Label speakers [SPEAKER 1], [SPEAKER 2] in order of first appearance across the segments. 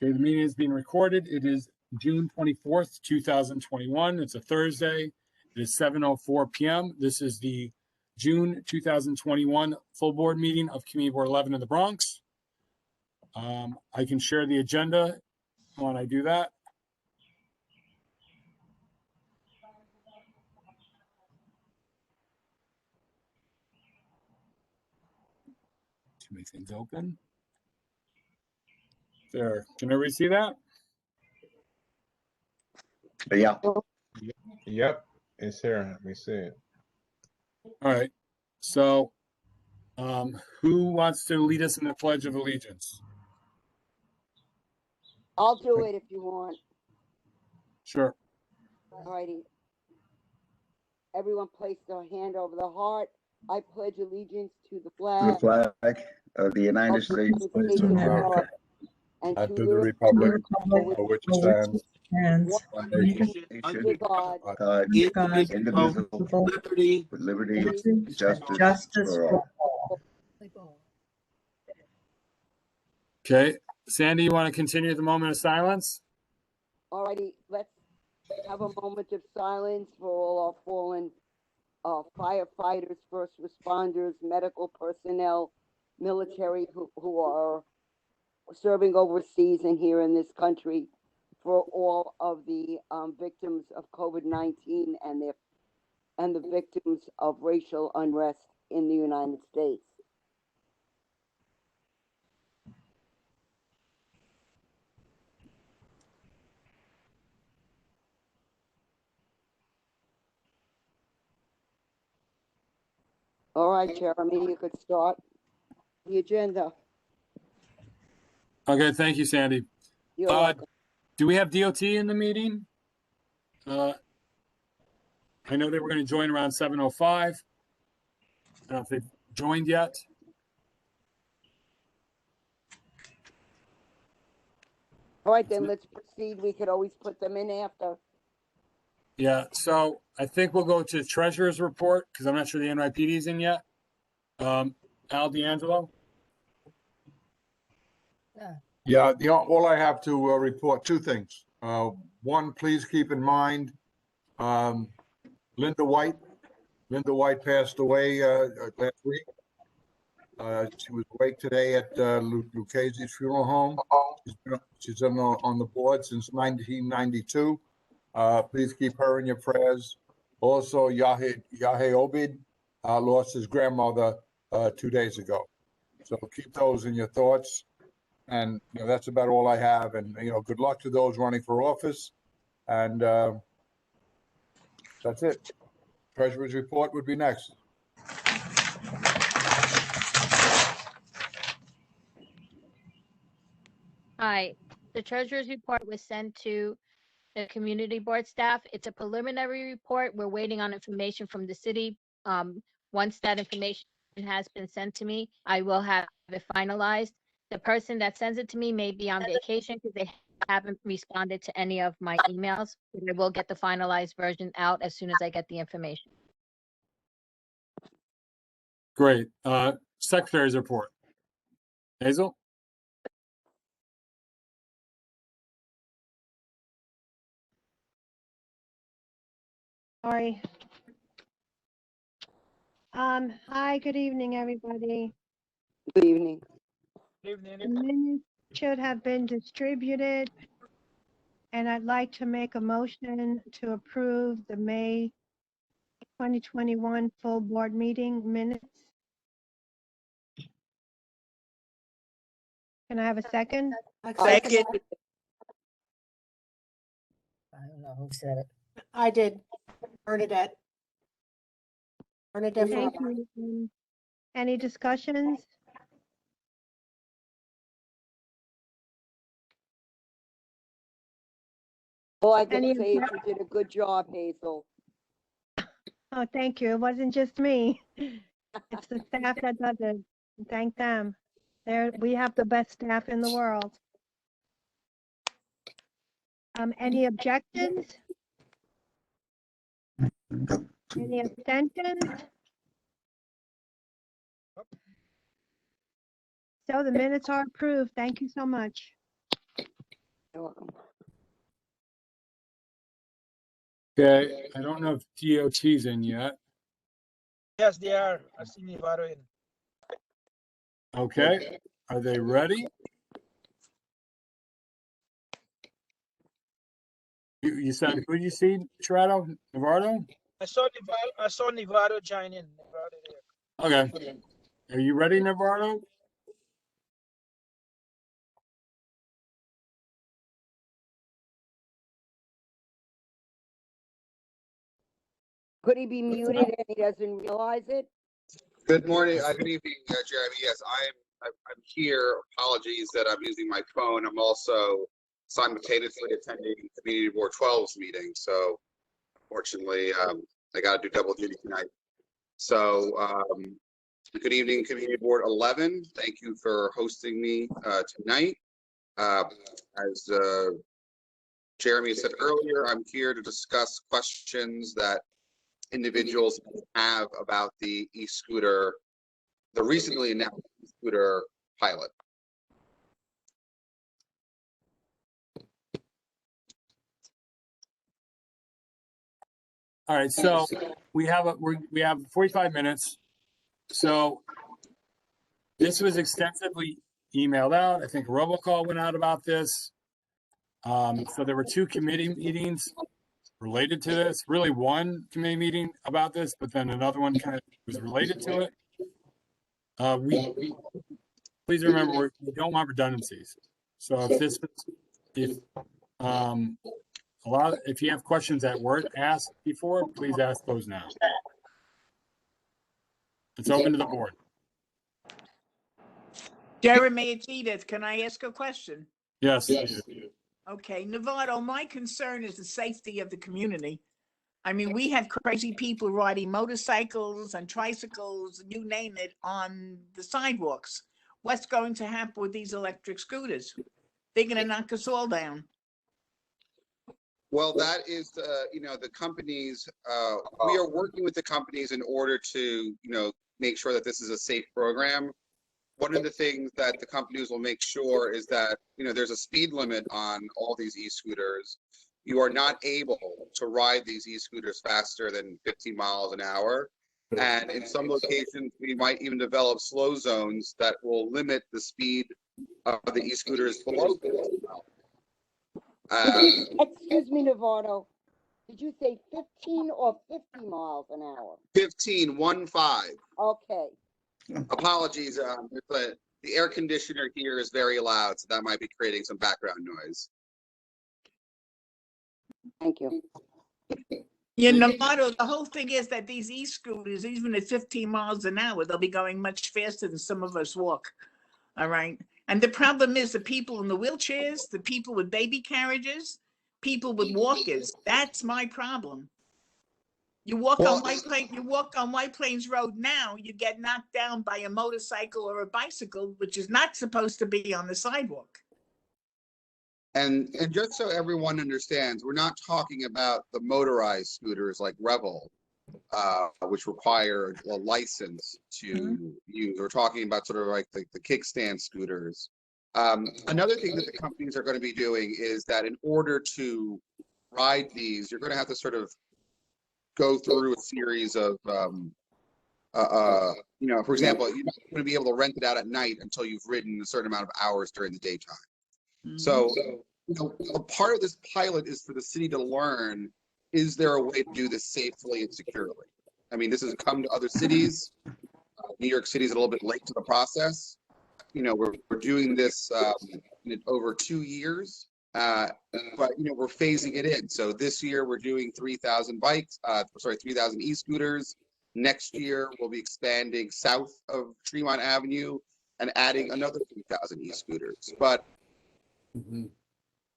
[SPEAKER 1] Okay, the meeting is being recorded. It is June 24th, 2021. It's a Thursday. It is 7:04 p.m. This is the June 2021 full board meeting of Community Board 11 in the Bronx. I can share the agenda when I do that. Too many things open. There, can everybody see that?
[SPEAKER 2] Yeah.
[SPEAKER 3] Yep, it's here. Let me see it.
[SPEAKER 1] All right. So, who wants to lead us in the Pledge of Allegiance?
[SPEAKER 4] I'll do it if you want.
[SPEAKER 1] Sure.
[SPEAKER 4] Alrighty. Everyone place their hand over the heart. I pledge allegiance to the
[SPEAKER 2] To
[SPEAKER 4] flag
[SPEAKER 2] the flag of the United States
[SPEAKER 4] of
[SPEAKER 2] of America,
[SPEAKER 4] and
[SPEAKER 3] To
[SPEAKER 4] to
[SPEAKER 3] the
[SPEAKER 4] the
[SPEAKER 3] republic
[SPEAKER 4] republic
[SPEAKER 3] for which it stands,
[SPEAKER 4] one
[SPEAKER 2] one
[SPEAKER 4] nation,
[SPEAKER 2] nation,
[SPEAKER 4] under God,
[SPEAKER 2] God, indivisible,
[SPEAKER 5] liberty,
[SPEAKER 2] with liberty,
[SPEAKER 5] and
[SPEAKER 2] justice for all.
[SPEAKER 1] Okay. Sandy, you want to continue the moment of silence?
[SPEAKER 4] Alrighty, let's have a moment of silence for all our fallen firefighters, first responders, medical personnel, military who are serving overseas and here in this country, for all of the victims of COVID-19 and the victims of racial unrest in the United States. All right, Jeremy, you could start the agenda.
[SPEAKER 1] Okay, thank you, Sandy.
[SPEAKER 4] You're welcome.
[SPEAKER 1] Do we have DOT in the meeting? I know they were going to join around 7:05. I don't know if they've joined yet.
[SPEAKER 4] All right, then let's proceed. We could always put them in after.
[SPEAKER 1] Yeah, so I think we'll go to Treasurer's report because I'm not sure the NYPD is in yet. Al D'Angelo?
[SPEAKER 6] Yeah, all I have to report, two things. One, please keep in mind, Linda White. Linda White passed away last week. She was awake today at Lucchese's funeral home. She's been on the board since 1992. Please keep her in your prayers. Also, Yahe Obid lost his grandmother 2 days ago. So keep those in your thoughts. And that's about all I have. And good luck to those running for office. And that's it. Treasurer's report would be next.
[SPEAKER 7] Hi, the treasurer's report was sent to the community board staff. It's a preliminary report. We're waiting on information from the city. Once that information has been sent to me, I will have it finalized. The person that sends it to me may be on vacation because they haven't responded to any of my emails. But I will get the finalized version out as soon as I get the information.
[SPEAKER 1] Great. Secretary's report. Hazel?
[SPEAKER 8] Sorry. Hi, good evening, everybody.
[SPEAKER 4] Good evening.
[SPEAKER 8] The minutes should have been distributed, and I'd like to make a motion to approve the May 2021 full board meeting minutes. Can I have a second?
[SPEAKER 5] Second.
[SPEAKER 9] I don't know who said it.
[SPEAKER 5] I did. Bernadette. Bernadette.
[SPEAKER 8] Thank you. Any discussions?
[SPEAKER 4] All I can say is you did a good job, Hazel.
[SPEAKER 8] Oh, thank you. It wasn't just me. It's the staff that does it. Thank them. We have the best staff in the world. Any objections? Any abstentions? So the minutes are approved. Thank you so much.
[SPEAKER 4] You're welcome.
[SPEAKER 1] Okay, I don't know if DOT's in yet.
[SPEAKER 10] Yes, they are. I see Nevada in.
[SPEAKER 1] Okay, are they ready? You said, who did you see, Toronto, Navarro?
[SPEAKER 10] I saw Nevada join in. Nevada there.
[SPEAKER 1] Okay, are you ready, Navarro?
[SPEAKER 4] Could he be muted and he doesn't realize it?
[SPEAKER 11] Good morning, good evening, Jeremy. Yes, I'm here. Apologies that I'm using my phone. I'm also simultaneously attending Community Board 12's meeting. So fortunately, I got to do double duty tonight. So good evening, Community Board 11. Thank you for hosting me tonight. As Jeremy said earlier, I'm here to discuss questions that individuals have about the e-scooter, the recently announced e-scooter pilot.
[SPEAKER 1] All right, so we have 45 minutes. So this was extensively emailed out. I think a robocall went out about this. So there were 2 committee meetings related to this. Really, one committee meeting about this, but then another one kind of was related to it. Please remember, we don't want redundancies. So if you have questions that weren't asked before, please ask those now. It's open to the board.
[SPEAKER 12] Jeremy, it's Edith. Can I ask a question?
[SPEAKER 1] Yes.
[SPEAKER 12] Okay, Novato, my concern is the safety of the community. I mean, we have crazy people riding motorcycles and tricycles, you name it, on the sidewalks. What's going to happen with these electric scooters? They're going to knock us all down.
[SPEAKER 11] Well, that is, the companies, we are working with the companies in order to, make sure that this is a safe program. One of the things that the companies will make sure is that, there's a speed limit on all these e-scooters. You are not able to ride these e-scooters faster than 15 miles an hour. And in some locations, we might even develop slow zones that will limit the speed of the e-scooters below 15 miles.
[SPEAKER 4] Excuse me, Navarro. Did you say 15 or 50 miles an hour?
[SPEAKER 11] 15.
[SPEAKER 4] Okay.
[SPEAKER 11] Apologies. The air conditioner here is very loud, so that might be creating some background noise.
[SPEAKER 4] Thank you.
[SPEAKER 12] Yeah, Novato, the whole thing is that these e-scooters, even at 15 miles an hour, they'll be going much faster than some of us walk. All right. And the problem is the people in the wheelchairs, the people with baby carriages, people with walkers. That's my problem. You walk on White Plains Road now, you get knocked down by a motorcycle or a bicycle, which is not supposed to be on the sidewalk.
[SPEAKER 11] And just so everyone understands, we're not talking about the motorized scooters like Revel, which require a license to use. We're talking about sort of like the kickstand scooters. Another thing that the companies are going to be doing is that in order to ride these, you're going to have to sort of go through a series of, for example, you're not going to be able to rent it out at night until you've ridden a certain amount of hours during the daytime. So, a part of this pilot is for the city to learn, is there a way to do this safely and securely? I mean, this has come to other cities. New York City is a little bit late to the process. We're doing this in over 2 years, but, we're phasing it in. So this year we're doing 3,000 3,000 e-scooters. Next year we'll be expanding south of Tremont Avenue and adding another 3,000 e-scooters. But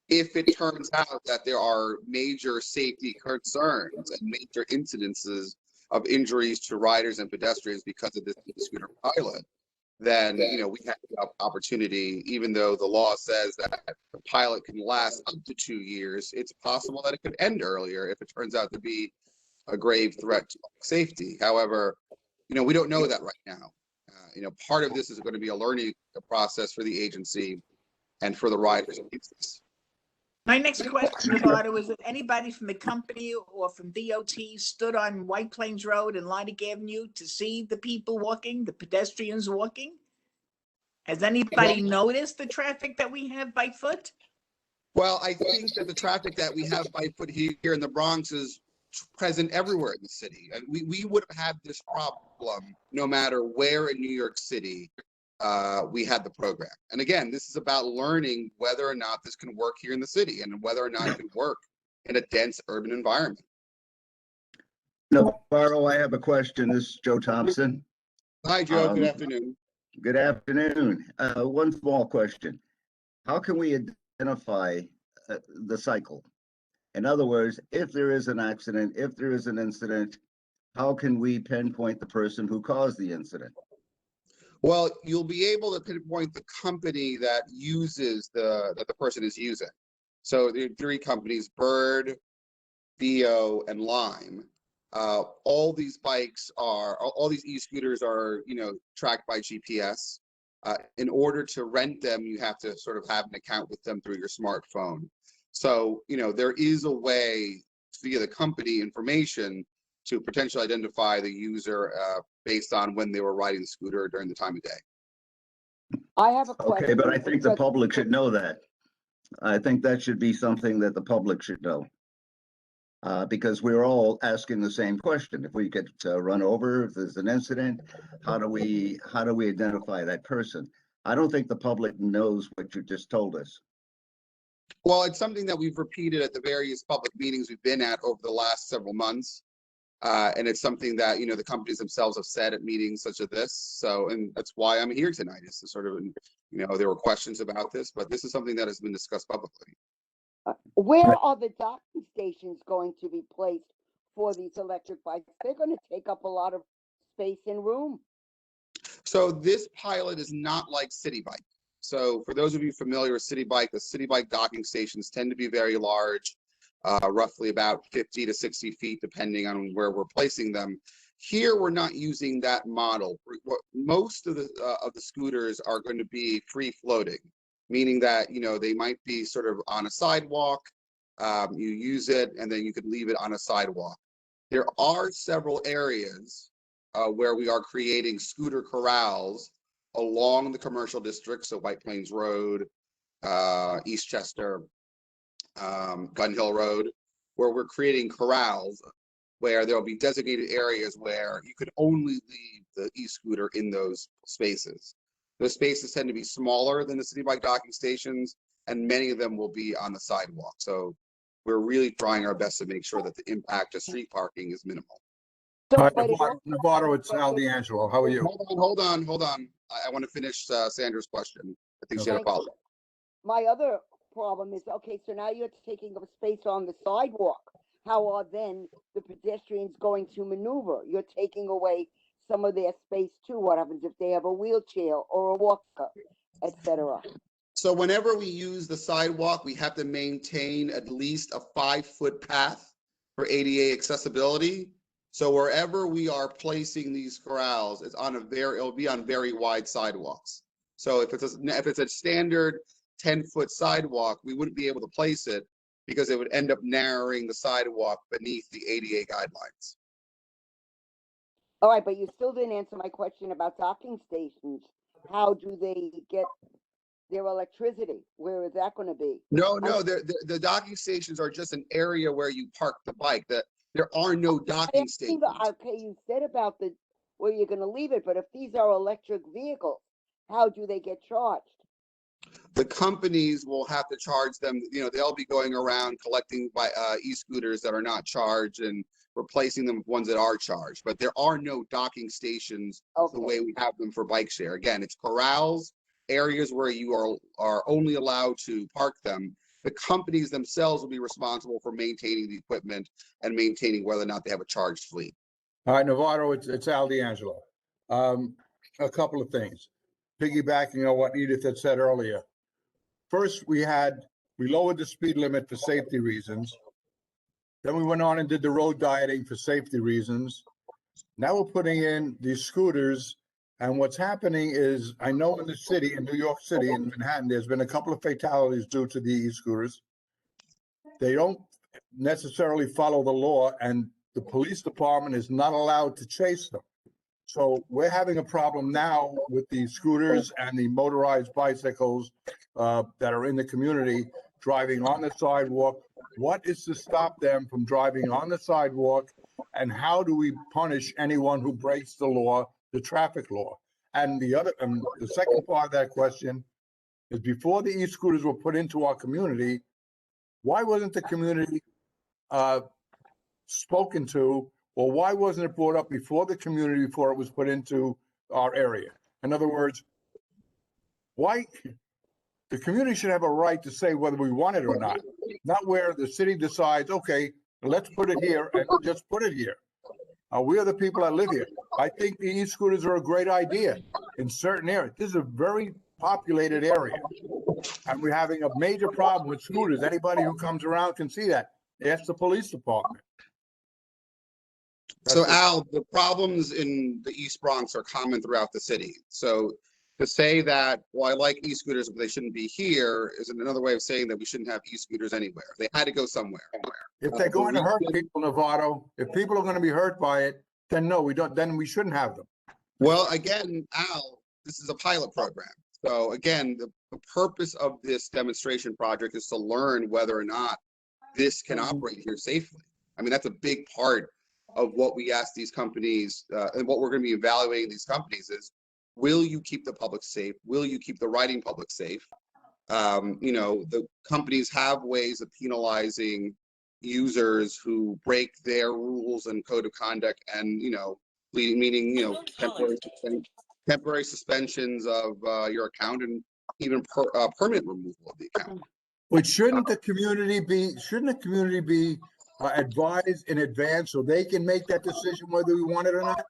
[SPEAKER 11] if it turns out that there are major safety concerns and major incidences of injuries to riders and pedestrians because of this e-scooter pilot, then we have the opportunity, even though the law says that the pilot can last up to 2 years, it's possible that it could end earlier if it turns out to be a grave threat to public safety. However, we don't know that right now. Part of this is going to be a learning process for the agency and for the riders.
[SPEAKER 12] My next question, Navarro, is that anybody from the company or from DOT stood on White Plains Road and Lydic Avenue to see the people walking, the pedestrians walking? Has anybody noticed the traffic that we have by foot?
[SPEAKER 11] Well, I think that the traffic that we have by foot here in the Bronx is present everywhere in the city. And we would have had this problem no matter where in New York City we had the program. And again, this is about learning whether or not this can work here in the city and whether or not it can work in a dense urban environment.
[SPEAKER 2] Navarro, I have a question. This is Joe Thompson.
[SPEAKER 11] Hi, Joe. Good afternoon.
[SPEAKER 2] Good afternoon. One small question. How can we identify the cycle? In other words, if there is an accident, if there is an incident, how can we pinpoint the person who caused the incident?
[SPEAKER 11] Well, you'll be able to pinpoint the company that uses that the person is using. So there are 3 companies: Bird, Theo, and Lime. All these e-scooters are, tracked by GPS. In order to rent them, you have to sort of have an account with them through your smartphone. So, there is a way via the company information to potentially identify the user based on when they were riding the scooter during the time of day.
[SPEAKER 4] I have a question.
[SPEAKER 2] Okay, but I think the public should know that. I think that should be something that the public should know. Because we're all asking the same question. If we get run over, if there's an incident, how do we identify that person? I don't think the public knows what you just told us.
[SPEAKER 11] Well, it's something that we've repeated at the various public meetings we've been at over the last several months. And it's something that, the companies themselves have said at meetings such as this. So, and that's why I'm here tonight, is to sort of, there were questions about this, but this is something that has been discussed publicly.
[SPEAKER 4] Where are the docking stations going to be placed for these electric bikes? They're going to take up a lot of space and room.
[SPEAKER 11] So this pilot is not like City Bike. So for those of you familiar with City Bike, the City Bike docking stations tend to be very large, roughly about 50 to 60 feet, depending on where we're placing them. Here, we're not using that model. Most of the scooters are going to be free floating, meaning that, they might be sort of on a sidewalk, you use it, and then you could leave it on a sidewalk. There are several areas where we are creating scooter corrals along the commercial district, so White Plains Road, Eastchester, Gun Hill Road, where we're creating corrals where there'll be designated areas where you could only leave the e-scooter in those spaces. Those spaces tend to be smaller than the City Bike docking stations, and many of them will be on the sidewalk. So we're really trying our best to make sure that the impact of street parking is minimal.
[SPEAKER 6] Navarro, it's Al D'Angelo. How are you?
[SPEAKER 11] Hold on. I want to finish Sandra's question. I think she had a follow-up.
[SPEAKER 4] My other problem is, okay, so now you're taking up space on the sidewalk. How are then the pedestrians going to maneuver? You're taking away some of their space too. What happens if they have a wheelchair or a walker, etc.?
[SPEAKER 11] So whenever we use the sidewalk, we have to maintain at least a 5-foot path for ADA accessibility. So wherever we are placing these corrals, it'll be on very wide sidewalks. So if it's a standard 10-foot sidewalk, we wouldn't be able to place it because it would end up narrowing the sidewalk beneath the ADA guidelines.
[SPEAKER 4] All right, but you still didn't answer my question about docking stations. How do they get their electricity? Where is that going to be?
[SPEAKER 11] No, the docking stations are just an area where you park the bike. There are no docking stations.
[SPEAKER 4] Okay, you said about where you're going to leave it, but if these are electric vehicles, how do they get charged?
[SPEAKER 11] The companies will have to charge them. They'll be going around collecting e-scooters that are not charged and replacing them with ones that are charged. But there are no docking stations the way we have them for bike share. Again, it's corrals, areas where you are only allowed to park them. The companies themselves will be responsible for maintaining the equipment and maintaining whether or not they have a charged fleet.
[SPEAKER 6] All right, Navarro, it's Al D'Angelo. A couple of things. Piggybacking on what Edith had said earlier. First, we lowered the speed limit for safety reasons. Then we went on and did the road dieting for safety reasons. Now we're putting in these scooters. And what's happening is, I know in the city, in New York City, in Manhattan, there's been a couple of fatalities due to the e-scooters. they don't necessarily follow the law, and the police department is not allowed to chase them. So we're having a problem now with the scooters and the motorized bicycles that are in the community driving on the sidewalk. What is to stop them from driving on the sidewalk? And how do we punish anyone who breaks the law, the traffic law? And the second part of that question is, before the e-scooters were put into our community, why wasn't the community spoken to, or why wasn't it brought up before the community, before it was put into our area? In other words, why the community should have a right to say whether we want it or not where the city decides, okay, let's put it here and just put it here. We are the people that live here. I think the e-scooters are a great idea in certain areas. This is a very populated area, and we're having a major problem with scooters. Anybody who comes around can see that. Ask the police department.
[SPEAKER 11] So Al, the problems in the East Bronx are common throughout the city. So to say that, well, I like e-scooters, but they shouldn't be here, is another way of saying that we shouldn't have e-scooters anywhere. They had to go somewhere.
[SPEAKER 6] If they're going to hurt people, Novato, if people are going to be hurt by it, then no, we don't. Then we shouldn't have them.
[SPEAKER 11] Well, again, Al, this is a pilot program. So again, the purpose of this demonstration project is to learn whether or not this can operate here safely. I mean, that's a big part of what we ask these companies, and what we're going to be evaluating these companies is, will you keep the public safe? Will you keep the riding public safe? You know, the companies have ways of penalizing users who break their rules and code of conduct, and, you know, meaning, you know, temporary suspensions of your account, and even permanent removal of the account.
[SPEAKER 6] But shouldn't the community be advised in advance so they can make that decision whether we want it or not?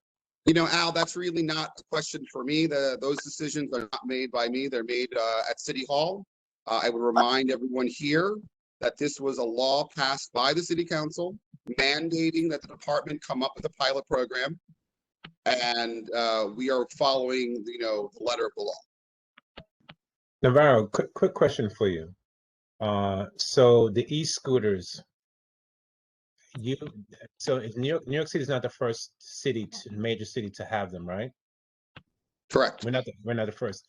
[SPEAKER 11] You know, Al, that's really not a question for me. Those decisions are not made by me. They're made at City Hall. I would remind everyone here that this was a law passed by the City Council mandating that the department come up with a pilot program, and we are following, you know, the letter of the law.
[SPEAKER 3] Navarro, quick question for you. So the e-scooters, so New York City is not the first major city to have them, right?
[SPEAKER 11] Correct.
[SPEAKER 3] We're not the first.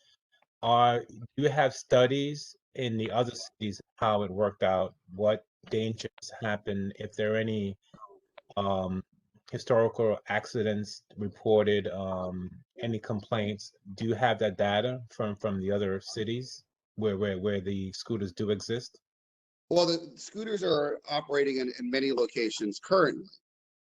[SPEAKER 3] Do you have studies in the other cities how it worked out? What dangers happen? If there are any historical accidents reported, any complaints? Do you have that data from the other cities where the scooters do exist?
[SPEAKER 11] Well, the scooters are operating in many locations currently.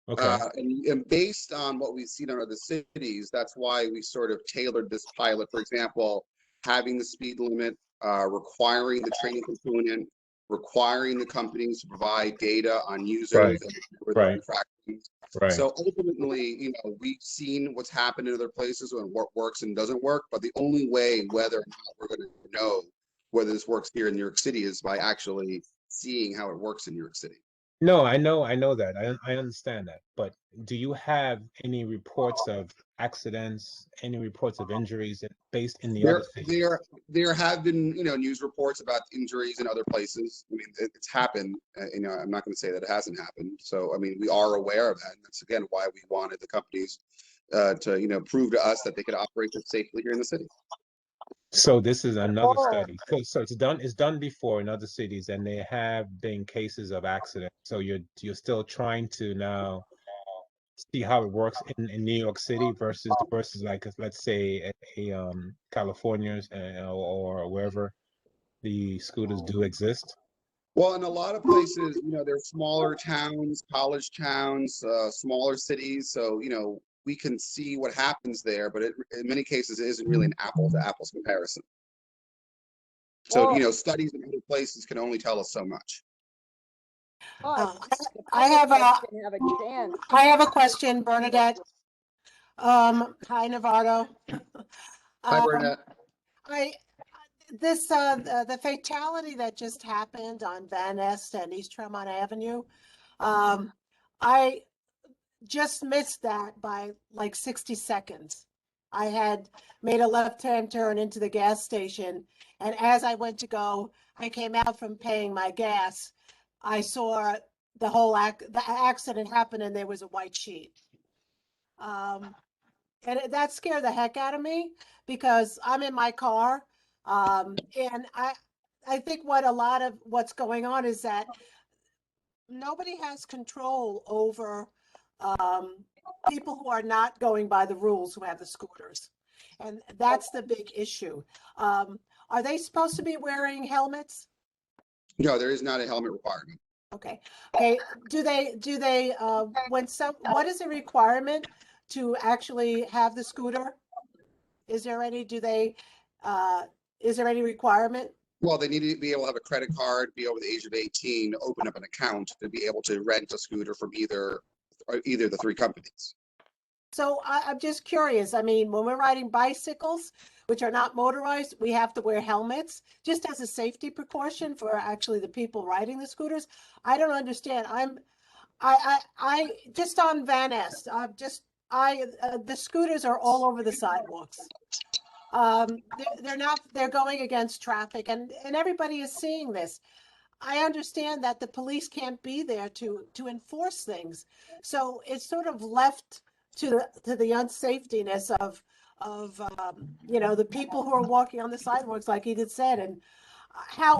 [SPEAKER 3] Okay.
[SPEAKER 11] And based on what we've seen in other cities, that's why we sort of tailored this pilot. For example, having the speed limit, requiring the training component, requiring the companies to provide data on users and infractions.
[SPEAKER 3] Right.
[SPEAKER 11] So ultimately, you know, we've seen what's happened in other places and what works and doesn't work. But the only way whether or not we're going to know whether this works here in New York City is by actually seeing how it works in New York City.
[SPEAKER 3] No, I know that. I understand that. But do you have any reports of accidents, any reports of injuries based in the other cities?
[SPEAKER 11] There have been, you know, news reports about injuries in other places. I mean, it's happened. You know, I'm not going to say that it hasn't happened. So, I mean, we are aware of that. And that's, again, why we wanted the companies to, you know, prove to us that they could operate it safely here in the city.
[SPEAKER 3] So this is another study. So it's done before in other cities, and there have been cases of accidents. So you're still trying to now see how it works in New York City versus like, let's say California or wherever the scooters do exist.
[SPEAKER 11] Well, in a lot of places, you know, they're smaller towns, college towns, smaller cities. So, you know, we can see what happens there, but in many cases, it isn't really an apples to apples comparison. So, you know, studies in other places can only tell us so much.
[SPEAKER 5] I have a question, Bernadette. Hi, Navarro.
[SPEAKER 11] Hi, Bernadette.
[SPEAKER 5] The fatality that just happened on Van Nest and East Tremont Avenue, I just missed that by like 60 seconds. I had made a left-hand turn into the gas station, and as I went to go, I came out from paying my gas. I saw the accident happen and there was a white sheet. That scared the heck out of me because I'm in my car. And I think what's going on is that nobody has control over people who are not going by the rules, who have the scooters. And that's the big issue. Are they supposed to be wearing helmets?
[SPEAKER 11] No, there is not a helmet requirement.
[SPEAKER 5] Okay. What is the requirement to actually have the scooter? Is there any requirement?
[SPEAKER 11] Well, they need to be able to have a credit card, be over the age of 18, open up an account to be able to rent a scooter from either the three companies.
[SPEAKER 5] So I'm just curious. I mean, when we're riding bicycles, which are not motorized, we have to wear helmets just as a safety precaution for actually the people riding the scooters. I don't understand. I just on Van Ness, the scooters are all over the sidewalks. They're going against traffic and everybody is seeing this. I understand that the police can't be there to enforce things. So it's sort of left to the unsafetyness of the people who are walking on the sidewalks, like Edith said. And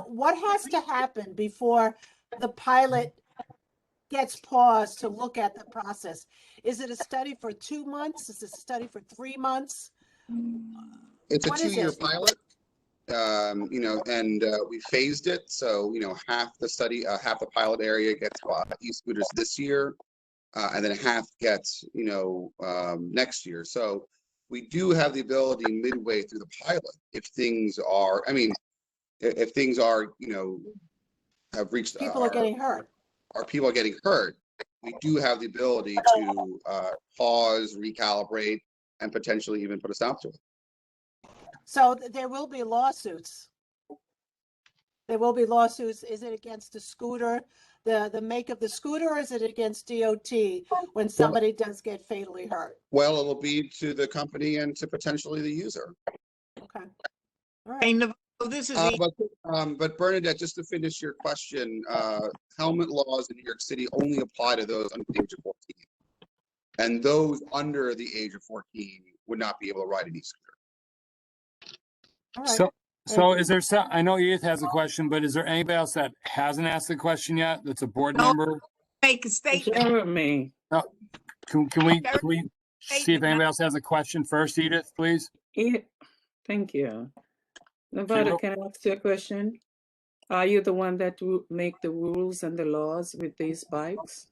[SPEAKER 5] what has to happen before the pilot gets paused to look at the process? Is it a study for 2 months? Is it a study for 3 months?
[SPEAKER 11] It's a 2-year pilot. We phased it. So, half the pilot area gets e-scooters this year, and then half gets, next year. So we do have the ability midway through the pilot, if things are, have reached.
[SPEAKER 5] People are getting hurt.
[SPEAKER 11] Our people are getting hurt. We do have the ability to pause, recalibrate, and potentially even put a stop to it.
[SPEAKER 5] So there will be lawsuits. There will be lawsuits. Is it against the scooter, the make of the scooter, or is it against DOT when somebody does get fatally hurt?
[SPEAKER 11] Well, it'll be to the company and to potentially the user.
[SPEAKER 5] Okay. All right.
[SPEAKER 12] This is
[SPEAKER 11] but Bernadette, just to finish your question, helmet laws in New York City only apply to those under the age of 14. And those under the age of 14 would not be able to ride an e-scooter.
[SPEAKER 5] All right.
[SPEAKER 1] So is there I know Edith has a question, but is there anybody else that hasn't asked a question yet? That's a board member?
[SPEAKER 12] Make a statement.
[SPEAKER 13] Jeremy.
[SPEAKER 1] No. Can we see if anybody else has a question first, Edith, please?
[SPEAKER 13] Yeah, thank you. Nevada, can I ask you a question? Are you the one that will make the rules and the laws with these bikes?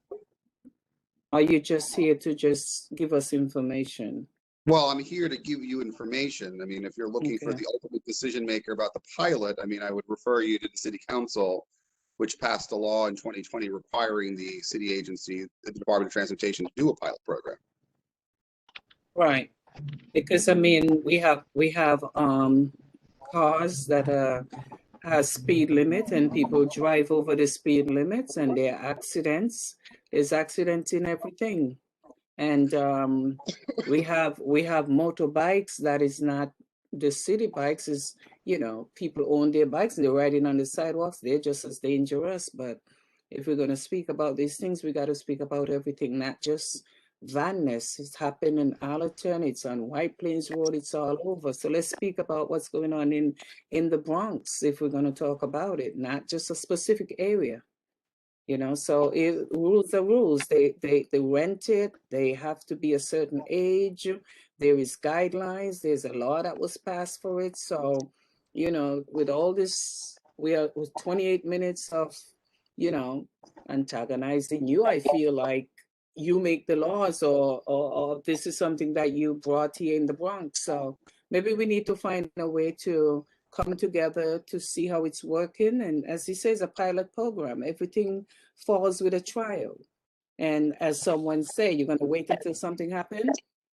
[SPEAKER 13] Are you just here to just give us information?
[SPEAKER 11] Well, I'm here to give you information. I mean, if you're looking for the ultimate decision maker about the pilot, I mean, I would refer you to the city council, which passed a law in 2020 requiring the city agency, the Department of Transportation, to do a pilot program.
[SPEAKER 13] Right, because I mean, we have cars that has speed limit and people drive over the speed limits and there are accidents. There's accidents in everything. And we have motorbikes that is not the city bikes, is, people own their bikes and they're riding on the sidewalks. They're just as dangerous. But if we're going to speak about these things, we got to speak about everything, not just Van Ness. It's happening in Allerton, it's on White Plains Road, it's all over. So let's speak about what's going on in the Bronx if we're going to talk about it, not just a specific area. So rules are rules. They rent it. They have to be a certain age. There is guidelines. There's a law that was passed for it. So, with all this, we are with 28 minutes of, antagonizing you. I feel like you make the laws, or this is something that you brought here in the Bronx. So maybe we need to find a way to come together to see how it's working. And as he says, a pilot program, everything falls with a trial. And as someone say, you're going to wait until something happens.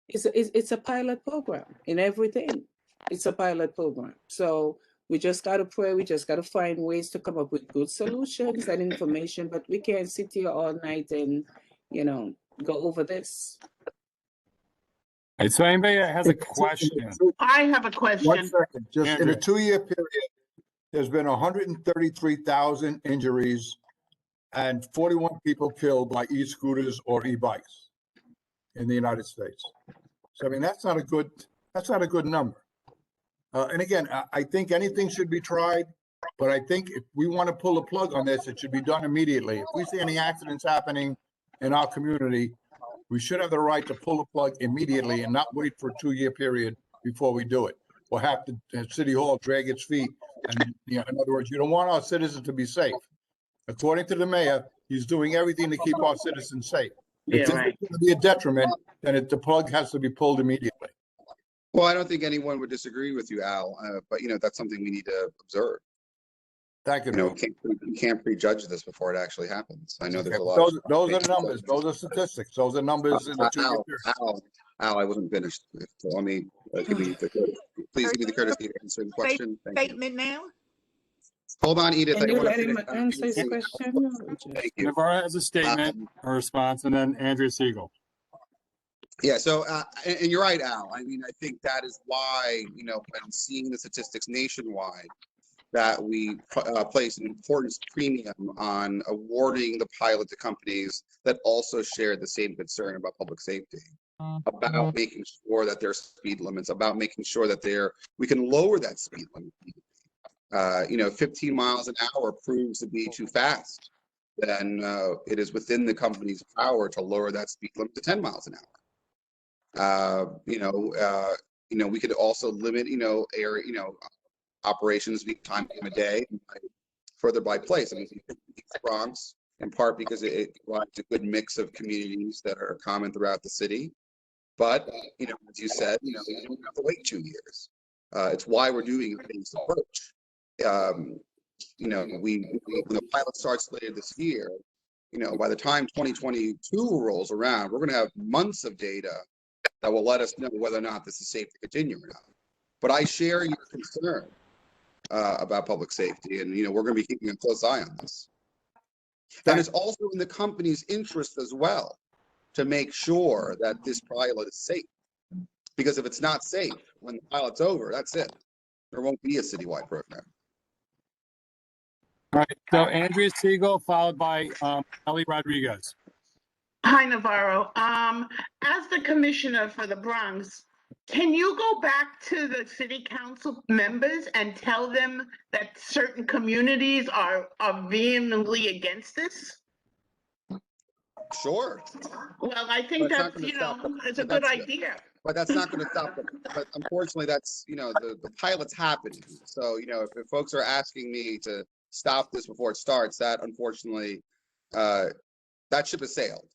[SPEAKER 13] It's a pilot program in everything. It's a pilot program. So we just got to pray. We just got to find ways to come up with good solutions and information, but we can't sit here all night and, go over this.
[SPEAKER 1] Right, so anybody that has a question?
[SPEAKER 12] I have a question.
[SPEAKER 6] 1 second. Just
[SPEAKER 1] Andrew.
[SPEAKER 6] in a 2-year period, there's been 133,000 injuries and 41 people killed by e-scooters or e-bikes in the United States. So I mean, that's not a good number. And again, I think anything should be tried, but I think if we want to pull a plug on this, it should be done immediately. If we see any accidents happening in our community, we should have the right to pull the plug immediately and not wait for a 2-year period before we do it. We'll have to, City Hall, drag its feet. And in other words, you don't want our citizens to be safe. According to the mayor, he's doing everything to keep our citizens safe. If this is going to be a detriment, then the plug has to be pulled immediately.
[SPEAKER 11] Well, I don't think anyone would disagree with you, Al, but that's something we need to observe.
[SPEAKER 6] Thank you.
[SPEAKER 11] We can't prejudge this before it actually happens. I know there's a lot.
[SPEAKER 6] Those are the numbers. Those are statistics. Those are numbers in the 2 years.
[SPEAKER 11] Al, I wasn't finished. So let me give me please give me the courtesy to answer the question.
[SPEAKER 12] Statement now.
[SPEAKER 11] Hold on, Edith.
[SPEAKER 13] Can you let him answer his question?
[SPEAKER 1] Navarro has a statement, a response, and then Andrea Siegel.
[SPEAKER 11] Yeah, so, and you're right, Al. I mean, I think that is why, when seeing the statistics nationwide, that we place an importance premium on awarding the pilot to companies that also share the same concern about public safety, about making sure that there are speed limits, about making sure that we can lower that speed limit. 15 miles an hour proves to be too fast, then it is within the company's power to lower that speed limit to 10 miles an hour. We could also limit, operations time of day, further by place. I mean, Bronx, in part because it provides a good mix of communities that are common throughout the city. But, as you said, we don't have to wait 2 years. It's why we're doing a phased approach. When the pilot starts later this year, by the time 2022 rolls around, we're going to have months of data that will let us know whether or not this is safe to continue or not. But I share your concern about public safety, and we're going to be keeping a close eye on this. And it's also in the company's interest as well to make sure that this pilot is safe. Because if it's not safe, when the pilot's over, that's it. There won't be a citywide program.
[SPEAKER 1] All right, so Andrea Siegel, followed by Ellie Rodriguez.
[SPEAKER 14] Hi, Navarro. As the commissioner for the Bronx, can you go back to the city council members and tell them that certain communities are vehemently against this?
[SPEAKER 11] Sure.
[SPEAKER 14] Well, I think that's, it's a good idea.
[SPEAKER 11] But that's not going to stop them. But unfortunately, that's, the pilot's happening. So, if folks are asking me to stop this before it starts, that unfortunately, that ship has sailed.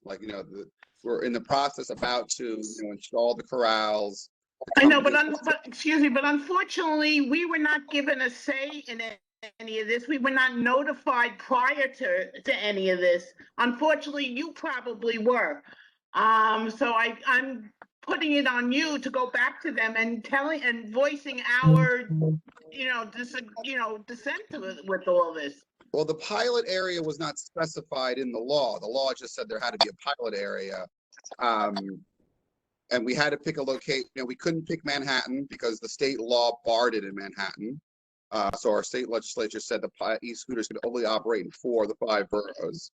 [SPEAKER 11] We're in the process about to install the corrals.
[SPEAKER 14] I know, but excuse me, but unfortunately, we were not given a say in any of this. We were not notified prior to any of this. Unfortunately, you probably were. So I'm putting it on you to go back to them and voicing our, dissent with all this.
[SPEAKER 11] Well, the pilot area was not specified in the law. The law just said there had to be a pilot area. And we had to pick a location. We couldn't pick Manhattan because the state law barred it in Manhattan. So our state legislature said the e-scooters could only operate in 4 of the 5 boroughs.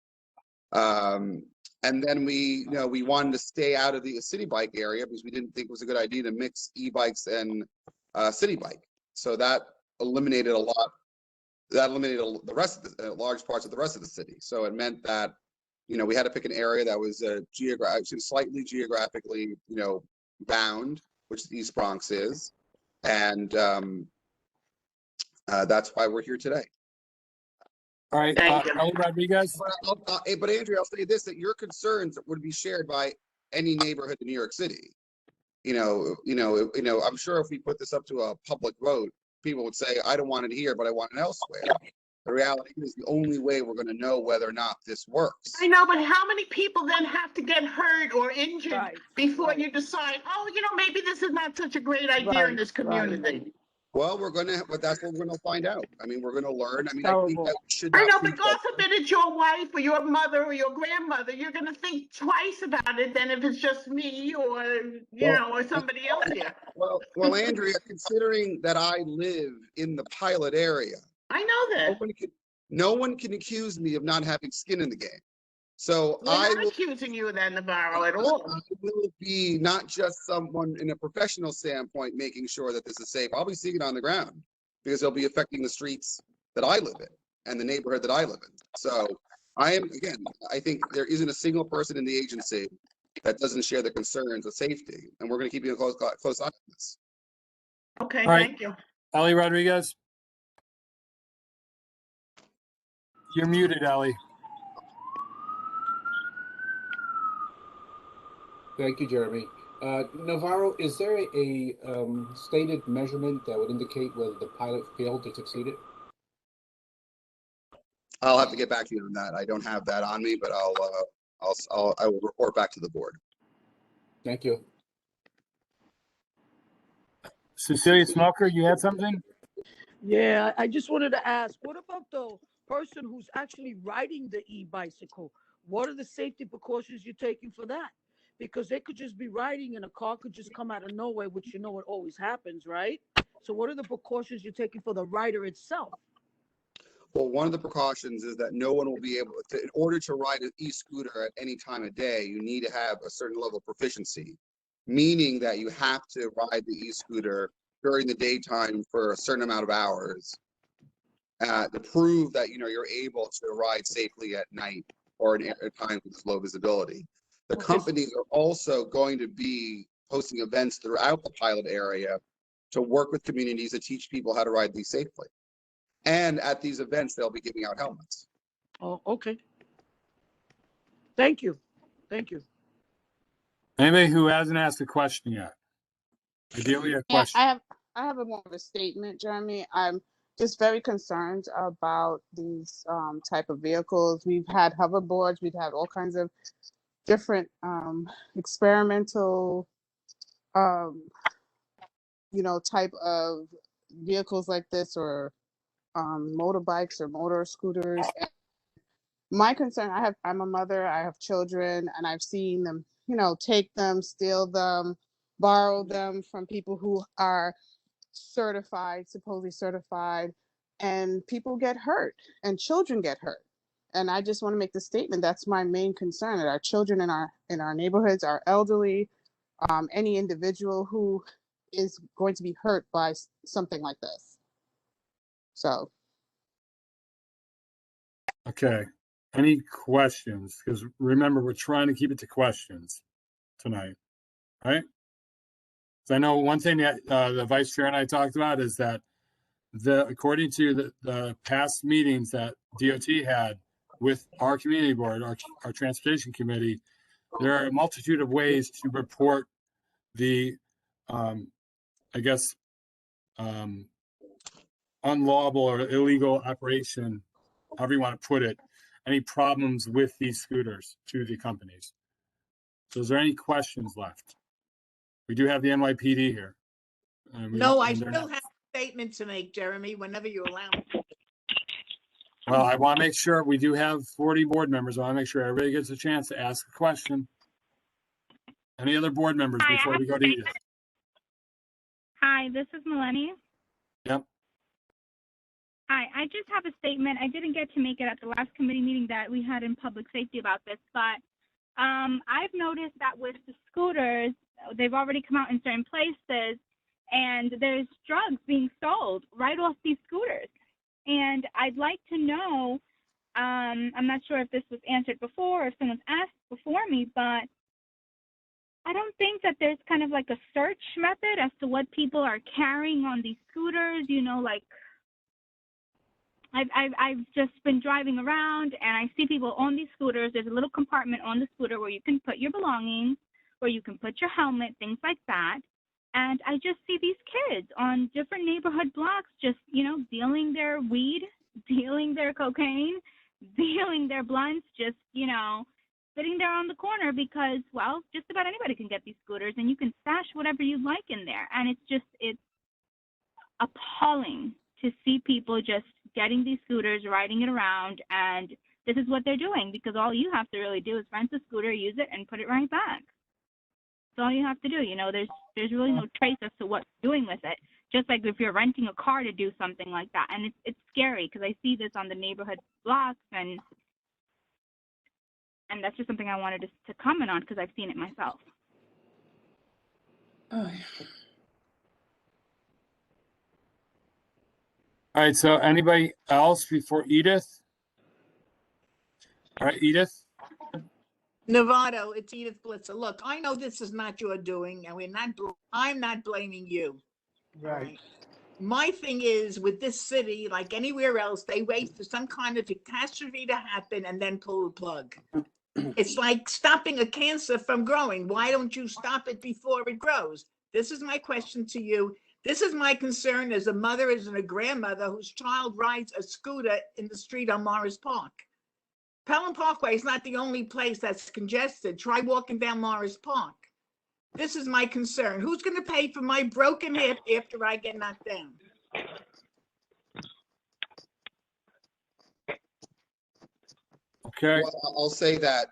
[SPEAKER 11] And then we wanted to stay out of the city bike area because we didn't think it was a good idea to mix e-bikes and city bike. So that eliminated a lot. That eliminated the rest of the large parts of the rest of the city. So it meant that, we had to pick an area that was slightly geographically, bound, which the East Bronx is. And that's why we're here today.
[SPEAKER 1] All right, Ellie Rodriguez.
[SPEAKER 11] But Andrea, I'll say this, that your concerns would be shared by any neighborhood in New York City. I'm sure if we put this up to a public vote, people would say, I don't want it here, but I want it elsewhere. The reality is the only way we're going to know whether or not this works.
[SPEAKER 14] I know, but how many people then have to get hurt or injured before you decide, maybe this is not such a great idea in this community?
[SPEAKER 11] Well, but that's what we're going to find out. I mean, we're going to learn. I mean, I think that we should not.
[SPEAKER 14] I know, but God forbid it's your wife or your mother or your grandmother. You're going to think twice about it than if it's just me or, or somebody else here.
[SPEAKER 11] Well, Andrea, considering that I live in the pilot area.
[SPEAKER 14] I know that.
[SPEAKER 11] no one can accuse me of not having skin in the game. So
[SPEAKER 14] We're not accusing you of that, Navarro, at all.
[SPEAKER 11] I will be not just someone in a professional standpoint making sure that this is safe. I'll be seeing it on the ground because it'll be affecting the streets that I live in and the neighborhood that I live in. So I think there isn't a single person in the agency that doesn't share the concerns of safety, and we're going to keep you a close eye on this.
[SPEAKER 14] Okay,
[SPEAKER 1] All right.
[SPEAKER 14] thank you.
[SPEAKER 1] Ali Rodriguez. You're muted, Ali.
[SPEAKER 15] Thank you, Jeremy. Navarro, is there a stated measurement that would indicate whether the pilot failed or succeeded?
[SPEAKER 11] I'll have to get back to you on that. I don't have that on me, but I will report back to the board.
[SPEAKER 15] Thank you.
[SPEAKER 1] Cecilia Smoker, you had something?
[SPEAKER 16] Yeah, I just wanted to ask, what about the person who's actually riding the e-bicycle? What are the safety precautions you're taking for that? Because they could just be riding and a car could just come out of nowhere, which you know it always happens, right? So what are the precautions you're taking for the rider itself?
[SPEAKER 11] Well, one of the precautions is that no one will be able to, in order to ride an e-scooter at any time of day, you need to have a certain level of proficiency, meaning that you have to ride the e-scooter during the daytime for a certain amount of hours to prove that you're able to ride safely at night or at times with low visibility. The companies are also going to be hosting events throughout the pilot area to work with communities to teach people how to ride these safely. And at these events, they'll be giving out helmets.
[SPEAKER 16] Oh, okay. Thank you. Thank you.
[SPEAKER 1] Anybody who hasn't asked a question yet? Ideally, a question.
[SPEAKER 17] I have a more of a statement, Jeremy. I'm just very concerned about these type of vehicles. We've had hoverboards. We've had all kinds of different experimental, type of vehicles like this, or motorbikes or motor scooters. And my concern, I'm a mother, I have children, and I've seen them, take them, steal them, borrow them from people who are certified, supposedly certified, and people get hurt and children get hurt. And I just want to make the statement, that's my main concern, that our children in our neighborhoods, our elderly, any individual who is going to be hurt by something like this. So.
[SPEAKER 1] Okay. Any questions? Because remember, we're trying to keep it to questions tonight, right? So I know one thing that the vice chair and I talked about is that according to the past meetings that DOT had with our community board, our transportation committee, there are a multitude of ways to report the, unlawful or illegal operation, however you want to put it, any problems with these scooters to the companies. So is there any questions left? We do have the NYPD here.
[SPEAKER 12] No, I still have a statement to make, Jeremy, whenever you allow me.
[SPEAKER 1] Well, I want to make sure we do have 40 board members. I want to make sure everybody gets a chance to ask a question. Any other board members before we go to Edith?
[SPEAKER 18] Hi, this is Melanie.
[SPEAKER 1] Yep.
[SPEAKER 18] Hi, I just have a statement. I didn't get to make it at the last committee meeting that we had in public safety about this, but I've noticed that with the scooters, they've already come out in certain places, and there's drugs being sold right off these scooters. And I'd like to know, I'm not sure if this was answered before or if someone's asked before me, but I don't think that there's kind of like a search method as to what people are carrying on these scooters, like I've just been driving around and I see people on these scooters. There's a little compartment on the scooter where you can put your belongings, where you can put your helmet, things like that. And I just see these kids on different neighborhood blocks just, dealing their weed, dealing their cocaine, dealing their blunts, just, sitting there on the corner because, well, just about anybody can get these scooters and you can stash whatever you like in there. And it's appalling to see people just getting these scooters, riding it around, and this is what they're doing because all you have to really do is rent a scooter, use it, and put it right back. That's all you have to do. There's really no trace as to what you're doing with it. just like if you're renting a car to do something like that. And it's scary because I see this on the neighborhood blocks, and that's just something I wanted to comment on because I've seen it myself.
[SPEAKER 1] All right, so anybody else before Edith? All right, Edith.
[SPEAKER 12] Novato, it's Edith Blitzer. Look, I know this is not your doing, and I'm not blaming you.
[SPEAKER 16] Right.
[SPEAKER 12] My thing is, with this city, like anywhere else, they wait for some kind of catastrophe to happen and then pull the plug. It's like stopping a cancer from growing. Why don't you stop it before it grows? This is my question to you. This is my concern as a mother, as a grandmother whose child rides a scooter in the street on Morris Park. Pelham Parkway is not the only place that's congested. Try walking down Morris Park. This is my concern. Who's going to pay for my broken hip after I get knocked down?
[SPEAKER 1] Okay.
[SPEAKER 11] Well, I'll say that,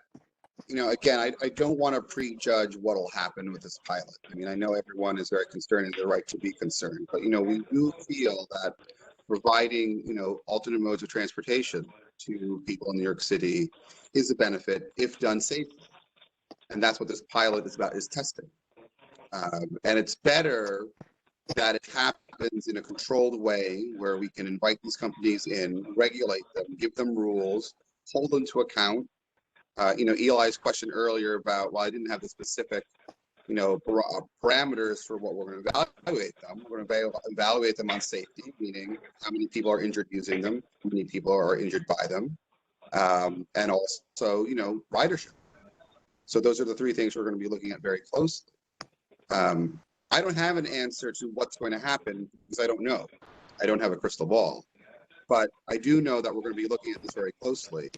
[SPEAKER 11] again, I don't want to prejudge what will happen with this pilot. I mean, I know everyone is very concerned and their right to be concerned, but, we do feel that providing, alternate modes of transportation to people in New York City is a benefit if done safely. And that's what this pilot is about, is testing. And it's better that it happens in a controlled way where we can invite these companies in, regulate them, give them rules, hold them to account. Eli's question earlier about, well, I didn't have the specific, parameters for what we're going to evaluate them. We're going to evaluate them on safety, meaning how many people are injured using them, how many people are injured by them, and also, ridership. So those are the three things we're going to be looking at very closely. I don't have an answer to what's going to happen because I don't know. I don't have a crystal ball. But I do know that we're going to be looking at this very closely.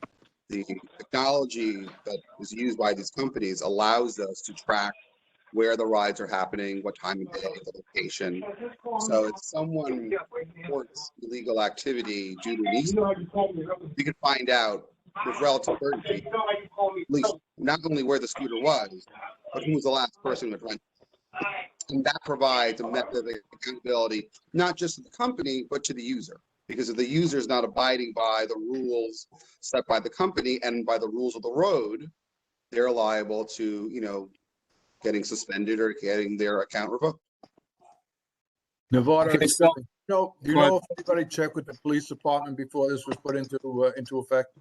[SPEAKER 11] The technology that is used by these companies allows us to track where the rides are happening, what time of day, the location. So if someone reports illegal activity due to an e-scooter, we can find out with relative certainty, at least not only where the scooter was, but who was the last person who rented. And that provides a method of accountability, not just to the company, but to the user. Because if the user is not abiding by the rules set by the company and by the rules of the road, they're liable to, getting suspended or getting their account revoked.
[SPEAKER 6] Nevada,
[SPEAKER 1] Okay, so
[SPEAKER 6] do you know if anybody checked with the police department before this was put into effect?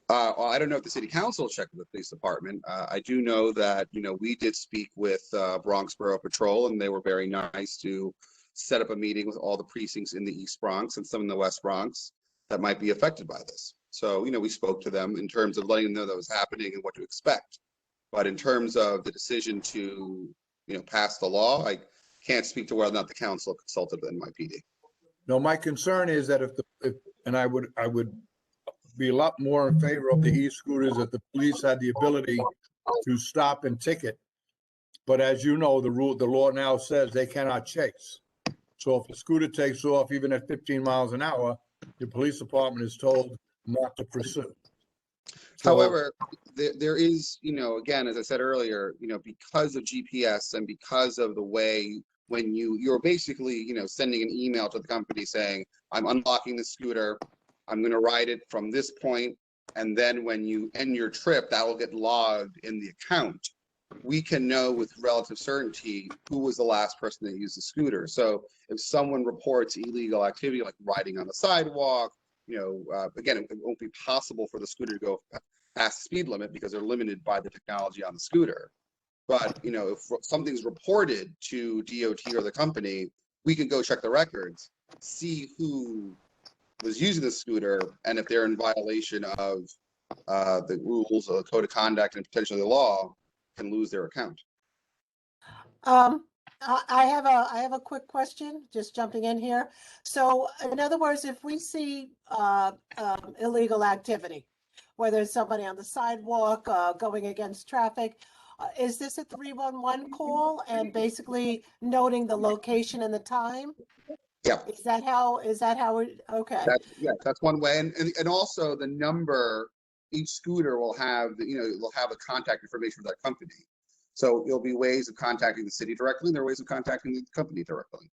[SPEAKER 11] Well, I don't know if the city council checked with the police department. I do know that, we did speak with Bronx Borough Patrol, and they were very nice to set up a meeting with all the precincts in the East Bronx and some in the West Bronx that might be affected by this. So, we spoke to them in terms of letting them know that was happening and what to expect. But in terms of the decision to, pass the law, I can't speak to whether or not the council consulted with NYPD.
[SPEAKER 6] No, my concern is that and I would be a lot more in favor of the e-scooters if the police had the ability to stop and ticket. But as you know, the law now says they cannot chase. So if the scooter takes off, even at 15 miles an hour, the police department is told not to pursue. So,
[SPEAKER 11] however, there is, again, as I said earlier, because of GPS and because of the way when you're basically, sending an email to the company saying, I'm unlocking the scooter, I'm going to ride it from this point, and then when you end your trip, that will get logged in the account. We can know with relative certainty who was the last person that used the scooter. So if someone reports illegal activity like riding on the sidewalk, again, it won't be possible for the scooter to go past the speed limit because they're limited by the technology on the scooter. But, if something's reported to DOT or the company, we can go check the records, see who was using the scooter, and if they're in violation of the rules of the code of conduct and potentially the law, can lose their account.
[SPEAKER 5] I have a quick question, just jumping in here. So in other words, if we see illegal activity, whether it's somebody on the sidewalk going against traffic, is this a 311 call and basically noting the location and the time?
[SPEAKER 11] Yeah.
[SPEAKER 5] Is that how it, okay.
[SPEAKER 11] That's one way. And also the number, each scooter will have, will have the contact information for that company. So there'll be ways of contacting the city directly, and there are ways of contacting the company directly.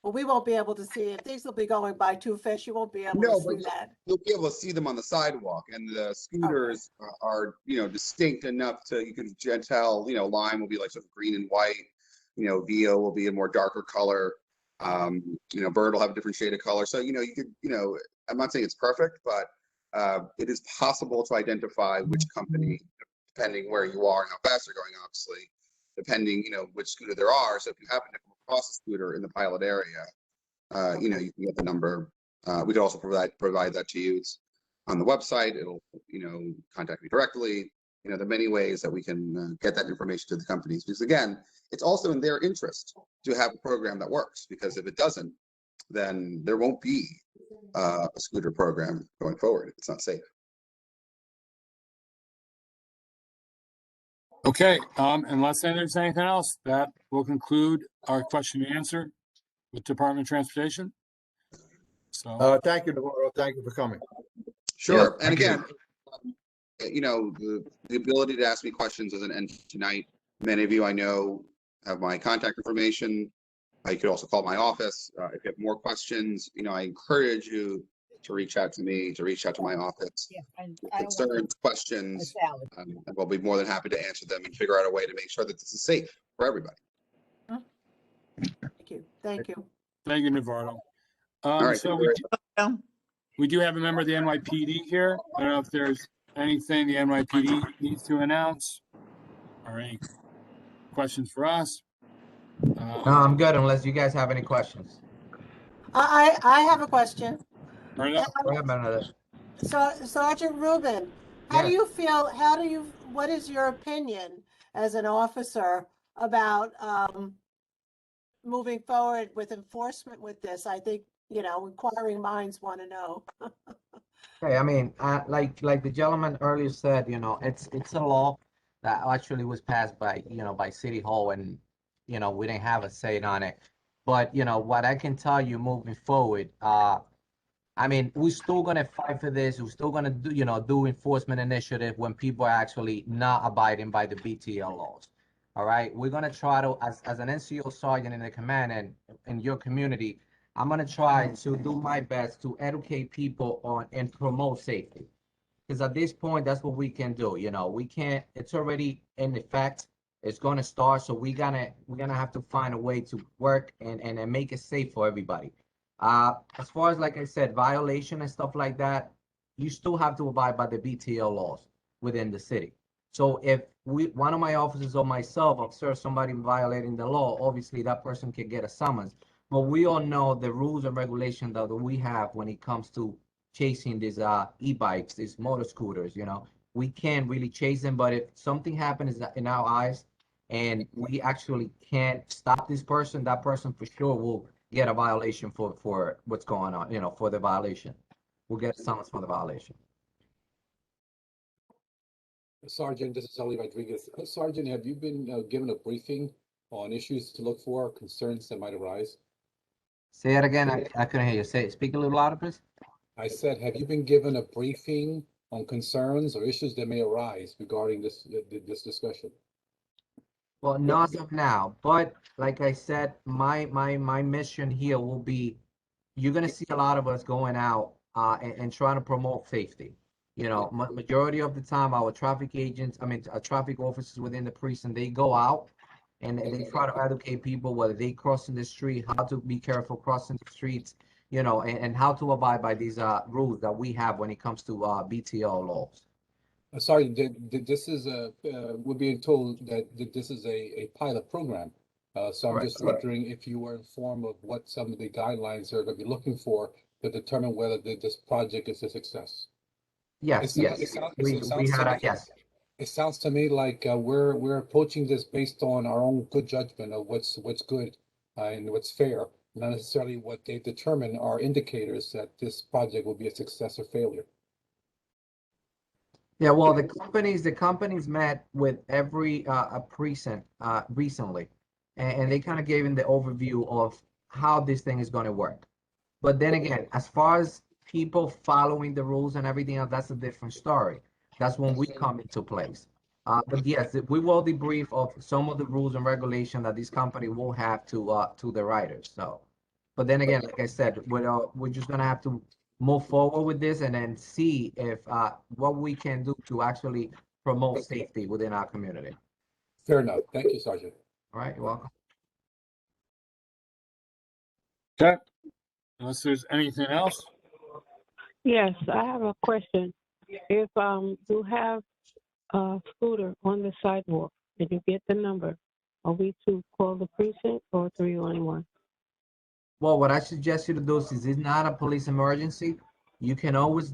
[SPEAKER 5] Well, we won't be able to see it. These will be going by too fast. You won't be able
[SPEAKER 11] No,
[SPEAKER 5] to
[SPEAKER 11] but
[SPEAKER 5] see that.
[SPEAKER 11] you'll be able to see them on the sidewalk, and the scooters are, distinct enough to, you can tell, Lime will be like sort of green and white, Vio will be a more darker color. Bird will have a different shade of color. So, you could, I'm not saying it's perfect, but it is possible to identify which company, depending where you are and how fast they're going, obviously, depending, which scooter there are. So if you happen to come across a scooter in the pilot area, you can get the number. We could also provide that to you. It's on the website. It'll, contact me directly. There are many ways that we can get that information to the companies, because again, it's also in their interest to have a program that works, because if it doesn't, then there won't be a scooter program going forward. It's not safe.
[SPEAKER 1] Okay, unless there's anything else, that will conclude our question and answer with Department of Transportation. So
[SPEAKER 6] thank you, Navarro. Thank you for coming.
[SPEAKER 11] Sure. And again, the ability to ask me questions doesn't end tonight. Many of you I know have my contact information. You could also call my office if you have more questions. I encourage you to reach out to me, to reach out to my office.
[SPEAKER 9] Yeah, and
[SPEAKER 11] Concerns, questions, and we'll be more than happy to answer them and figure out a way to make sure that this is safe for everybody.
[SPEAKER 5] Thank you. Thank you.
[SPEAKER 1] Thank you, Navarro.
[SPEAKER 11] All right.
[SPEAKER 1] So we do have a member of the NYPD here. I don't know if there's anything the NYPD needs to announce or any questions for us.
[SPEAKER 19] No, I'm good unless you guys have any questions.
[SPEAKER 5] I have a question.
[SPEAKER 19] Go ahead, Bernadette.
[SPEAKER 5] So Sergeant Rubin, how do you feel? What is your opinion as an officer about moving forward with enforcement with this? I think, inquiring minds want to know.
[SPEAKER 19] Okay, I mean, like the gentleman earlier said, it's a law that actually was passed by, by City Hall, and, we didn't have a say on it. But, what I can tell you moving forward, I mean, we're still gonna fight for this. We're still gonna do enforcement initiative when people are actually not abiding by the BTL laws. All right, we're gonna try to, as an NCO sergeant in the command and in your community, I'm gonna try to do my best to educate people on and promote safety. Because at this point, that's what we can do. We can't. It's already in effect. It's gonna start. So we're gonna have to find a way to work and make it safe for everybody. As far as, like I said, violation and stuff like that, you still have to abide by the BTL laws within the city. So if one of my officers or myself observe somebody violating the law, obviously that person can get a summons. But we all know the rules and regulations that we have when it comes to chasing these e-bikes, these motor scooters. We can't really chase them, but if something happens in our eyes and we actually can't stop this person, that person for sure will get a violation for what's going on, for the violation. We'll get a summons for the violation.
[SPEAKER 15] Sergeant, this is Ali Rodriguez. Sergeant, have you been given a briefing on issues to look for, concerns that might arise?
[SPEAKER 19] Say it again. I couldn't hear you. Speak a little louder, please.
[SPEAKER 15] I said, have you been given a briefing on concerns or issues that may arise regarding this discussion?
[SPEAKER 19] Well, not as of now, but like I said, my mission here will be, you're gonna see a lot of us going out and trying to promote safety. Majority of the time, our traffic agents, traffic officers within the precinct, they go out and they try to educate people whether they crossing the street, how to be careful crossing the streets, and how to abide by these rules that we have when it comes to BTO laws.
[SPEAKER 15] Sorry, this is we're being told that this is a pilot program. So I'm just wondering if you were informed of what some of the guidelines are going to be looking for to determine whether this project is a success.
[SPEAKER 19] Yes, yes.
[SPEAKER 15] It sounds to me like we're approaching this based on our own good judgment of what's good and what's fair, not necessarily what they determine are indicators that this project will be a success or failure.
[SPEAKER 19] Yeah, well, the companies met with every precinct recently, and they kind of gave them the overview of how this thing is going to work. But then again, as far as people following the rules and everything else, that's a different story. That's when we come into place. But yes, we will debrief of some of the rules and regulation that this company will have to the riders. So, but then again, like I said, we're just gonna have to move forward with this and then see if what we can do to actually promote safety within our community.
[SPEAKER 15] Fair enough. Thank you, Sergeant.
[SPEAKER 19] All right, you're welcome.
[SPEAKER 1] Okay. Unless there's anything else.
[SPEAKER 20] Yes, I have a question. If you have a scooter on the sidewalk and you get the number, are we to call the precinct or 311?
[SPEAKER 19] Well, what I suggest you to do is it's not a police emergency. You can always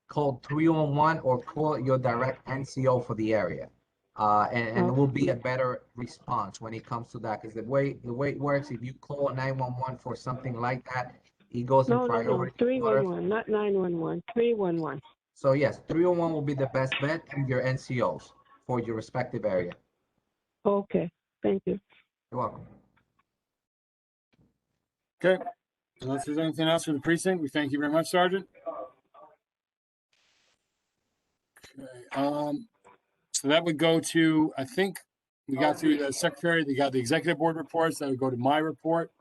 [SPEAKER 19] call 311 or call your direct NCO for the area. And it will be a better response when it comes to that. Because the way it works, if you call 911 for something like that, it goes in priority.
[SPEAKER 20] No, 311, not 911, 311.
[SPEAKER 19] So yes, 301 will be the best bet and your NCOs for your respective area.
[SPEAKER 20] Okay, thank you.
[SPEAKER 19] You're welcome.
[SPEAKER 1] Okay. Unless there's anything else for the precinct, we thank you very much, Sergeant. Okay. So that would go to, I think we got through the secretary, they got the executive board reports, that would go to my report.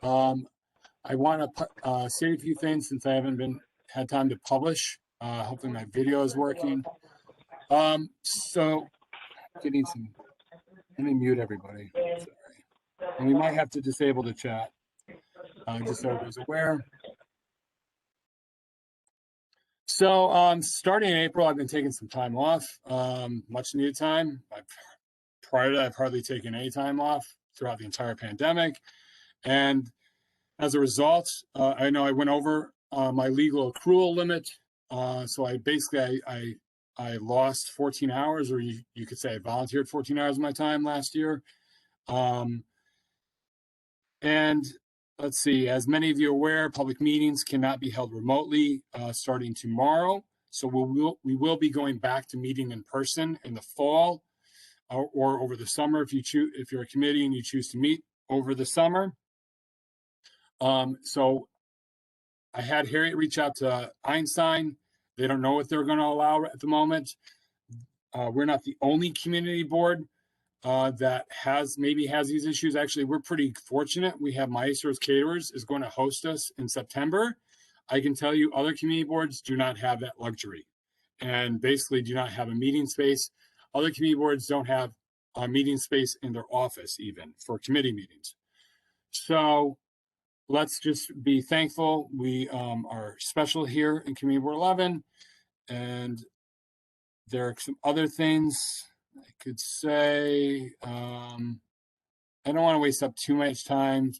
[SPEAKER 1] I want to say a few things since I haven't had time to publish. Hopefully my video is working. So getting some, let me mute everybody. Sorry. And we might have to disable the chat, just so everybody's aware. So starting in April, I've been taking some time off, much needed time. Prior to that, I've hardly taken any time off throughout the entire pandemic. And as a result, I know I went over my legal accrual limit. So I basically, I lost 14 hours, or you could say I volunteered 14 hours of my time last year. And let's see, as many of you are aware, public meetings cannot be held remotely starting tomorrow. So we will be going back to meeting in person in the fall or over the summer if you're a committee and you choose to meet over the summer. So I had Harriet reach out to Einstein. They don't know what they're going to allow at the moment. We're not the only community board that maybe has these issues. Actually, we're pretty fortunate. We have Maestro's Caterers is going to host us in September. I can tell you other community boards do not have that luxury and basically do not have a meeting space. Other community boards don't have a meeting space in their office even for committee meetings. So let's just be thankful. We are special here in Community Board 11, and there are some other things I could say. I don't want to waste up too much time.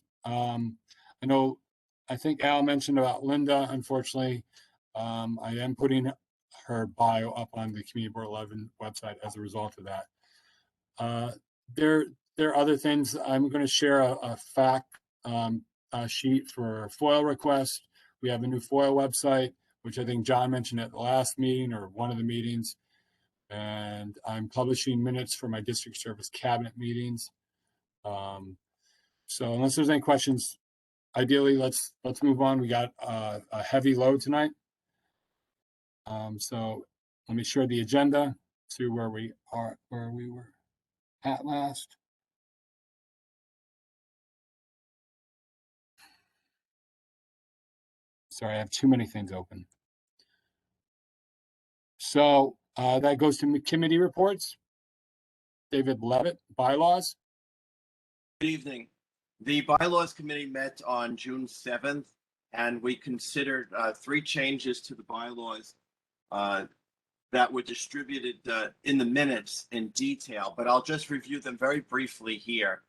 [SPEAKER 1] I think Al mentioned about Linda. Unfortunately, I am putting her bio up on the Community Board 11 website as a result of that. There are other things. I'm going to share a fact sheet for FOIL request. We have a new FOIL website, which I think John mentioned at the last meeting or one of the meetings. And I'm publishing minutes for my district service cabinet meetings. So unless there's any questions, ideally let's move on. We got a heavy load tonight. So let me share the agenda, see where we were at last. Sorry, I have too many things open. So that goes to committee reports. David Levitt, bylaws.
[SPEAKER 21] Good evening. The bylaws committee met on June 7th, and we considered 3 changes to the bylaws that were distributed in the minutes in detail, but I'll just review them very briefly here.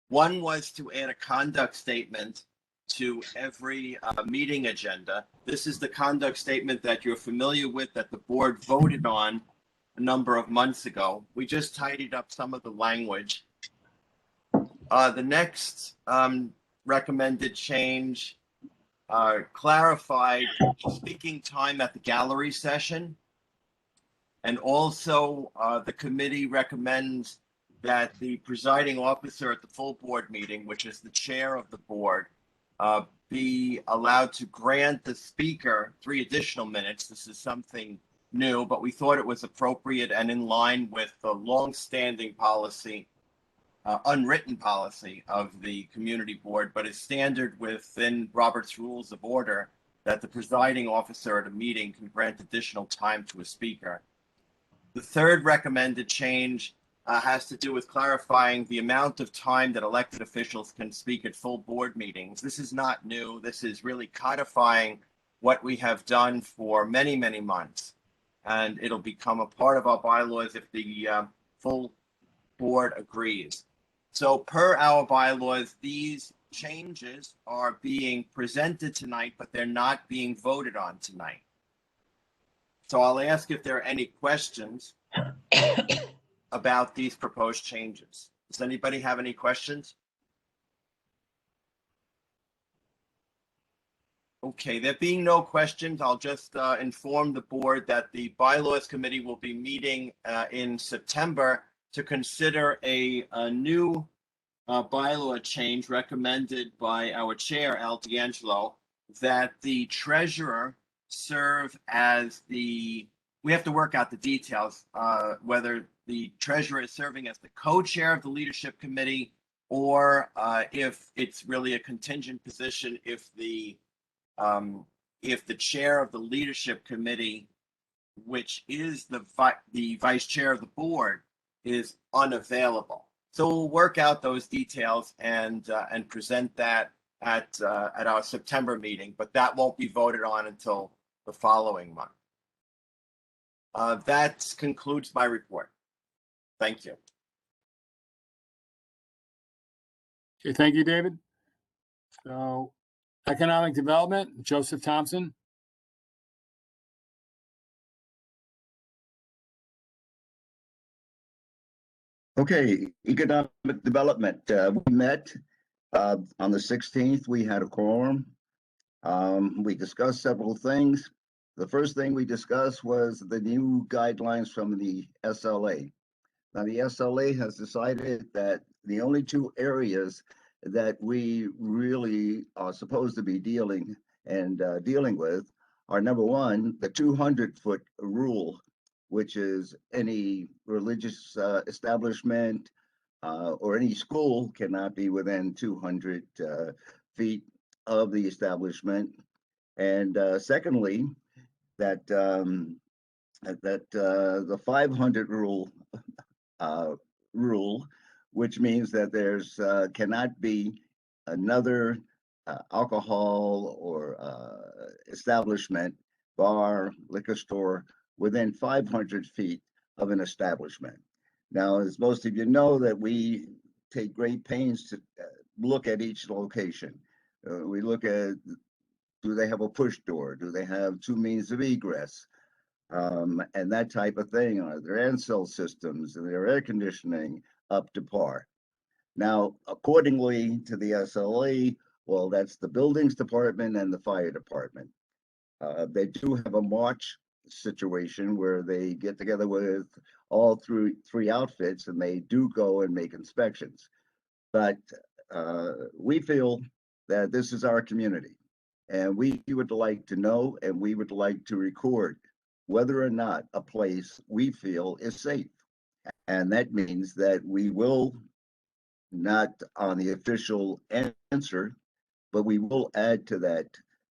[SPEAKER 21] One was to add a conduct statement to every meeting agenda. This is the conduct statement that you're familiar with, that the board voted on a number of months ago. We just tidied up some of the language. The next recommended change clarified speaking time at the gallery session. And also the committee recommends that the presiding officer at the full board meeting, which is the chair of the board, be allowed to grant the speaker 3 additional minutes. This is something new, but we thought it was appropriate and in line with the long-standing policy, unwritten policy of the community board, but is standard within Robert's Rules of Order that the presiding officer at a meeting can grant additional time to a speaker. The third recommended change has to do with clarifying the amount of time that elected officials can speak at full board meetings. This is not new. This is really codifying what we have done for many, many months. And it'll become a part of our bylaws if the full board agrees. So per our bylaws, these changes are being presented tonight, but they're not being voted on tonight. So I'll ask if there are any questions about these proposed changes. Does anybody have any questions? Okay, there being no questions, I'll just inform the board that the bylaws committee will be meeting in September to consider a new bylaw change recommended by our chair, Al D'Angelo, that the treasurer serve as we have to work out the details, whether the treasurer is serving as the co-chair of the leadership committee, or if it's really a contingent position if the chair of the leadership committee, which is the vice chair of the board, is unavailable. So we'll work out those details and present that at our September meeting, but that won't be voted on until the following month. That concludes my report. Thank you.
[SPEAKER 1] Okay, thank you, David. So, economic development, Joseph Thompson.
[SPEAKER 2] Okay, economic development. We met on the 16th. We had a quorum. We discussed several things. The first thing we discussed was the new guidelines from the SLA. Now, the SLA has decided that the only two areas that we really are supposed to be dealing with are, number one, the 200-foot rule, which is any religious establishment or any school cannot be within 200 feet of the establishment. And secondly, that the 500 rule, which means that there's cannot be another alcohol or establishment, bar, liquor store, within 500 feet of an establishment. Now, as most of you know, that we take great pains to look at each location. We look at, do they have a push door? Do they have two means of egress? And that type of thing. Are their ancel systems and their air conditioning up to par? Now, accordingly to the SLA, well, that's the buildings department and the fire department. They do have a March situation where they get together with all three outfits and they do go and make inspections. But we feel that this is our community and we would like to know and we would like to record whether or not a place we feel is safe. And that means that we will not on the official answer, but we will add to that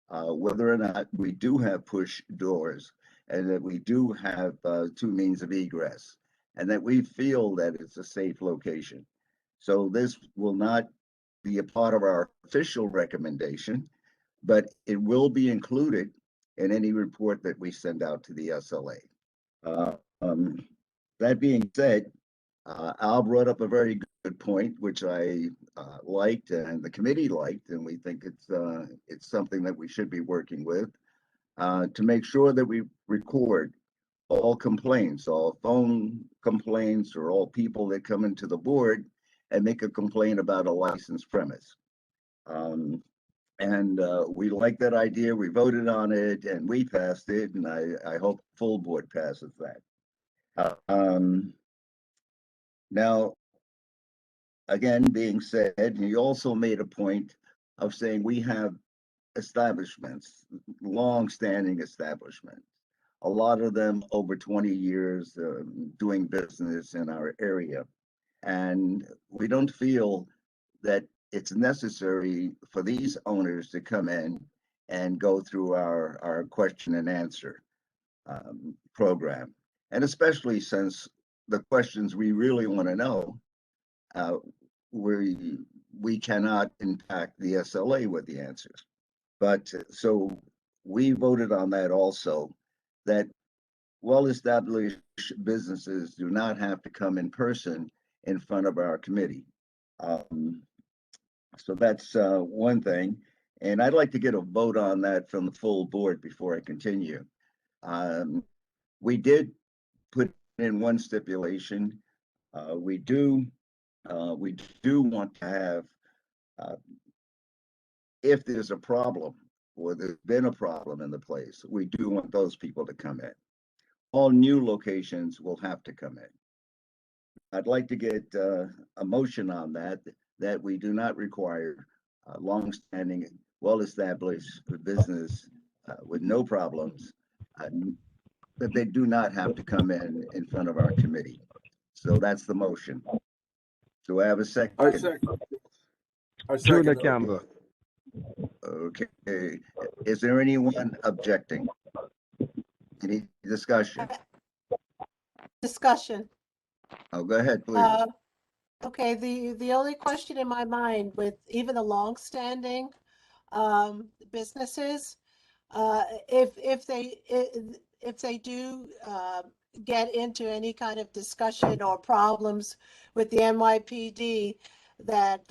[SPEAKER 2] whether or not we do have push doors and that we do have two means of egress and that we feel that it's a safe location. So this will not be a part of our official recommendation, but it will be included in any report that we send out to the SLA. That being said, Al brought up a very good point, which I liked and the committee liked, and we think it's something that we should be working with to make sure that we record all complaints, all phone complaints, or all people that come into the board and make a complaint about a licensed premise. And we like that idea. We voted on it and we passed it, and I hope full board passes that. Now, again, being said, he also made a point of saying we have establishments, long-standing establishments. a lot of them over 20 years doing business in our area. And we don't feel that it's necessary for these owners to come in and go through our question and answer program. And especially since the questions we really want to know, we cannot impact the SLA with the answers. But so we voted on that also, that well-established businesses do not have to come in person in front of our committee. So that's one thing. And I'd like to get a vote on that from the full board before I continue. We did put in one stipulation. We do want to have, if there's a problem or there's been a problem in the place, we do want those people to come in. All new locations will have to come in. I'd like to get a motion on that we do not require long-standing, well-established business with no problems, that they do not have to come in front of our committee. So that's the motion. Do I have a second?
[SPEAKER 6] I second.
[SPEAKER 7] Judah Campbell.
[SPEAKER 2] Okay. Is there anyone objecting? Any discussion?
[SPEAKER 5] Discussion.
[SPEAKER 2] Oh, go ahead, please.
[SPEAKER 5] Okay, the only question in my mind with even the long-standing businesses, if they do get into any kind of discussion or problems with the NYPD, that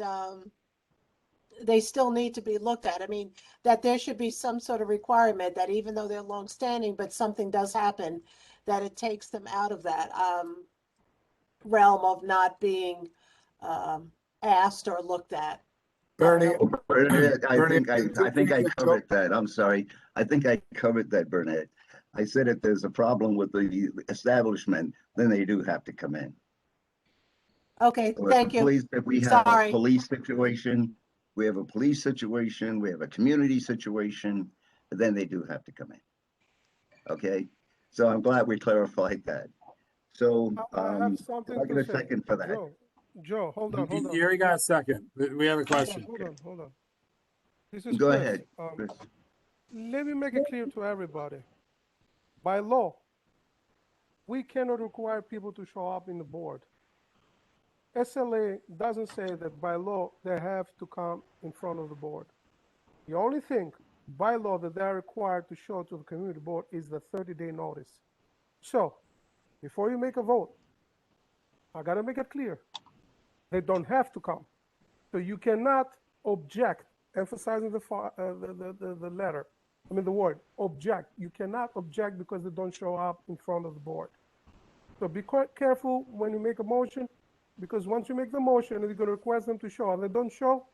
[SPEAKER 5] they still need to be looked at. I mean, that there should be some sort of requirement that even though they're long-standing, but something does happen, that it takes them out of that realm of not being asked or looked at.
[SPEAKER 6] Bernie,
[SPEAKER 2] I think I covered that. I'm sorry. I think I covered that, Burnett. I said if there's a problem with the establishment, then they do have to come in.
[SPEAKER 5] Okay, thank you.
[SPEAKER 2] Police, if we have
[SPEAKER 5] Sorry.
[SPEAKER 2] a police situation, we have a police situation, we have a community situation, then they do have to come in. Okay, so I'm glad we clarified that. So
[SPEAKER 7] I have something
[SPEAKER 2] I'll get
[SPEAKER 7] to
[SPEAKER 2] a
[SPEAKER 7] say.
[SPEAKER 2] second for that.
[SPEAKER 7] Joe, hold on.
[SPEAKER 1] You already got a second. We have a question.
[SPEAKER 7] Hold on. This is
[SPEAKER 2] Go
[SPEAKER 7] Chris.
[SPEAKER 2] ahead, Chris.
[SPEAKER 7] Let me make it clear to everybody. By law, we cannot require people to show up in the board. SLA doesn't say that by law they have to come in front of the board. The only thing by law that they are required to show to the community board is the 30-day notice. So before you make a vote, I gotta make it clear. They don't have to come. So you cannot object, emphasizing the letter. I mean the word, object. You cannot object because they don't show up in front of the board. So be quite careful when you make a motion, because once you make the motion and you're going to request them to show, and they don't show,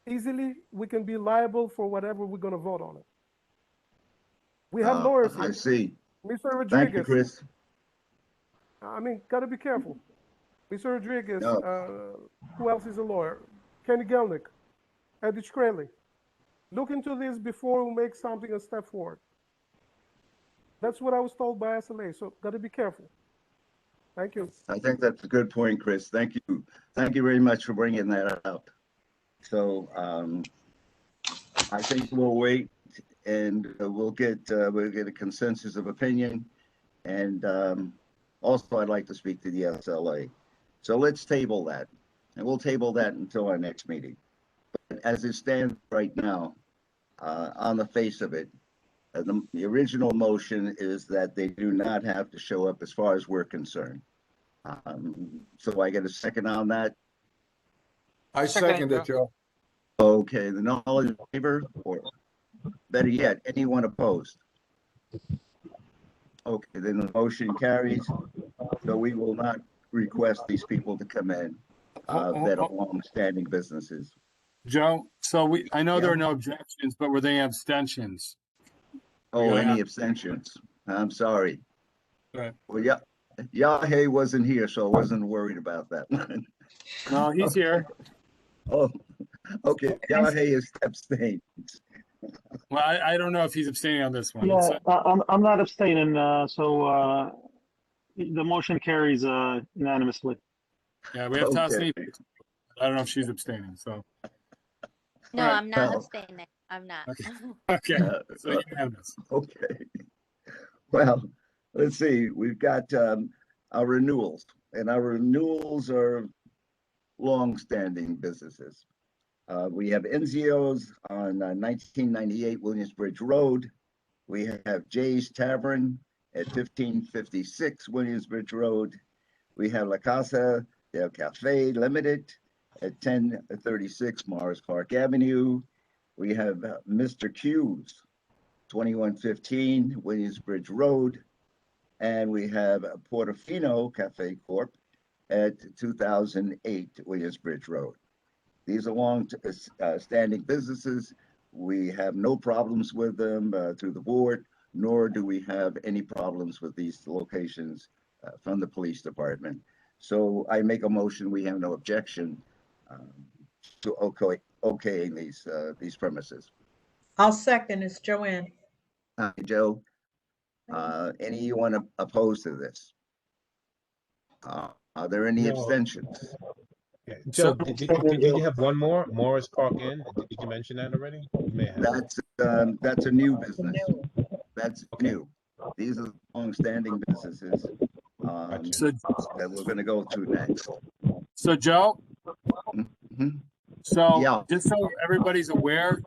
[SPEAKER 7] easily we can be liable for whatever we're going to vote on it. We have lawyers here.
[SPEAKER 2] I see.
[SPEAKER 7] Mr. Rodriguez.
[SPEAKER 2] Thank you, Chris.
[SPEAKER 7] I mean, got to be careful. Mr. Rodriguez,
[SPEAKER 2] No.
[SPEAKER 7] who else is a lawyer? Kenny Gelnick, Eddie Shkreli. Look into this before we make something a step forward. That's what I was told by SLA, so got to be careful. Thank you.
[SPEAKER 2] I think that's a good point, Chris. Thank you. Thank you very much for bringing that up. So I think we'll wait and we'll get a consensus of opinion. And also, I'd like to speak to the SLA. So let's table that, and we'll table that until our next meeting. But as it stands right now, on the face of it, the original motion is that they do not have to show up as far as we're concerned. So I get a second on that?
[SPEAKER 6] I second it, Joe.
[SPEAKER 2] Okay, then all in favor, or better yet, anyone opposed? Okay, then the motion carries. So we will not request these people to come in that are long-standing businesses.
[SPEAKER 1] Joe, so I know there are no objections, but were they abstentions?
[SPEAKER 2] Oh, any abstentions? I'm sorry.
[SPEAKER 1] Right.
[SPEAKER 2] Well, yeah, Yahe wasn't here, so I wasn't worried about that one.
[SPEAKER 1] No, he's here.
[SPEAKER 2] Oh, okay. Yahe is abstained.
[SPEAKER 1] Well, I don't know if he's abstaining on this one.
[SPEAKER 8] Yeah, I'm not abstaining, so the motion carries unanimously.
[SPEAKER 1] Yeah, we have
[SPEAKER 2] Okay.
[SPEAKER 1] Tasneem. I don't know if she's abstaining, so.
[SPEAKER 22] No,
[SPEAKER 1] All right.
[SPEAKER 22] I'm not
[SPEAKER 2] Well,
[SPEAKER 22] abstaining. I'm not.
[SPEAKER 1] Okay, so
[SPEAKER 2] Uh,
[SPEAKER 1] unanimous.
[SPEAKER 2] Okay. Well, let's see. We've got our renewals, and our renewals are long-standing businesses. We have NZOs on 1998 Williamsbridge Road. We have Jay's Tavern at 1556 Williamsbridge Road. We have La Casa del Cafe Limited at 1036 Morris Park Avenue. We have Mr. Q's, 2115 Williamsbridge Road. And we have Portofino Cafe Corp at 2008 Williamsbridge Road. These are long-standing businesses. We have no problems with them through the board, nor do we have any problems with these locations from the police department. So I make a motion, we have no objection to okaying these premises.
[SPEAKER 23] I'll second. It's Joanne.
[SPEAKER 2] Hi, Joe. Anyone opposed to this? Are there any
[SPEAKER 3] No.
[SPEAKER 2] abstentions?
[SPEAKER 3] Yeah. Joe, did you have one more? Morris Park Inn? Did you mention that already? You may have.
[SPEAKER 2] That's a new business. That's new. These are long-standing businesses that we're going to go to next.
[SPEAKER 1] So Joe,
[SPEAKER 2] Mhm.
[SPEAKER 1] so
[SPEAKER 2] Yeah.
[SPEAKER 1] just so everybody's aware,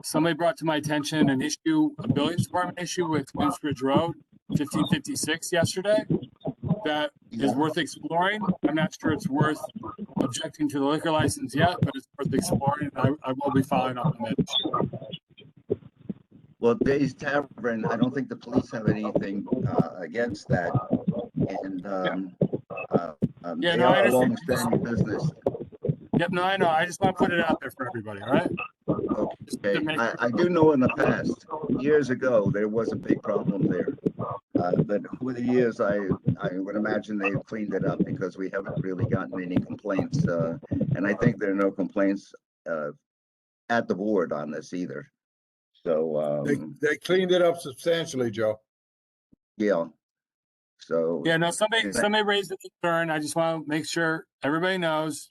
[SPEAKER 1] somebody brought to my attention a buildings department issue with Williamsbridge Road, 1556 yesterday, that is worth exploring. I'm not sure it's worth objecting to the liquor license yet, but it's worth exploring. I will be following up on that issue.
[SPEAKER 2] Well, Dave's Tavern, I don't think the police have anything against that. And
[SPEAKER 1] Yeah,
[SPEAKER 2] they
[SPEAKER 1] no, I
[SPEAKER 2] are a
[SPEAKER 1] understand.
[SPEAKER 2] long-standing business.
[SPEAKER 1] Yep, no, I know. I just want to put it out there for everybody, all right?
[SPEAKER 2] Okay, I do know in the past, years ago, there was a big problem there. But over the years, I would imagine they've cleaned it up because we haven't really gotten any complaints. And I think there are no complaints at the board on this either. So
[SPEAKER 6] They cleaned it up substantially, Joe.
[SPEAKER 2] yeah. So
[SPEAKER 1] Yeah, no, somebody raised the concern. I just want to make sure everybody knows,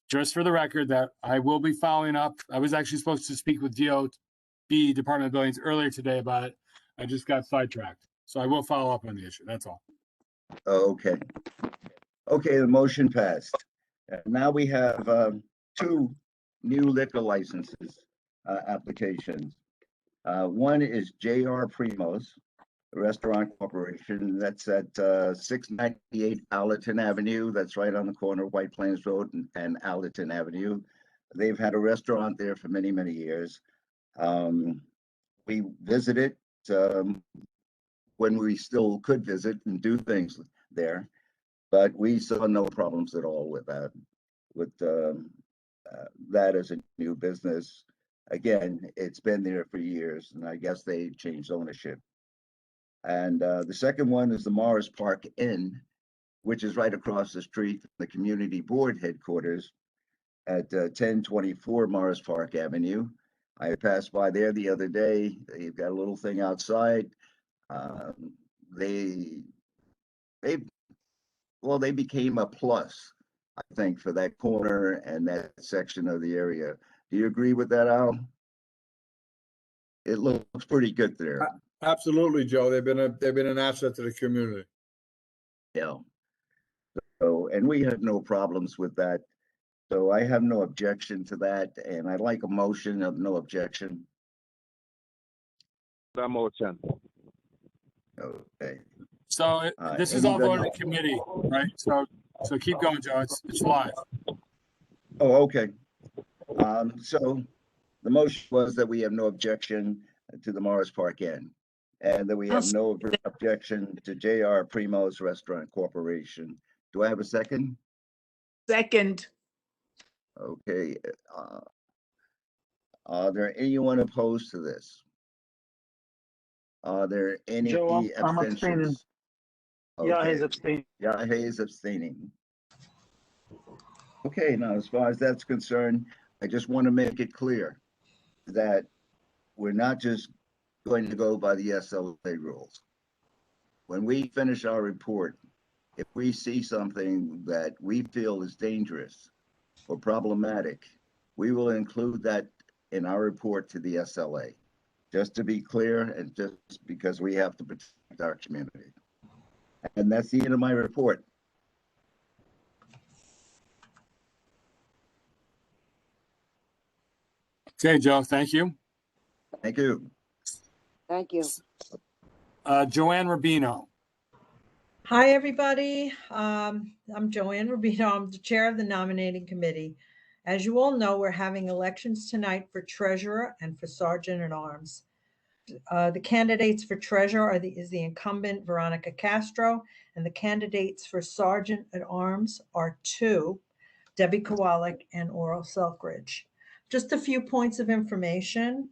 [SPEAKER 1] just for the record, that I will be following up. I was actually supposed to speak with DOB, Department of Buildings, earlier today about it. I just got sidetracked. So I will follow up on the issue. That's all.
[SPEAKER 2] Okay. Okay, the motion passed. Now we have two new liquor licenses applications. One is JR Primo's Restaurant Corporation. That's at 698 Allerton Avenue. That's right on the corner of White Plains Road and Allerton Avenue. They've had a restaurant there for many, many years. We visited when we still could visit and do things there, but we saw no problems at all with that. With that as a new business, again, it's been there for years, and I guess they changed ownership. And the second one is the Morris Park Inn, which is right across the street from the community board headquarters at 1024 Morris Park Avenue. I passed by there the other day. They've got a little thing outside. They became a plus, I think, for that corner and that section of the area. Do you agree with that, Al? It looks pretty good there.
[SPEAKER 6] Absolutely, Joe. They've been an asset to the community.
[SPEAKER 2] Yeah. So, and we had no problems with that. So I have no objection to that, and I'd like a motion of no objection.
[SPEAKER 24] The motion.
[SPEAKER 2] Okay.
[SPEAKER 1] So this is all voted in committee, right? So keep going, Joe. It's live.
[SPEAKER 2] Oh, okay. So the motion was that we have no objection to the Morris Park Inn, and that we have no objection to JR Primo's Restaurant Corporation. Do I have a second?
[SPEAKER 12] Second.
[SPEAKER 2] Okay. Are there anyone opposed to this? Are there any
[SPEAKER 8] Joe, I'm abstaining.
[SPEAKER 2] abstentions?
[SPEAKER 8] Yeah, he's abstaining.
[SPEAKER 2] Yeah, Hayes abstaining. Okay, now as far as that's concerned, I just want to make it clear. that we're not just going to go by the SLA rules. When we finish our report, if we see something that we feel is dangerous or problematic, we will include that in our report to the SLA, just to be clear and just because we have to protect our community. And that's the end of my report.
[SPEAKER 1] Okay, Joe, thank you.
[SPEAKER 2] Thank you.
[SPEAKER 4] Thank you.
[SPEAKER 1] Joanne Rubino.
[SPEAKER 23] Hi, everybody. I'm Joanne Rubino. I'm the chair of the nominating committee. As you all know, we're having elections tonight for treasurer and for sergeant at arms. The candidates for treasurer is the incumbent Veronica Castro, and the candidates for sergeant at arms are two, Debbie Kowalik and Oral Selkridge. Just a few points of information.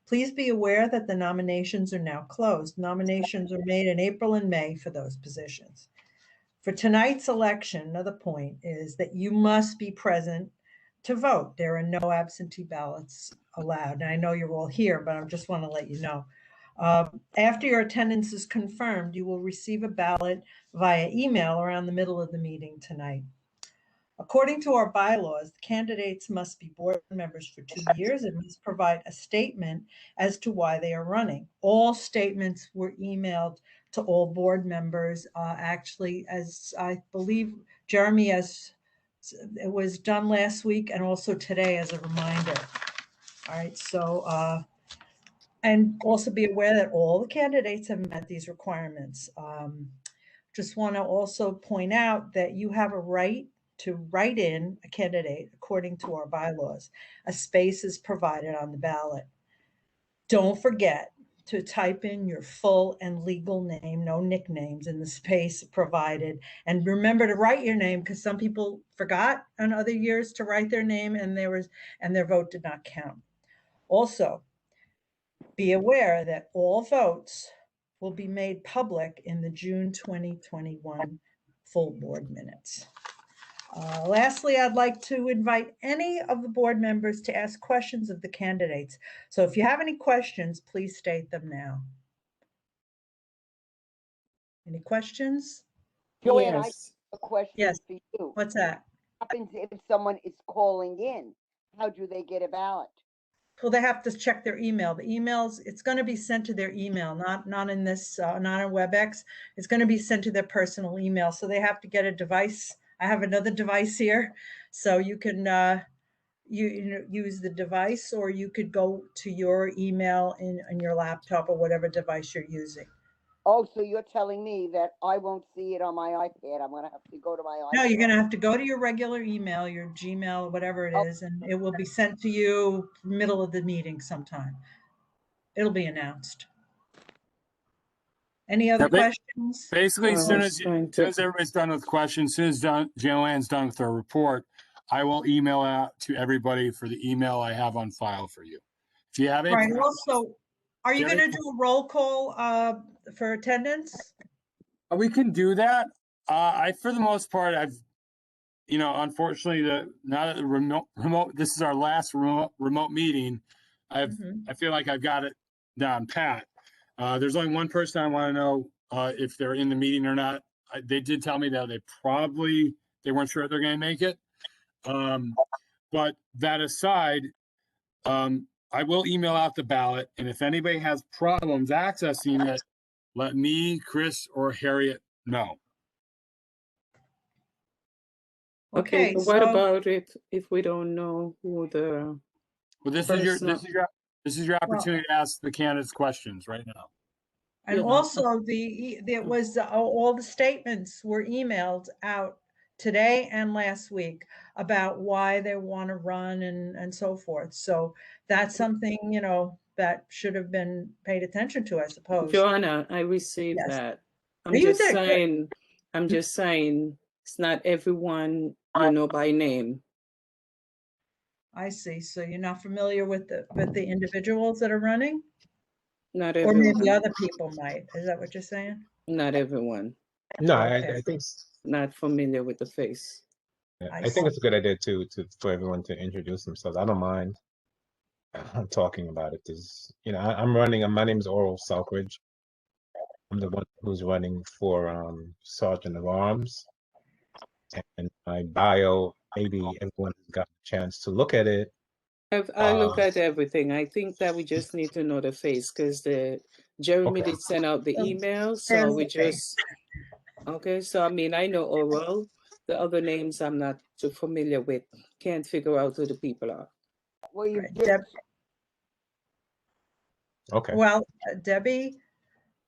[SPEAKER 23] Please be aware that the nominations are now closed. Nominations are made in April and May for those positions. For tonight's election, another point is that you must be present to vote. There are no absentee ballots allowed. And I know you're all here, but I just want to let you know. After your attendance is confirmed, you will receive a ballot via email around the middle of the meeting tonight. According to our bylaws, the candidates must be board members for 2 years and must provide a statement as to why they are running. All statements were emailed to all board members. Actually, as I believe Jeremy, as it was done last week and also today as a reminder. All right, so, and also be aware that all the candidates have met these requirements. Just want to also point out that you have a right to write in a candidate according to our bylaws. A space is provided on the ballot. Don't forget to type in your full and legal name, no nicknames, in the space provided. And remember to write your name, because some people forgot on other years to write their name and their vote did not count. Also, be aware that all votes will be made public in the June 2021 full board minutes. Lastly, I'd like to invite any of the board members to ask questions of the candidates. So if you have any questions, please state them now. Any questions?
[SPEAKER 4] Joanne,
[SPEAKER 13] Yes.
[SPEAKER 4] I have a question
[SPEAKER 23] Yes.
[SPEAKER 4] for you.
[SPEAKER 23] What's that?
[SPEAKER 4] What happens if someone is calling in? How do they get a ballot?
[SPEAKER 23] Well, they have to check their email. The emails, it's going to be sent to their email, not in this, not on WebEx. It's going to be sent to their personal email. So they have to get a device. I have another device here, so you can use the device, or you could go to your email in your laptop or whatever device you're using.
[SPEAKER 4] Oh, so you're telling me that I won't see it on my iPad. I'm going to have to go to my iPad.
[SPEAKER 23] No, you're going to have to go to your regular email, your Gmail, whatever it is, and it will be sent to you middle of the meeting sometime. It'll be announced. Any other questions?
[SPEAKER 1] Basically, as soon as everybody's done with questions, as soon as Joanne's done with her report, I will email out to everybody for the email I have on file for you. If you have any
[SPEAKER 23] Right.
[SPEAKER 1] questions,
[SPEAKER 23] Also, are you going to do a roll call for attendance?
[SPEAKER 1] we can do that. For the most part, unfortunately, now that the remote, this is our last remote meeting. I feel like I've got it down pat. There's only one person I want to know if they're in the meeting or not. They did tell me that they weren't sure if they're going to make it. But that aside, I will email out the ballot, and if anybody has problems accessing it, let me, Chris, or Harriet know.
[SPEAKER 13] Okay, but what about it if we don't know who the?
[SPEAKER 1] Well, this is your opportunity to ask the candidates questions right now.
[SPEAKER 23] And also, all the statements were emailed out today and last week about why they want to run and so forth. So that's something, that should have been paid attention to, I suppose.
[SPEAKER 13] Joanna, I received that. I'm just saying it's not everyone you know by name.
[SPEAKER 23] I see. So you're not familiar with the individuals that are running?
[SPEAKER 13] Not
[SPEAKER 23] Or
[SPEAKER 13] everyone.
[SPEAKER 23] maybe other people might. Is that what you're saying?
[SPEAKER 13] Not everyone.
[SPEAKER 3] No,
[SPEAKER 23] Okay.
[SPEAKER 3] I think
[SPEAKER 13] Not familiar with the face.
[SPEAKER 3] I think it's a good idea for everyone to introduce themselves. I don't mind. talking about it. Is, you know, I'm running. My name is Oral Selkridge. I'm the one who's running for Sergeant of Arms. And my bio, maybe everyone has got a chance to look at it.
[SPEAKER 13] I look at everything. I think that we just need to know the face because Jeremy
[SPEAKER 3] Okay.
[SPEAKER 13] did send out the email, so
[SPEAKER 23] There's
[SPEAKER 13] we
[SPEAKER 23] the face.
[SPEAKER 13] just okay. So I mean, I know Oral. The other names I'm not too familiar with. Can't figure out who the people are.
[SPEAKER 4] Well, you
[SPEAKER 23] Right,
[SPEAKER 4] just
[SPEAKER 3] Okay.
[SPEAKER 23] Well, Debbie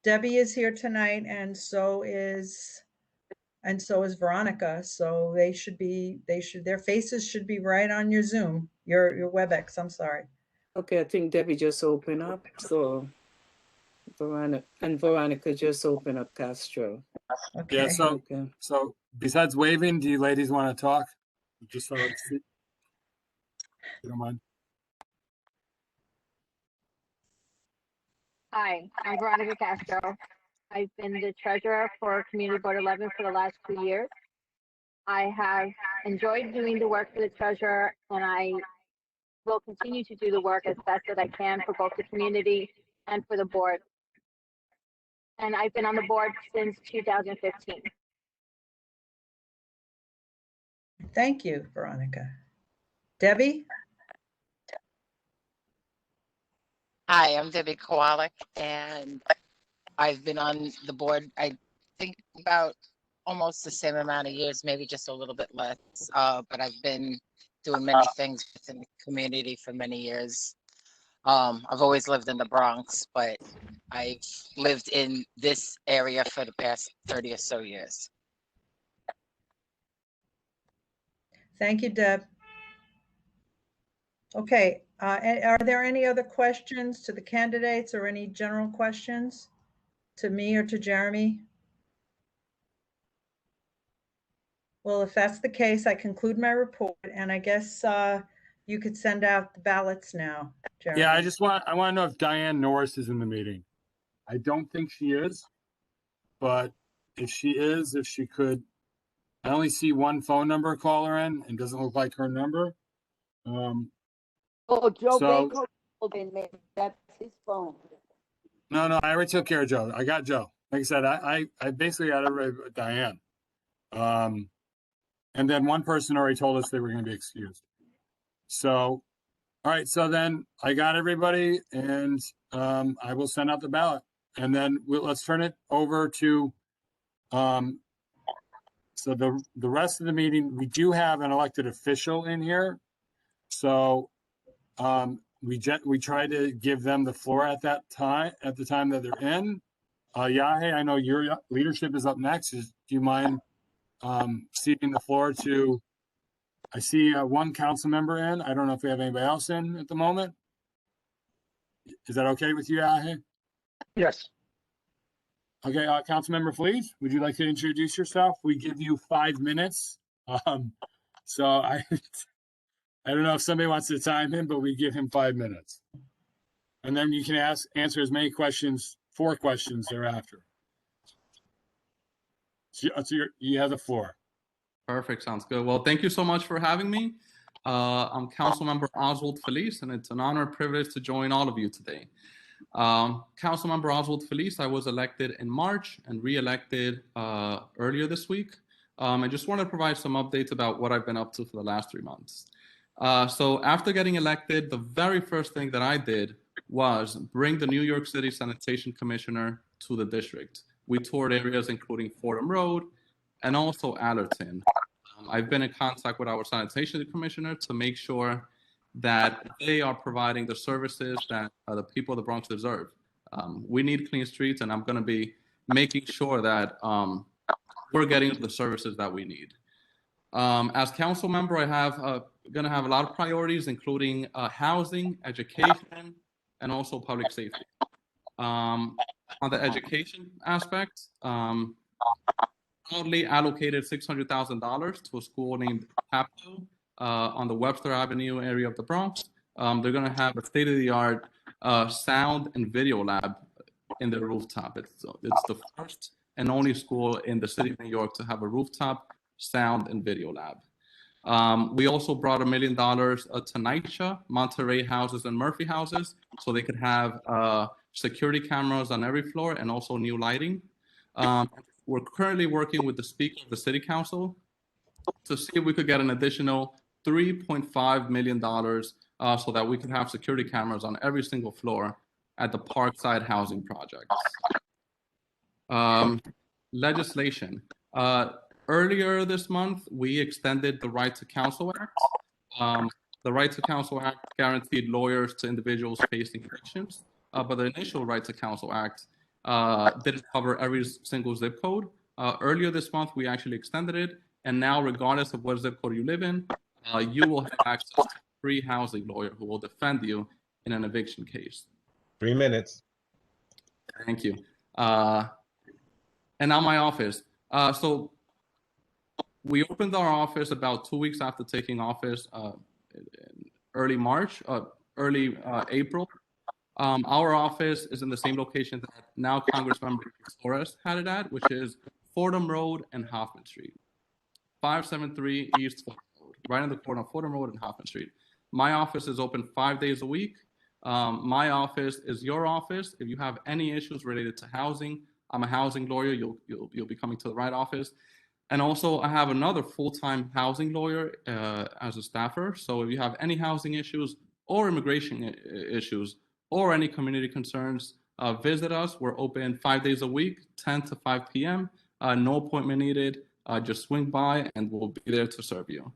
[SPEAKER 23] is here tonight, and so is Veronica. So their faces should be right on your Zoom, your WebEx. I'm sorry.
[SPEAKER 13] Okay, I think Debbie just opened up. So Veronica just opened up Castro.
[SPEAKER 23] Okay.
[SPEAKER 1] Yeah, so
[SPEAKER 13] Okay.
[SPEAKER 1] so besides waving, do you ladies want to talk? Just so it's, if you don't mind.
[SPEAKER 10] Hi, I'm Veronica Castro. I've been the treasurer for Community Board 11 for the last 2 years. I have enjoyed doing the work for the treasurer, and I will continue to do the work as best that I can for both the community and for the board. And I've been on the board since 2015.
[SPEAKER 23] Thank you, Veronica. Debbie?
[SPEAKER 14] Hi, I'm Debbie Kowalik, and I've been on the board, I think about almost the same amount of years, maybe just a little bit less. But I've been doing many things within the community for many years. I've always lived in the Bronx, but I've lived in this area for the past 30 or so years.
[SPEAKER 23] Thank you, Deb. Okay, are there any other questions to the candidates or any general questions to me or to Jeremy? Well, if that's the case, I conclude my report, and I guess you could send out the ballots now, Jeremy.
[SPEAKER 1] Yeah, I want to know if Diane Norris is in the meeting. I don't think she is, but if she is, if she could, I only see one phone number caller in and doesn't look like her number.
[SPEAKER 4] Oh, Joe
[SPEAKER 1] So-
[SPEAKER 4] Baker called in, man. That's his phone.
[SPEAKER 1] No, I already took care of Joe. I got Joe. Like I said, I basically got everybody but Diane. And then one person already told us they were going to be excused. So, all right. So then I got everybody, and I will send out the ballot, and then let's turn it over to. So the rest of the meeting, we do have an elected official in here, so we try to give them the floor at the time that they're in. Yahe, I know your leadership is up next. Do you mind ceding the floor to? I see one council member in. I don't know if we have anybody else in at the moment. Is that okay with you, Yahe?
[SPEAKER 8] Yes.
[SPEAKER 1] Okay, Councilmember Fleet, would you like to introduce yourself? We give you 5 minutes. So I don't know if somebody wants to time him, but we give him 5 minutes. And then you can answer as many questions, 4 questions thereafter. So you have the floor.
[SPEAKER 22] Perfect, sounds good. Well, thank you so much for having me. I'm Councilmember Oswald Felice, and it's an honor and privilege to join all of you today. Councilmember Oswald Felice, I was elected in March and re-elected earlier this week. I just want to provide some updates about what I've been up to for the last 3 months. So after getting elected, the very first thing that I did was bring the New York City Sanitation Commissioner to the district. We toured areas including Fordham Road and also Allerton. I've been in contact with our Sanitation Commissioner to make sure that they are providing the services that the people of the Bronx deserve. We need clean streets, and I'm going to be making sure that we're getting the services that we need. As council member, I have going to have a lot of priorities, including housing, education, and also public safety. On the education aspect, proudly allocated $600,000 to a school named Capco on the Webster Avenue area of the Bronx. They're going to have a state-of-the-art sound and video lab in the rooftop. It's the first and only school in the city of New York to have a rooftop sound and video lab. We also brought $1 million to NYCHA, Monterey Houses and Murphy Houses, so they could have security cameras on every floor and also new lighting. We're currently working with the Speaker of the City Council to see if we could get an additional $3.5 million so that we could have security cameras on every single floor at the Parkside housing projects. Legislation. Earlier this month, we extended the Right to Counsel Act. The Right to Counsel Act guaranteed lawyers to individuals facing evictions, but the initial Right to Counsel Act didn't cover every single zip code. Earlier this month, we actually extended it, and now, regardless of what zip code you live in, you will have access to a free housing lawyer who will defend you in an eviction case.
[SPEAKER 3] 3 minutes.
[SPEAKER 22] Thank you. And now my office. So we opened our office about 2 weeks after taking office, early March, early April. Our office is in the same location that now Congressmember Torres had it at, which is Fordham Road and Hoffman Street. 573 East Fordham Road, right in the corner of Fordham Road and Hoffman Street. My office is open 5 days a week. My office is your office. If you have any issues related to housing, I'm a housing lawyer. You'll be coming to the right office. And also, I have another full-time housing lawyer as a staffer. So if you have any housing issues or immigration issues or any community concerns, visit us. We're open 5 days a week, 10 to 5 p.m. No appointment needed. Just swing by and we'll be there to serve you.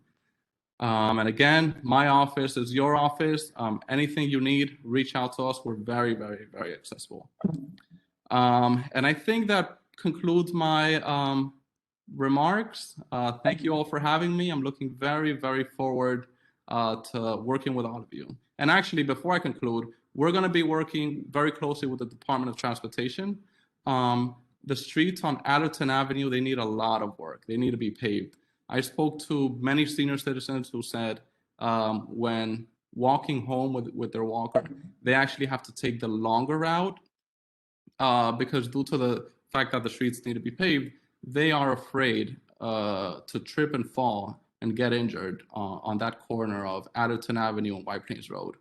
[SPEAKER 22] And again, my office is your office. Anything you need, reach out to us. We're very, very, very accessible. And I think that concludes my remarks. Thank you all for having me. I'm looking very, very forward to working with all of you. And actually, before I conclude, we're going to be working very closely with the Department of Transportation. The streets on Allerton Avenue, they need a lot of work. They need to be paved. I spoke to many senior citizens who said when walking home with their walker, they actually have to take the longer route because due to the fact that the streets need to be paved, they are afraid to trip and fall and get injured on that corner of Allerton Avenue and White Plains Road.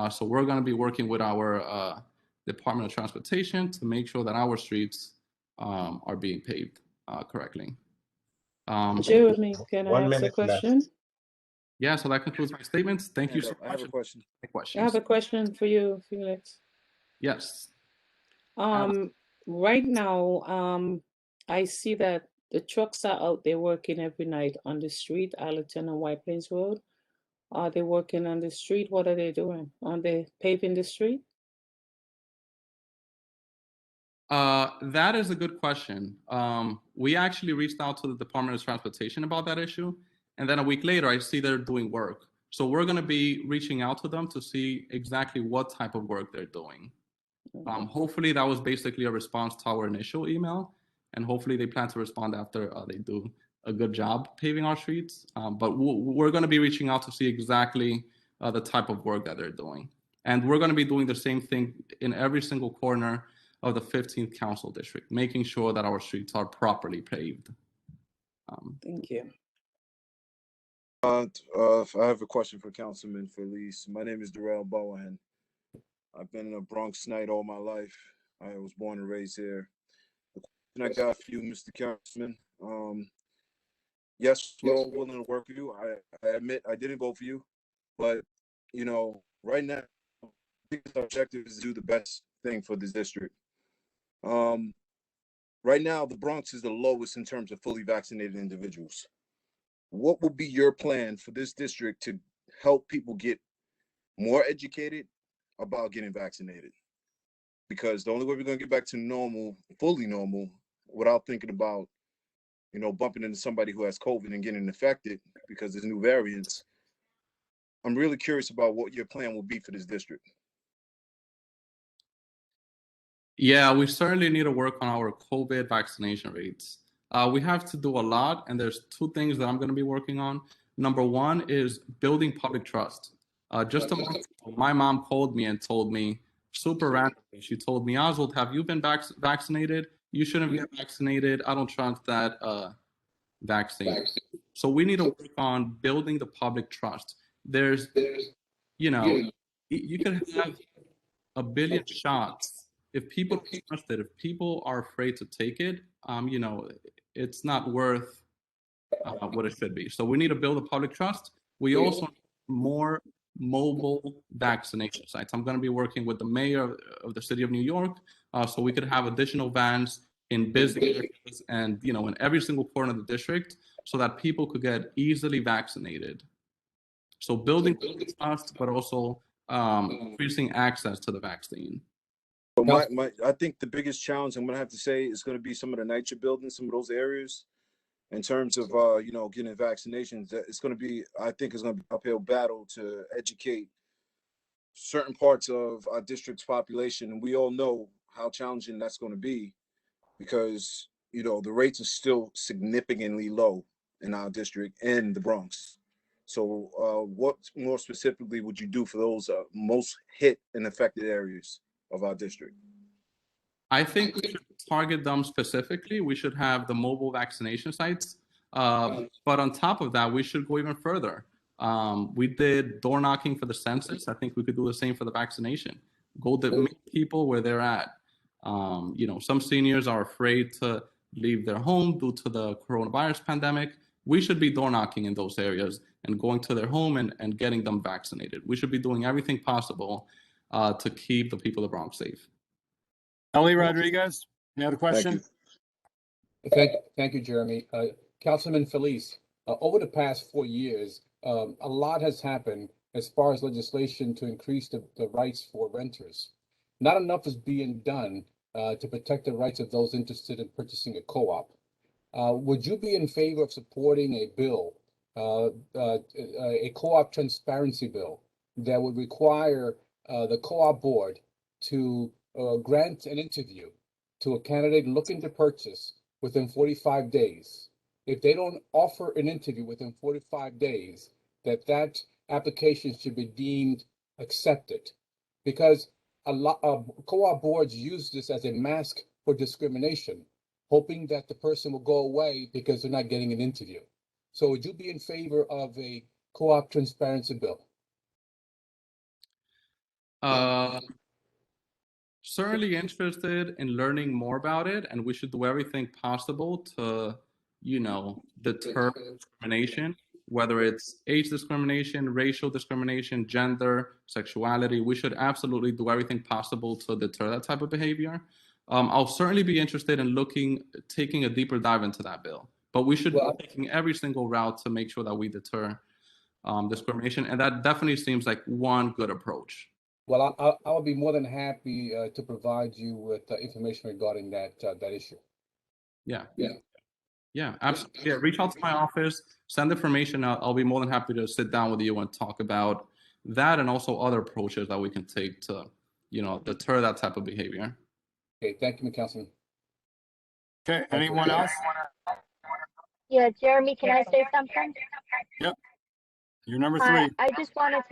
[SPEAKER 22] So we're going to be working with our Department of Transportation to make sure that our streets are being paved correctly.
[SPEAKER 13] Jeremy, can I
[SPEAKER 3] 1
[SPEAKER 13] ask a
[SPEAKER 3] minute left.
[SPEAKER 13] question?
[SPEAKER 22] Yeah, so that concludes my statements. Thank you so
[SPEAKER 16] I have
[SPEAKER 22] much.
[SPEAKER 16] a question.
[SPEAKER 13] I have a question for you, Felix.
[SPEAKER 22] Yes.
[SPEAKER 13] Right now, I see that the trucks are out there working every night on the street, Allerton and White Plains Road. Are they working on the street? What are they doing? Are they paving the street?
[SPEAKER 22] That is a good question. We actually reached out to the Department of Transportation about that issue. And then a week later, I see they're doing work. So we're going to be reaching out to them to see exactly what type of work they're doing. Hopefully that was basically a response to our initial email. And hopefully they plan to respond after they do a good job paving our streets. But we're going to be reaching out to see exactly the type of work that they're doing. And we're going to be doing the same thing in every single corner of the 15th Council District, making sure that our streets are properly paved.
[SPEAKER 13] Thank you.
[SPEAKER 16] I have a question for Councilman Felice. My name is Darrell Bowen. I've been in a Bronx Knight all my life. I was born and raised here. The question I got for you, Mr. Councilman, yes, we're all willing to work with you. I admit I didn't vote for you, but you know, right now, I think our objective is to do the best thing for this district. Right now, the Bronx is the lowest in terms of fully vaccinated individuals. What would be your plan for this district to help people get more educated about getting vaccinated? Because the only way we're going to get back to normal, fully normal, without thinking about, you know, bumping into somebody who has COVID and getting infected because there's new variants. I'm really curious about what your plan will be for this district.
[SPEAKER 22] Yeah, we certainly need to work on our COVID vaccination rates. We have to do a lot, and there's two things that I'm going to be working on. Number one is building public trust. Just a month ago, my mom called me and told me, super randomly, she told me, Oswald, have you been vaccinated? You shouldn't get vaccinated. I don't trust that vaccine. So we need to work on building the public trust. There's, you know, you can have a billion shots. If people don't trust it, if people are afraid to take it, you know, it's not worth what it should be. So we need to build a public trust. We also need more mobile vaccination sites. I'm going to be working with the mayor of the city of New York, so we could have additional vans in busy areas and, you know, in every single corner of the district, so that people could get easily vaccinated. So building public trust, but also increasing access to the vaccine.
[SPEAKER 16] So I think the biggest challenge I'm gonna have to say is gonna be some of the NYCHA buildings, some of those areas, in terms of you know, getting vaccinations. It's gonna be, I think, it's gonna be an uphill battle to educate certain parts of our district's population, and we all know how challenging that's gonna be, because you know the rates are still significantly low in our district and the Bronx. So what more specifically would you do for those most hit and affected areas of our district?
[SPEAKER 22] I think we should target them specifically. We should have the mobile vaccination sites. But on top of that, we should go even further. We did door knocking for the census. I think we could do the same for the vaccination. Go to meet people where they're at. You know, some seniors are afraid to leave their home due to the coronavirus pandemic. We should be door knocking in those areas and going to their home and getting them vaccinated. We should be doing everything possible to keep the people of the Bronx safe.
[SPEAKER 1] Ellie Rodriguez, you had a question?
[SPEAKER 15] Thank you, Jeremy. Councilman Felice, over the past 4 years, a lot has happened as far as legislation to increase the rights for renters. Not enough is being done to protect the rights of those interested in purchasing a co-op. Would you be in favor of supporting a bill, a co-op transparency bill, that would require the co-op board to grant an interview to a candidate looking to purchase within 45 days? If they don't offer an interview within 45 days, that application should be deemed accepted, because a lot of co-op boards use this as a mask for discrimination, hoping that the person will go away because they're not getting an interview. So would you be in favor of a co-op transparency bill?
[SPEAKER 22] Certainly interested in learning more about it, and we should do everything possible to, you know, deter discrimination, whether it's age discrimination, racial discrimination, gender, sexuality. We should absolutely do everything possible to deter that type of behavior. I'll certainly be interested in taking a deeper dive into that bill, but we should be taking every single route to make sure that we deter discrimination, and that definitely seems like one good approach.
[SPEAKER 15] Well, I would be more than happy to provide you with information regarding that issue.
[SPEAKER 22] Yeah, absolutely. Yeah, reach out to my office, send information out. I'll be more than happy to sit down with you and talk about that, and also other approaches that we can take to, you know, deter that type of behavior.
[SPEAKER 15] Okay, thank you, Councilman.
[SPEAKER 1] Okay, anyone else?
[SPEAKER 10] Yeah, Jeremy, can I say something?
[SPEAKER 1] Yep. You're number 3.
[SPEAKER 10] I just wanted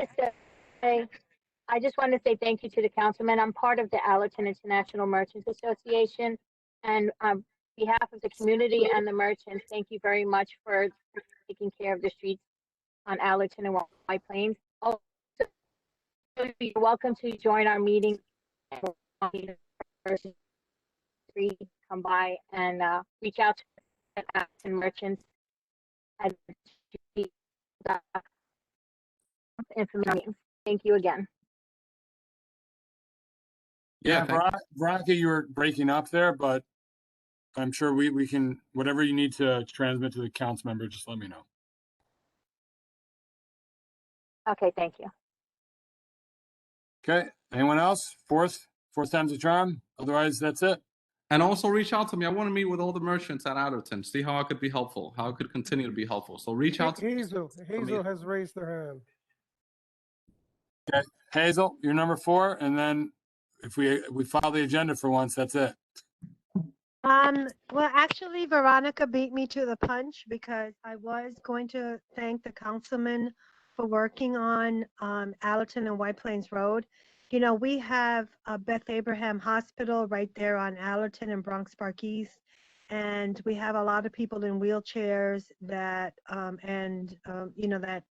[SPEAKER 10] to say thank you to the councilman. I'm part of the Allerton International Merchants Association, and on behalf of the community and the merchants, thank you very much for taking care of the streets on Allerton and White Plains. Also, you're welcome to join our meeting. Come by and reach out to the merchants at information. Thank you again.
[SPEAKER 1] Yeah, Veronica, you were breaking up there, but I'm sure we can, whatever you need to transmit to the council member, just let me know.
[SPEAKER 10] Okay, thank you.
[SPEAKER 1] Okay, anyone else? Fourth time's a charm. Otherwise, that's it.
[SPEAKER 22] And also reach out to me. I want to meet with all the merchants at Allerton, see how I could be helpful, how I could continue to be helpful. So reach out to
[SPEAKER 7] Hazel has raised her hand.
[SPEAKER 1] Okay, Hazel, you're number 4, and then if we follow the agenda for once, that's it.
[SPEAKER 9] Well, actually, Veronica beat me to the punch, because I was going to thank the councilman for working on Allerton and White Plains Road. You know, we have Beth Abraham Hospital right there on Allerton and Bronx Park East, and we have a lot of people in wheelchairs that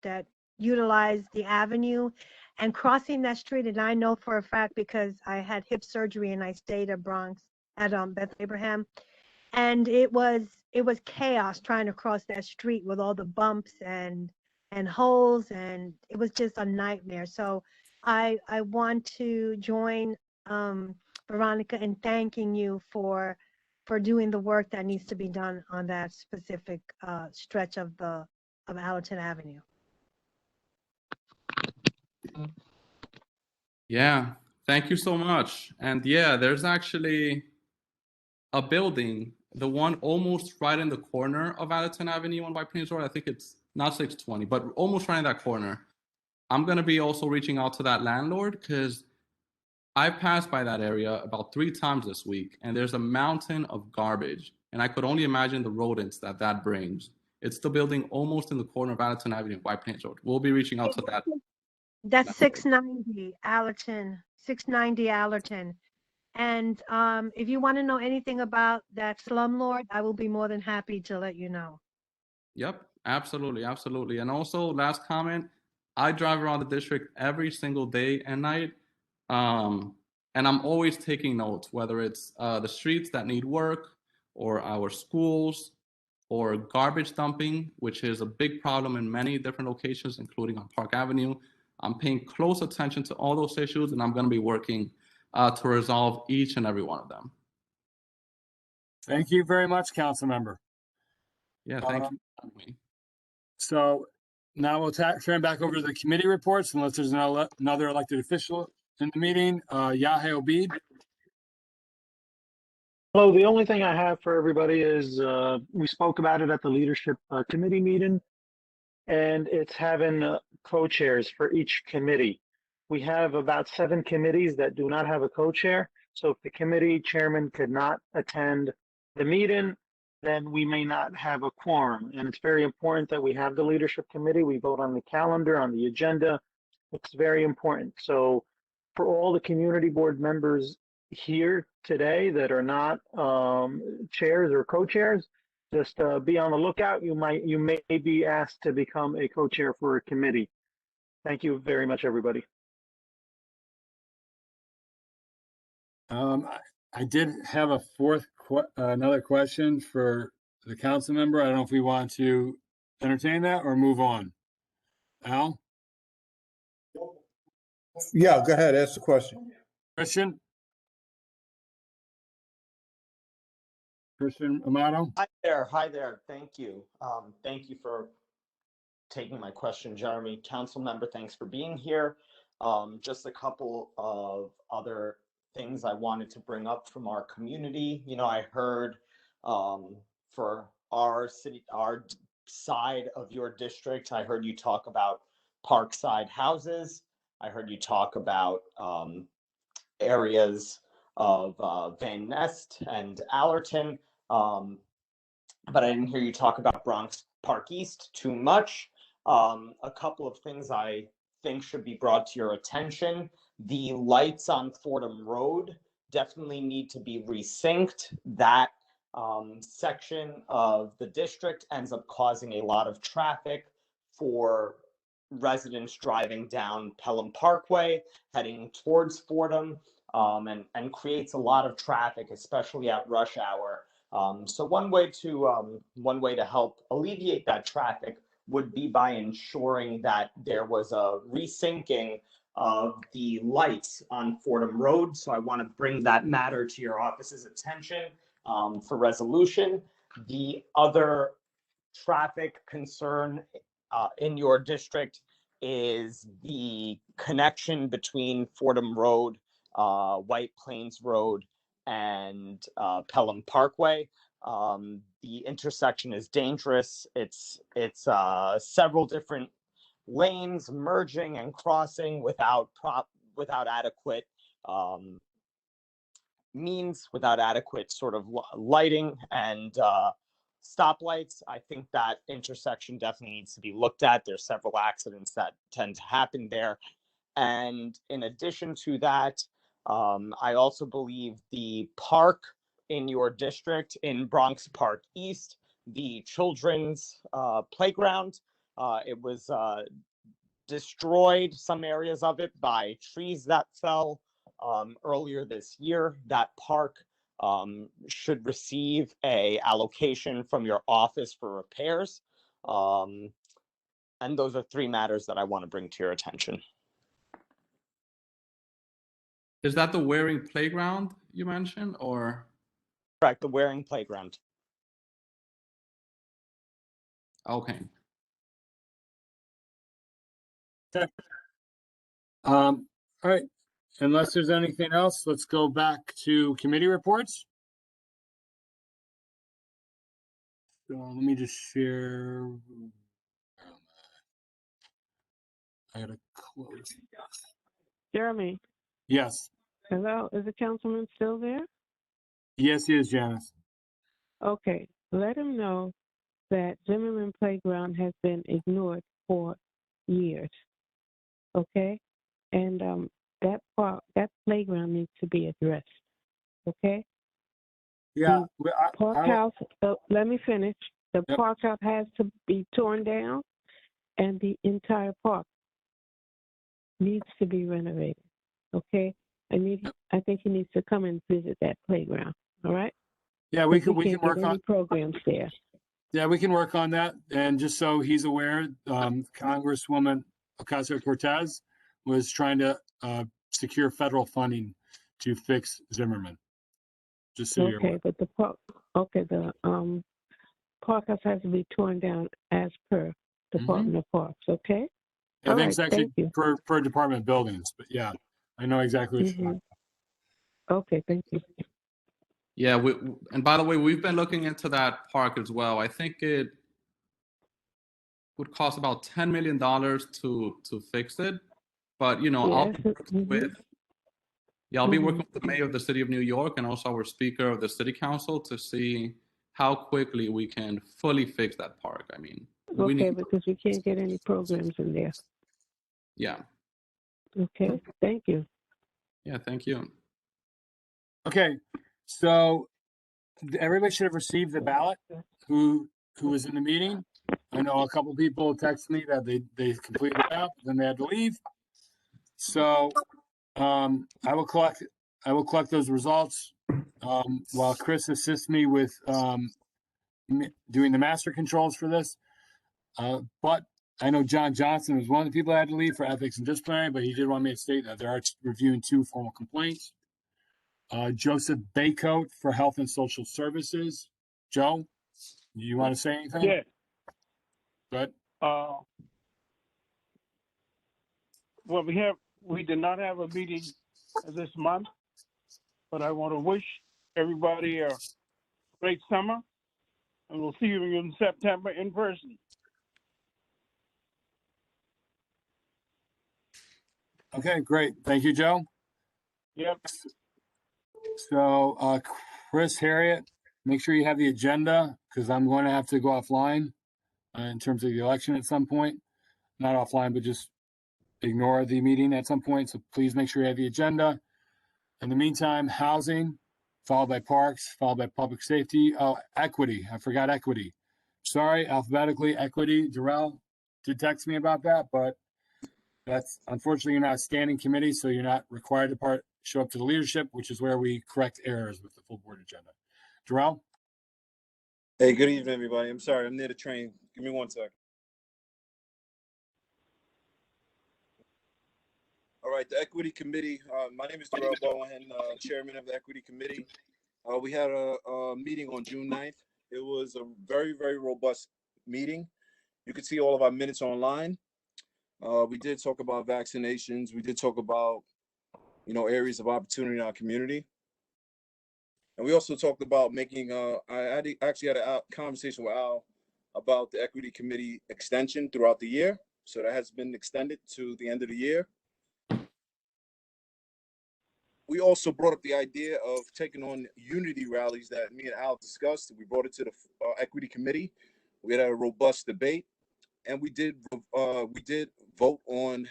[SPEAKER 9] that utilize the avenue and crossing that street. And I know for a fact because I had hip surgery and I stayed at Bronx at Beth Abraham, and it was chaos trying to cross that street with all the bumps and holes, and it was just a nightmare. So I want to join Veronica in thanking you for doing the work that needs to be done on that specific stretch of Allerton Avenue.
[SPEAKER 22] Yeah, thank you so much. And yeah, there's actually a building, the one almost right in the corner of Allerton Avenue on White Plains Road. I think it's not 620, but almost right in that corner. I'm going to be also reaching out to that landlord because I passed by that area about 3 times this week, and there's a mountain of garbage. And I could only imagine the rodents that brings. It's the building almost in the corner of Allerton Avenue, White Plains Road. We'll be reaching out to that.
[SPEAKER 9] That's 690 Allerton, 690 Allerton. And if you want to know anything about that slumlord, I will be more than happy to let you know.
[SPEAKER 22] Yep, absolutely, absolutely. And also, last comment, I drive around the district every single day and night. And I'm always taking notes, whether it's the streets that need work or our schools or garbage dumping, which is a big problem in many different locations, including on Park Avenue. I'm paying close attention to all those issues, and I'm going to be working to resolve each and every one of them.
[SPEAKER 1] Thank you very much, council member.
[SPEAKER 22] Yeah, thank you for having me.
[SPEAKER 1] So now we'll turn back over to the committee reports, unless there's another elected official in the meeting. Yahay Obid.
[SPEAKER 8] Hello, the only thing I have for everybody is we spoke about it at the leadership committee meeting, and it's having co-chairs for each committee. We have about 7 committees that do not have a co-chair. So if the committee chairman could not attend the meeting, then we may not have a quorum. And it's very important that we have the leadership committee. We vote on the calendar, on the agenda. It's very important. So for all the community board members here today that are not chairs or co-chairs, just be on the lookout. You may be asked to become a co-chair for a committee. Thank you very much, everybody.
[SPEAKER 1] I did have a another question for the council member. I don't know if we want to entertain that or move on. Al?
[SPEAKER 6] Yeah, go ahead, ask the question.
[SPEAKER 1] Christian? Christian Amato?
[SPEAKER 11] Hi there. Thank you. Thank you for taking my question, Jeremy. Council member, thanks for being here. Just a couple of other things I wanted to bring up from our community. You know, I heard for our city, our side of your district, I heard you talk about Parkside houses. I heard you talk about areas of Van Nest and Allerton. But I didn't hear you talk about Bronx Park East too much. A couple of things I think should be brought to your attention. The lights on Fordham Road definitely need to be resynced. That section of the district ends up causing a lot of traffic for residents driving down Pelham Parkway, heading towards Fordham, and creates a lot of traffic, especially at rush hour. So one way to help alleviate that traffic would be by ensuring that there was a resyncing of the lights on Fordham Road. So I want to bring that matter to your office's attention for resolution. The other traffic concern in your district is the connection between Fordham Road, White Plains Road, and Pelham Parkway. The intersection is dangerous. It's several different lanes merging and crossing without adequate means, without adequate sort of lighting and stoplights. I think that intersection definitely needs to be looked at. There's several accidents that tend to happen there. And in addition to that, I also believe the park in your district in Bronx Park East, the children's playground. It was destroyed, some areas of it, by trees that fell earlier this year. That park should receive a allocation from your office for repairs. And those are three matters that I want to bring to your attention.
[SPEAKER 22] Is that the Waring Playground you mentioned, or?
[SPEAKER 11] Correct, the Waring Playground.
[SPEAKER 22] Okay.
[SPEAKER 1] Okay. All right. Unless there's anything else, let's go back to committee reports. So let me just share. I gotta close.
[SPEAKER 17] Jeremy,
[SPEAKER 1] Yes.
[SPEAKER 17] hello, is the councilman still there?
[SPEAKER 1] Yes, he is, Janice.
[SPEAKER 17] Okay, let him know that Zimmerman Playground has been ignored for years, okay? And that playground needs to be addressed, okay?
[SPEAKER 1] Yeah.
[SPEAKER 17] The park house, let me finish. The park house has to be torn down, and the entire park needs to be renovated, okay? I think he needs to come and visit that playground, all right?
[SPEAKER 1] Yeah, we
[SPEAKER 17] Because
[SPEAKER 1] can
[SPEAKER 17] can't
[SPEAKER 1] work
[SPEAKER 17] get
[SPEAKER 1] on.
[SPEAKER 17] any programs there.
[SPEAKER 1] Yeah, we can work on that. And just so he's aware, Congresswoman Ocasio-Cortez was trying to secure federal funding to fix Zimmerman. Just so you're
[SPEAKER 17] Okay,
[SPEAKER 1] aware.
[SPEAKER 17] but the park house has to be torn down as per Department of Parks, okay?
[SPEAKER 1] I
[SPEAKER 17] All
[SPEAKER 1] think
[SPEAKER 17] right,
[SPEAKER 1] it's actually
[SPEAKER 17] thank you.
[SPEAKER 1] per Department of Buildings, but yeah, I know exactly what you're talking about.
[SPEAKER 17] Okay, thank you.
[SPEAKER 22] Yeah, and by the way, we've been looking into that park as well. I think it would cost about $10 million to fix it. But I'll be working with the mayor of the city of New York and also our speaker of the city council to see how quickly we can fully fix that park. I mean, we
[SPEAKER 17] Okay,
[SPEAKER 22] need.
[SPEAKER 17] because we can't get any programs in there.
[SPEAKER 22] Yeah.
[SPEAKER 17] Okay, thank you.
[SPEAKER 22] Yeah, thank you.
[SPEAKER 1] Okay, so everybody should have received the ballot who was in the meeting. I know a couple people texted me that they completed the ballot, then they had to leave. So I will collect those results while Chris assists me with doing the master controls for this. But I know John Johnson was one of the people that had to leave for ethics and disciplinary, but he did want me to state that they are reviewing 2 formal complaints. Joseph Baycoat for Health and Social Services. Joe, you want to say anything?
[SPEAKER 18] Yeah.
[SPEAKER 1] Good.
[SPEAKER 18] Well, we did not have a meeting this month, but I want to wish everybody a great summer, and we'll see you in September in person.
[SPEAKER 1] Okay, great. Thank you, Joe.
[SPEAKER 18] Yep.
[SPEAKER 1] So, Chris, Harriet, make sure you have the agenda because I'm going to have to go offline in terms of the election at some point. Not offline, but just ignore the meeting at some point. So please make sure you have the agenda. In the meantime, housing, followed by parks, followed by public safety. Oh, equity. I forgot equity. Sorry, alphabetically, equity. Darrell did text me about that, but that's unfortunately you're not a standing committee, so you're not required to show up to the leadership, which is where we correct errors with the full board agenda. Darrell?
[SPEAKER 16] Hey, good evening, everybody. I'm sorry, I'm near the train. Give me 1 second. All right, the Equity Committee. My name is Darrell Bowen, Chairman of the Equity Committee. We had a meeting on June 9th. It was a very, very robust meeting. You can see all of our minutes online. We did talk about vaccinations. We did talk about, areas of opportunity in our community. And we also talked about making, I actually had a conversation with Al about the Equity Committee extension throughout the year. So that has been extended to the end of the year. We also brought up the idea of taking on unity rallies that me and Al discussed. We brought it to the Equity Committee. We had a robust debate, and we did vote on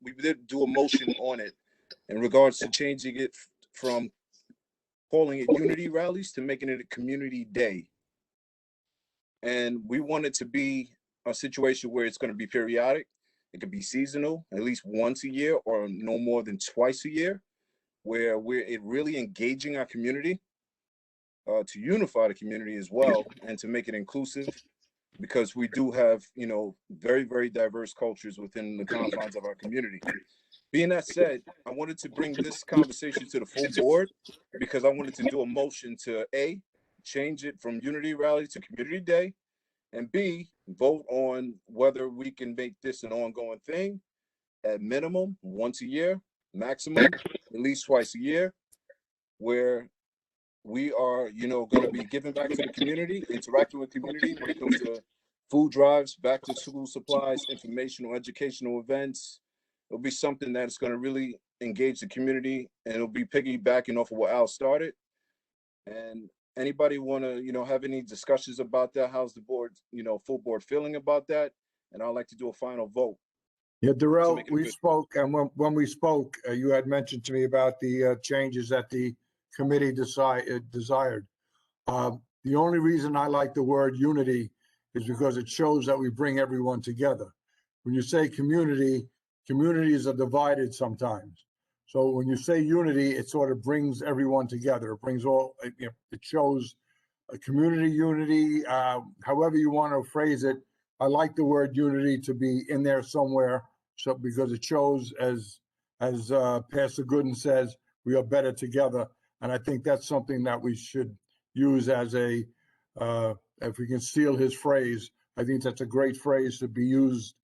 [SPEAKER 16] we did do a motion on it in regards to changing it from calling it unity rallies to making it a community day. And we want it to be a situation where it's going to be periodic. It could be seasonal, at least once a year or no more than twice a year, where we're really engaging our community to unify the community as well and to make it inclusive, because we do have, you know, very, very diverse cultures within the confines of our community. Being that said, I wanted to bring this conversation to the full board because I wanted to do a motion to A, change it from Unity Rally to Community Day, and B, vote on whether we can make this an ongoing thing at minimum once a year, maximum at least twice a year, where we are, you know, going to be giving back to the community, interacting with community when it comes to food drives, back to school supplies, informational, educational events. It'll be something that's going to really engage the community, and it'll be piggybacking off of what Al started. And anybody want to, you know, have any discussions about that? How's the board, you know, full board feeling about that? And I'd like to do a final vote.
[SPEAKER 6] Yeah, Darrell,
[SPEAKER 16] make it
[SPEAKER 6] we
[SPEAKER 16] good.
[SPEAKER 6] spoke, and when we spoke, you had mentioned to me about the changes that the committee desired. The only reason I like the word unity is because it shows that we bring everyone together. When you say community, communities are divided sometimes. So when you say unity, it sort of brings everyone together. It brings all, you know, it shows a community unity, however you want to phrase it. I like the word unity to be in there somewhere, so because it shows, as Pastor Gooden says, we are better together. And I think that's something that we should use as a, if we can steal his phrase, I think that's a great phrase to be used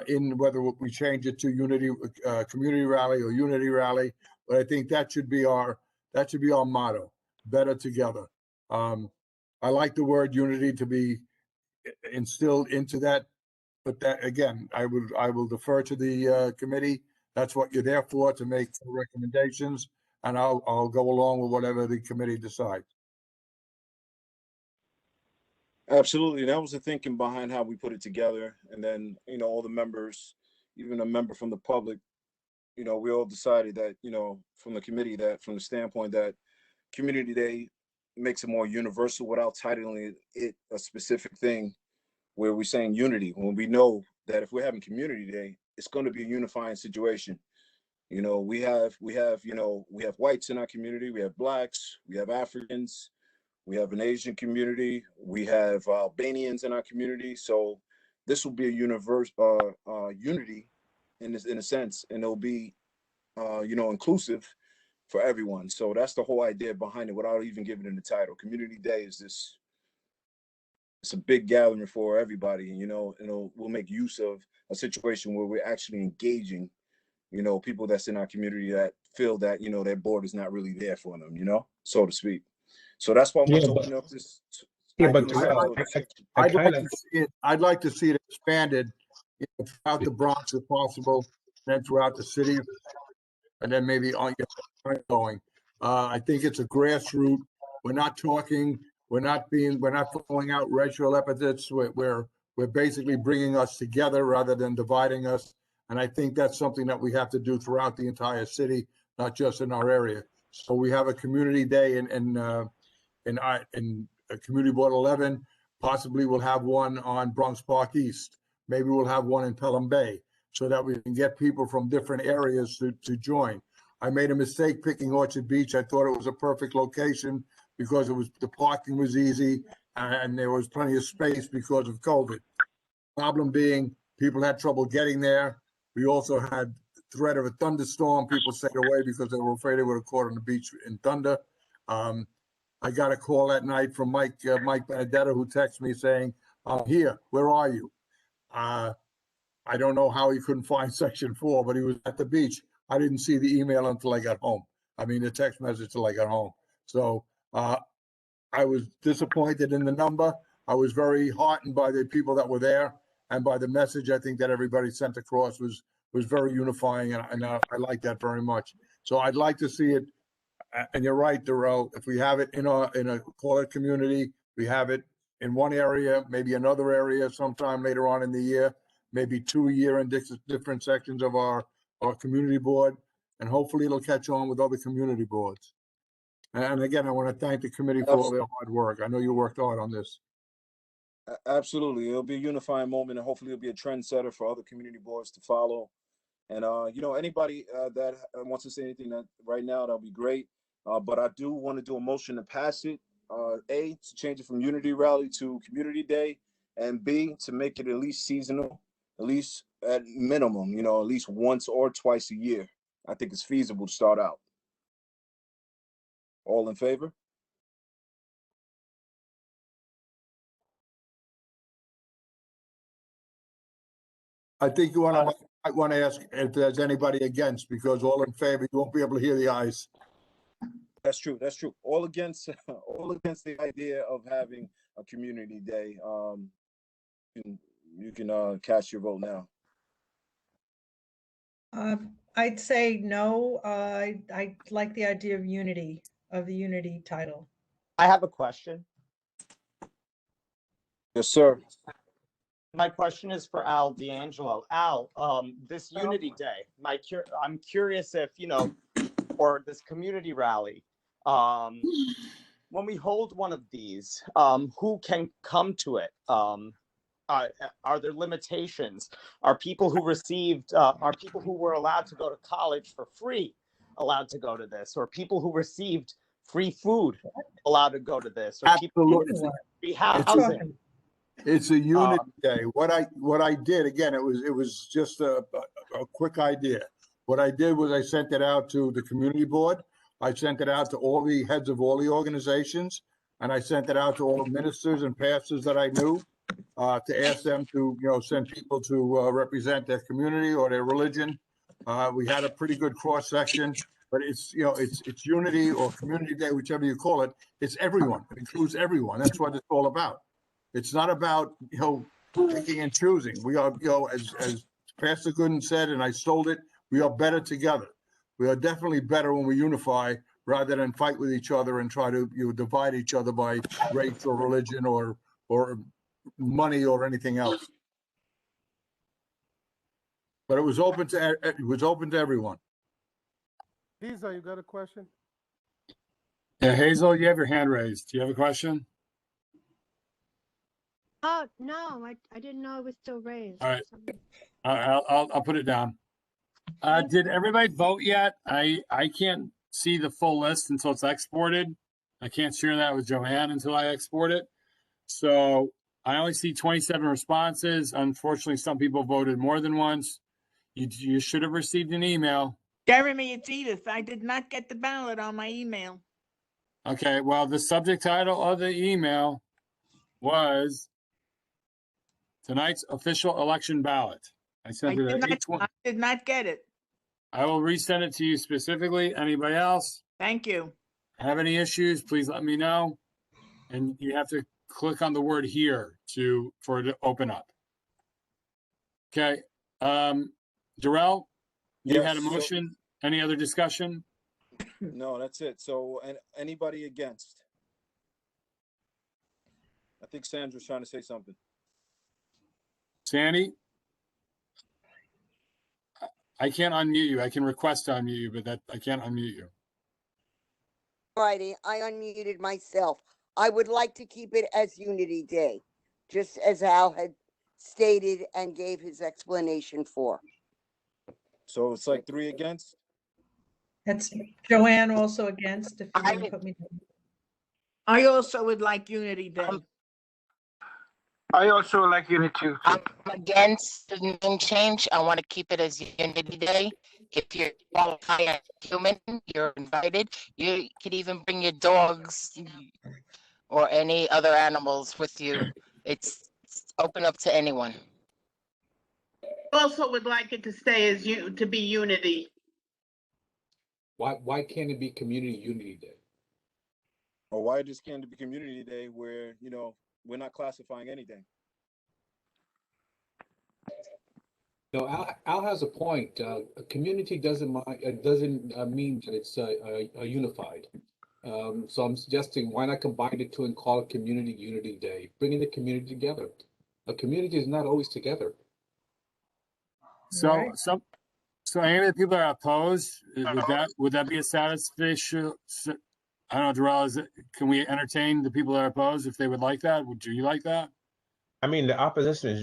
[SPEAKER 6] in whether we change it to unity, community rally or unity rally. But I think that should be our motto, better together. I like the word unity to be instilled into that, but that again, I will defer to the committee. That's what you're there for, to make recommendations, and I'll go along with whatever the committee decides.
[SPEAKER 16] Absolutely. That was the thinking behind how we put it together. And then, you know, all the members, even a member from the public, you know, we all decided that, you know, from the committee, that from the standpoint that Community Day makes it more universal without titling it a specific thing, where we're saying unity, when we know that if we're having Community Day, it's going to be a unifying situation. You know, we have whites in our community, we have blacks, we have Africans, we have an Asian community, we have Albanians in our community. So this will be a unity in a sense, and it'll be you know, inclusive for everyone. So that's the whole idea behind it, without even giving it a title. Community Day is this, it's a big gathering for everybody, you know, and we'll make use of a situation where we're actually engaging, you know, people that's in our community that feel that, you know, their board is not really there for them, you know, so to speak. So that's why I want to open up this.
[SPEAKER 3] But
[SPEAKER 6] I'd like to see it expanded, you know, throughout the Bronx if possible, then throughout the city, and then maybe ongoing. I think it's a grassroots. We're not talking. We're not throwing out racial epithets. We're basically bringing us together rather than dividing us. And I think that's something that we have to do throughout the entire city, not just in our area. So we have a community day in Community Board 11. Possibly we'll have one on Bronx Park East. Maybe we'll have one in Pelham Bay, so that we can get people from different areas to join. I made a mistake picking Orchard Beach. I thought it was a perfect location because the parking was easy and there was plenty of space because of COVID. Problem being, people had trouble getting there. We also had threat of a thunderstorm. People stayed away because they were afraid they would have caught on the beach in thunder. I got a call that night from Mike Benedetto, who texted me saying, "I'm here. Where are you?" I don't know how he couldn't find Section 4, but he was at the beach. I didn't see the email until I got home. I mean, the text message till I got home. So I was disappointed in the number. I was very heartened by the people that were there and by the message I think that everybody sent across was very unifying, and I like that very much. So I'd like to see it, and you're right, Darrell, if we have it in a call it community, we have it in one area, maybe another area sometime later on in the year, maybe 2 a year in different sections of our community board, and hopefully it'll catch on with other community boards. And again, I want to thank the committee for all their hard work. I know you worked hard on this.
[SPEAKER 16] Absolutely. It'll be a unifying moment, and hopefully it'll be a trendsetter for other community boards to follow. And, anybody that wants to say anything right now, that'll be great. But I do want to do a motion to pass it. A, to change it from Unity Rally to Community Day, and B, to make it at least seasonal, at least at minimum, at least once or twice a year. I think it's feasible to start out. All in favor?
[SPEAKER 6] I think you might want to ask if there's anybody against, because all in favor, you won't be able to hear the ayes.
[SPEAKER 16] That's true. That's true. All against the idea of having a community day. You can cast your vote now.
[SPEAKER 23] I'd say no. I like the idea of unity, of the unity title.
[SPEAKER 11] I have a question.
[SPEAKER 16] Yes, sir.
[SPEAKER 11] My question is for Al D'Angelo. Al, this Unity Day, I'm curious if, or this community rally, when we hold one of these, who can come to it? Are there limitations? Are people who were allowed to go to college for free allowed to go to this? Or people who received free food allowed to go to this? Or people who received free housing?
[SPEAKER 6] It's a unity day. What I did, again, it was just a quick idea. What I did was I sent it out to the community board. I sent it out to all the heads of all the organizations, and I sent it out to all the ministers and pastors that I knew to ask them to, send people to represent their community or their religion. We had a pretty good cross section, but it's unity or community day, whichever you call it. It's everyone. It includes everyone. That's what it's all about. It's not about, picking and choosing. We are, as Pastor Gooden said, and I stole it, we are better together. We are definitely better when we unify rather than fight with each other and try to divide each other by race or religion or money or anything else. But it was open to everyone.
[SPEAKER 7] Lisa, you got a question?
[SPEAKER 1] Yeah, Hazel, you have your hand raised. Do you have a question?
[SPEAKER 9] Oh, no, I didn't know it was still raised.
[SPEAKER 1] All right. I'll put it down. Did everybody vote yet? I can't see the full list until it's exported. I can't share that with Joanne until I export it. So I only see 27 responses. Unfortunately, some people voted more than once. You should have received an email.
[SPEAKER 12] Jeremy, it's Edith. I did not get the ballot on my email.
[SPEAKER 1] Okay, well, the subject title of the email was tonight's official election ballot. I sent it at 8:20.
[SPEAKER 12] I did not get it.
[SPEAKER 1] I will resend it to you specifically. Anybody else
[SPEAKER 12] Thank you.
[SPEAKER 1] have any issues, please let me know. And you have to click on the word here for it to open up. Okay. Darrell, you
[SPEAKER 16] Yes,
[SPEAKER 1] had a motion. Any other discussion?
[SPEAKER 16] No, that's it. So, and anybody against? I think Sandra's trying to say something.
[SPEAKER 1] Sandy? I can't unmute you. I can request to unmute you, but I can't unmute you.
[SPEAKER 4] Friday, I unmuted myself. I would like to keep it as Unity Day, just as Al had stated and gave his explanation for.
[SPEAKER 16] So it's like 3 against?
[SPEAKER 23] That's Joanne also against, if you didn't put me down.
[SPEAKER 12] I also would like Unity Day.
[SPEAKER 18] I also like Unity too.
[SPEAKER 14] I'm against the name change. I want to keep it as Unity Day. If you're qualified as human, you're invited. You could even bring your dogs or any other animals with you. It's open up to anyone.
[SPEAKER 12] Also would like it to stay as to be Unity.
[SPEAKER 15] Why can't it be Community Unity Day?
[SPEAKER 16] Or why just can't it be Community Day where, we're not classifying anything?
[SPEAKER 15] No, Al has a point. A community doesn't mean that it's unified. So I'm suggesting why not combine the two and call it Community Unity Day, bringing the community together. A community is not always together.
[SPEAKER 1] So any of the people that are opposed, would that be a satisfaction? I don't know, Darrell, can we entertain the people that are opposed if they would like that? Would you like that?
[SPEAKER 3] I mean, the opposition is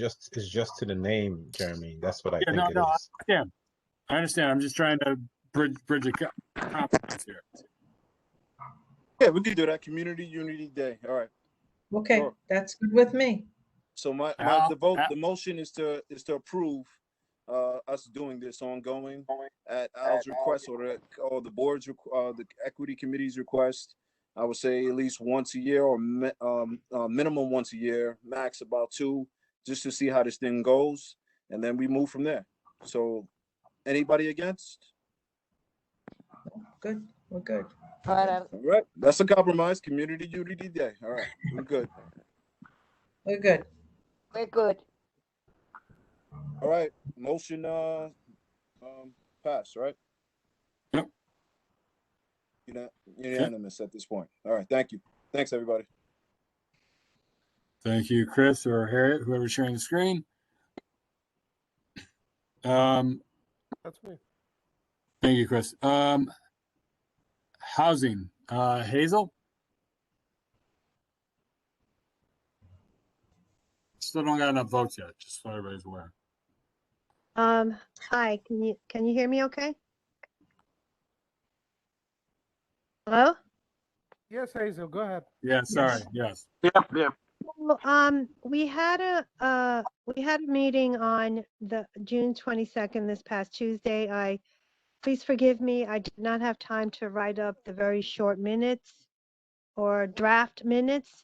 [SPEAKER 3] just to the name, Jeremy. That's what I
[SPEAKER 1] Yeah,
[SPEAKER 3] think
[SPEAKER 1] no,
[SPEAKER 3] it
[SPEAKER 1] no,
[SPEAKER 3] is.
[SPEAKER 1] I understand. I'm just trying to bridge a compromise here.
[SPEAKER 16] Yeah, we could do that. Community Unity Day. All right.
[SPEAKER 23] Okay,
[SPEAKER 16] Sure.
[SPEAKER 23] that's good with me.
[SPEAKER 16] So the motion is to approve us doing this ongoing at Al's request or the board's the equity committee's request. I would say at least once a year or minimum once a year, max about 2, just to see how this thing goes, and then we move from there. So, anybody against?
[SPEAKER 23] Good, we're good.
[SPEAKER 4] All
[SPEAKER 16] right, that's a compromise. Community Unity Day. All right, we're good.
[SPEAKER 23] We're good.
[SPEAKER 4] We're good.
[SPEAKER 16] All right, motion passed, right?
[SPEAKER 1] Yep.
[SPEAKER 16] Unanimous at this point. All right, thank you. Thanks, everybody.
[SPEAKER 1] Thank you, Chris or Harriet, whoever's sharing the screen.
[SPEAKER 7] That's me.
[SPEAKER 1] Thank you, Chris. Housing, Hazel? Still don't got enough votes yet, just so everybody's aware.
[SPEAKER 9] Hi, can you hear me okay? Hello?
[SPEAKER 7] Yes, Hazel, go ahead.
[SPEAKER 1] Yeah, sorry, yes.
[SPEAKER 18] Yep.
[SPEAKER 9] Well, we had a meeting on the June 22nd, this past Tuesday. Please forgive me, I did not have time to write up the very short minutes or draft minutes.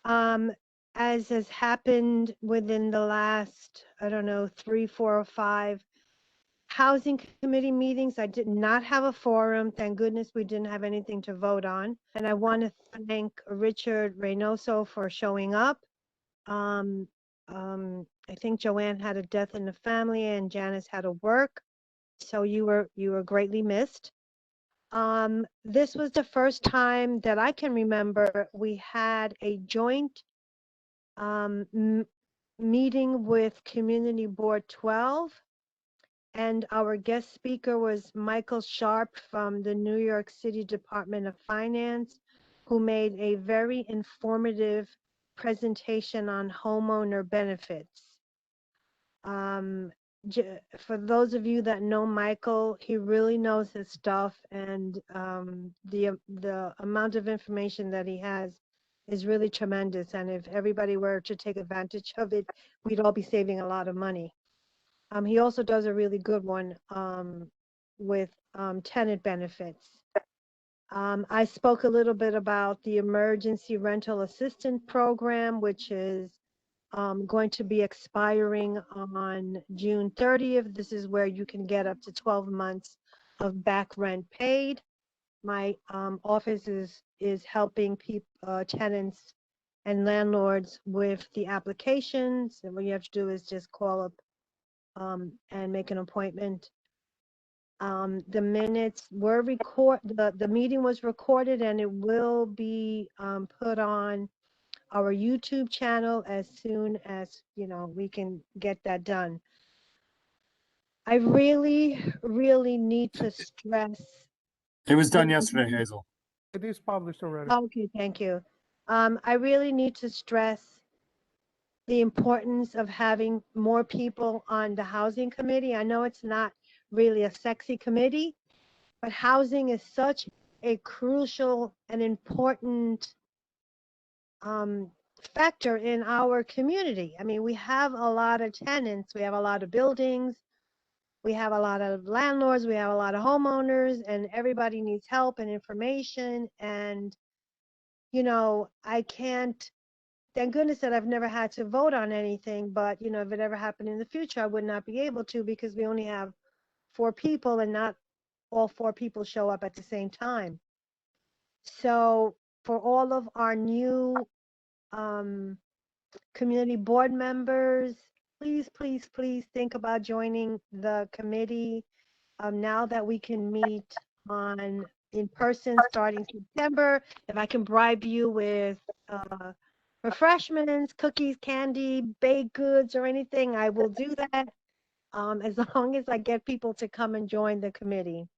[SPEAKER 9] As has happened within the last, I don't know, 3, 4, or 5 housing committee meetings, I did not have a forum. Thank goodness we didn't have anything to vote on. And I want to thank Richard Reynoso for showing up. I think Joanne had a death in the family and Janice had to work. So you were greatly missed. This was the first time that I can remember we had a joint meeting with Community Board 12. And our guest speaker was Michael Sharp from the New York City Department of Finance, who made a very informative presentation on homeowner benefits. For those of you that know Michael, he really knows his stuff, and the amount of information that he has is really tremendous. And if everybody were to take advantage of it, we'd all be saving a lot of money. He also does a really good one with tenant benefits. I spoke a little bit about the Emergency Rental Assistance Program, which is going to be expiring on June 30th. This is where you can get up to 12 months of back rent paid. My office is helping tenants and landlords with the applications. And what you have to do is just call up and make an appointment. The minutes were the meeting was recorded and it will be put on our YouTube channel as soon as, we can get that done. I really, really need to stress.
[SPEAKER 1] It was done yesterday, Hazel.
[SPEAKER 7] It is published already.
[SPEAKER 9] Okay, thank you. I really need to stress the importance of having more people on the housing committee. I know it's not really a sexy committee, but housing is such a crucial and important factor in our community. I mean, we have a lot of tenants, we have a lot of buildings, we have a lot of landlords, we have a lot of homeowners, and everybody needs help and information. And, I can't, thank goodness that I've never had to vote on anything, but, if it ever happened in the future, I would not be able to because we only have 4 people and not all 4 people show up at the same time. So for all of our new community board members, please, please, please think about joining the committee now that we can meet in person starting September. If I can bribe you with refreshments, cookies, candy, baked goods, or anything, I will do that as long as I get people to come and join the committee.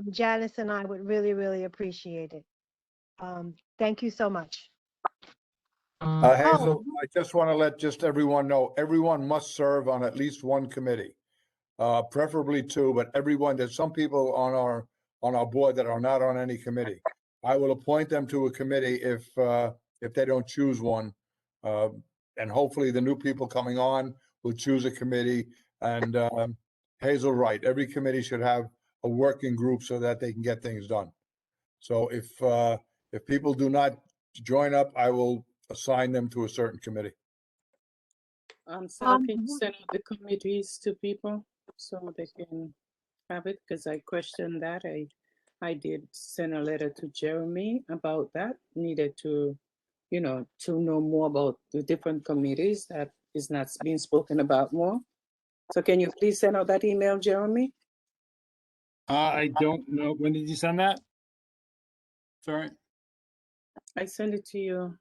[SPEAKER 9] Janice and I would really, really appreciate it. Thank you so much.
[SPEAKER 6] Hazel, I just want to let just everyone know, everyone must serve on at least one committee, preferably two, but everyone, there's some people on our board that are not on any committee. I will appoint them to a committee if they don't choose one. And hopefully the new people coming on will choose a committee. And Hazel, right, every committee should have a working group so that they can get things done. So if people do join up, I will assign them to a certain committee.
[SPEAKER 13] So can you send out the committees to people so they can have it? Because I questioned that. I did send a letter to Jeremy about that. Needed to, to know more about the different committees that is not being spoken about more. So can you please send out that email, Jeremy?
[SPEAKER 1] I don't know. When did you send that? Sorry.
[SPEAKER 13] I sent it to you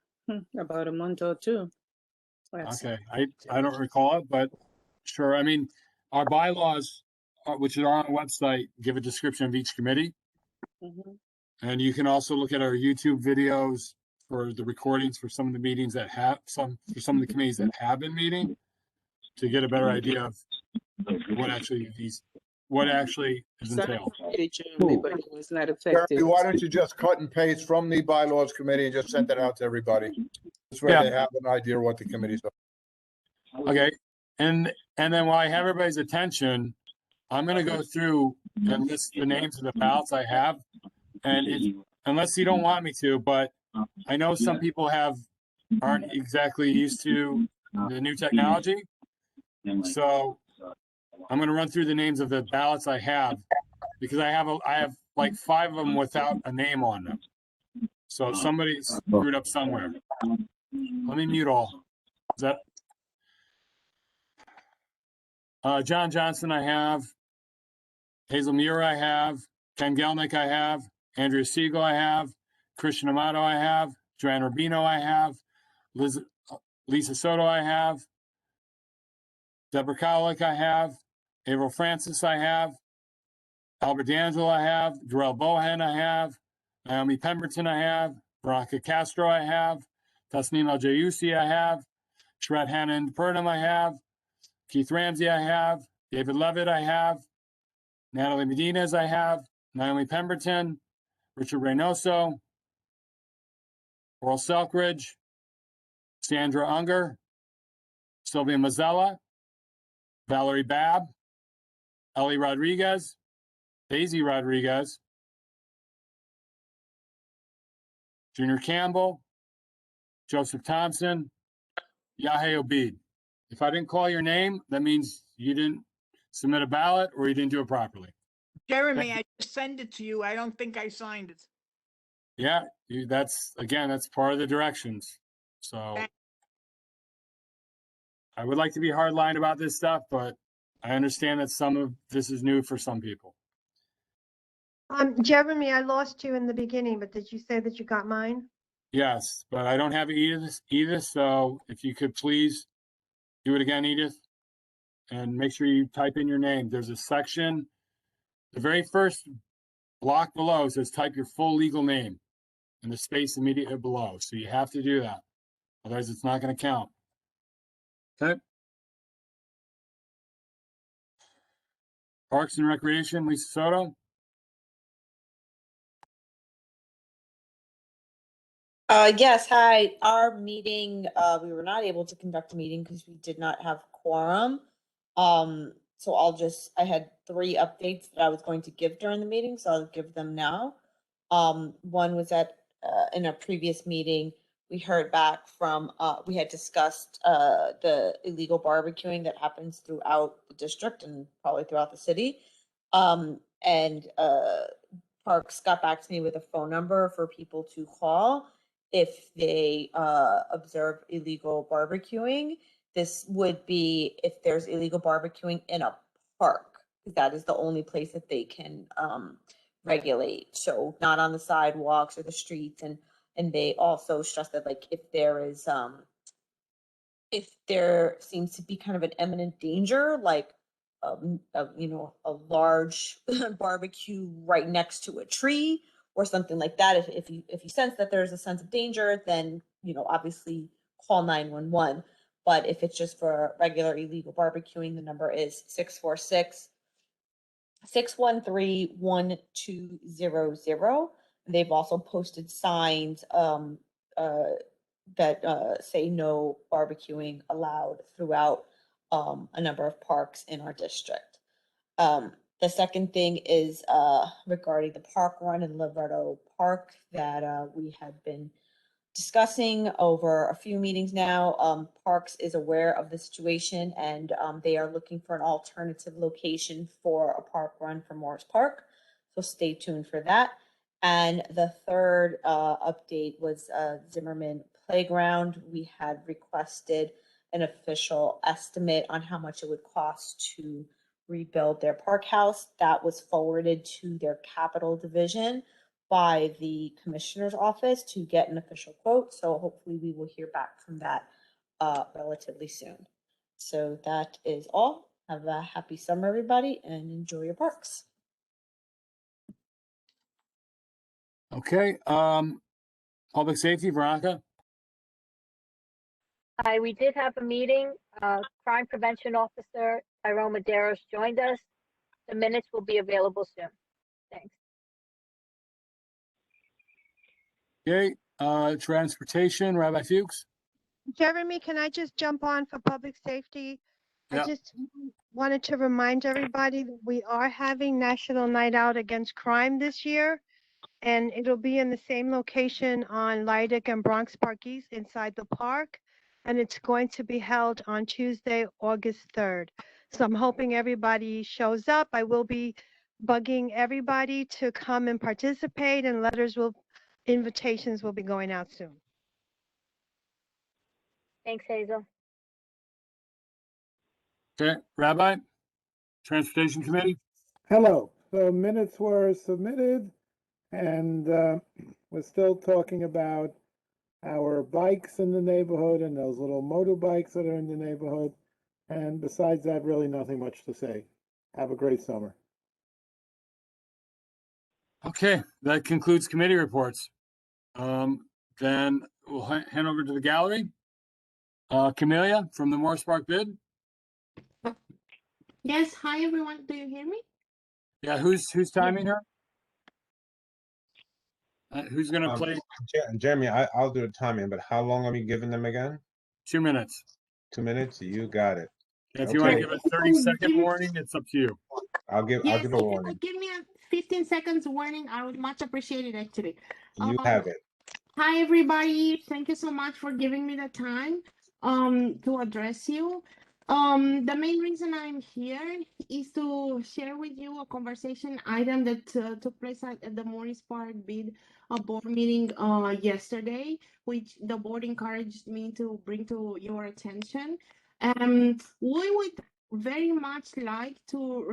[SPEAKER 13] about a month or two.
[SPEAKER 1] Okay, I don't recall it, but sure. I mean, our bylaws, which are on our website, give a description of each committee. And you can also look at our YouTube videos for the recordings for some of the meetings that have for some of the committees that have been meeting to get a better idea of what actually is entailed.
[SPEAKER 13] But it was not effective.
[SPEAKER 6] Jeremy, why don't you just cut and paste from the bylaws committee and just send that out to everybody? This way they have an idea what the committees are.
[SPEAKER 1] Okay, and then while I have everybody's attention, I'm going to go through and list the names of the ballots I have. And unless you don't want me to, but I know some people aren't exactly used to the new technology. So I'm going to run through the names of the ballots I have because I have like 5 of them without a name on them. So somebody screwed up somewhere. Let me mute all. Is that John Johnson I have, Hazel Muir I have, Ken Gelnick I have, Andrea Siegel I have, Christian Amato I have, Joanne Rubino I have, Lisa Soto I have, Deborah Kowalik I have, April Francis I have, Albert D'Angelo I have, Darrell Bohan I have, Naomi Pemberton I have, Veronica Castro I have, Tasneem Al-Jayusi I have, Shred Hannon Purnam I have, Keith Ramsey I have, David Levitt I have, Natalie Medinez I have, Naomi Pemberton, Richard Reynoso, Oral Selkridge, Sandra Unger, Sylvia Mazzella, Valerie Babb, Ellie Rodriguez, Daisy Rodriguez, Junior Campbell, Joseph Thompson, Yahe Obid. If I didn't call your name, that means you didn't submit a ballot or you didn't do it properly.
[SPEAKER 12] Jeremy, I just sent it to you. I don't think I signed it.
[SPEAKER 1] Yeah, that's part of the directions. So I would like to be hardline about this stuff, but I understand that some of this is new for some people.
[SPEAKER 9] Jeremy, I lost you in the beginning, but did you say that you got mine?
[SPEAKER 1] Yes, but I don't have Edith, so if you could please do it again, Edith, and make sure you type in your name. There's a section, the very first block below says type your full legal name and the space immediately below. So you have to do that. Otherwise, it's not going to count. Okay. Parks and Recreation, Lisa Soto.
[SPEAKER 19] Yes, hi. Our meeting, we were not able to conduct a meeting because we did not have quorum. So I had 3 updates that I was going to give during the meeting, so I'll give them now. One was that in a previous meeting, we heard back from, we had discussed the illegal barbecuing that happens throughout the district and probably throughout the city. Parks got back to me with a phone number for people to call if they observe illegal barbecuing. This would be if there's illegal barbecuing in a park. That is the only place that they can regulate. So not on the sidewalks or the streets. And they also stress that like if there seems to be kind of an imminent danger, like a large barbecue right next to a tree or something like that. If you sense that there's a sense of danger, then, you know, obviously call 911. But if it's just for regular illegal barbecuing, the number is 646-613-1200. They've also posted signs that say no barbecuing allowed throughout a number of parks in our district. The second thing is regarding the park run in Loretto Park that we have been discussing over a few meetings now. Parks is aware of the situation, and they are looking for an alternative location for a park run for Morris Park. So stay tuned for that. And the third update was Zimmerman Playground. We had requested an official estimate on how much it would cost to rebuild their park house. That was forwarded to their capital division by the commissioner's office to get an official quote. So hopefully we will hear back from that relatively soon. So that is all. Have a happy summer, everybody, and enjoy your parks.
[SPEAKER 1] Okay, public safety, Veronica.
[SPEAKER 10] Hi, we did have a meeting. Crime Prevention Officer Tyrone Medeiros joined us. The minutes will be available soon. Thanks.
[SPEAKER 1] Okay, transportation, Rabbi Fuchs.
[SPEAKER 9] Jeremy, can I just jump on for public safety?
[SPEAKER 1] Yeah.
[SPEAKER 9] I just wanted to remind everybody that we are having National Night Out Against Crime this year, and it'll be in the same location on Lydic and Bronx Park East inside the park, and it's going to be held on Tuesday, August 3rd. So I'm hoping everybody shows up. I will be bugging everybody to come and participate, and invitations will be going out soon.
[SPEAKER 10] Thanks, Hazel.
[SPEAKER 1] Okay, Rabbi, Transportation Committee.
[SPEAKER 5] Hello. So minutes were submitted, and we're still talking about our bikes in the neighborhood and those little motorbikes that are in the neighborhood. And besides that, really nothing much to say. Have a great summer.
[SPEAKER 1] Okay, that concludes committee reports. Then we'll hand over to the gallery. Camelia from the Morris Park bid.
[SPEAKER 20] Yes, hi everyone. Do you hear me?
[SPEAKER 1] Yeah, who's timing her? Who's gonna play?
[SPEAKER 3] Jeremy, I'll do the timing, but how long are we giving them again?
[SPEAKER 1] 2 minutes.
[SPEAKER 3] 2 minutes? You got it.
[SPEAKER 1] If you want to give a 30-second warning, it's up to you.
[SPEAKER 3] I'll give
[SPEAKER 20] Yes,
[SPEAKER 3] a
[SPEAKER 20] if you
[SPEAKER 3] warning.
[SPEAKER 20] could give me a 15 seconds warning, I would much appreciate it actually.
[SPEAKER 3] You have it.
[SPEAKER 20] Hi everybody. Thank you so much for giving me the time to address you. The main reason I'm here is to share with you a conversation item that took place at the Morris Park bid board meeting yesterday, which the board encouraged me to bring to your attention. We would very much like to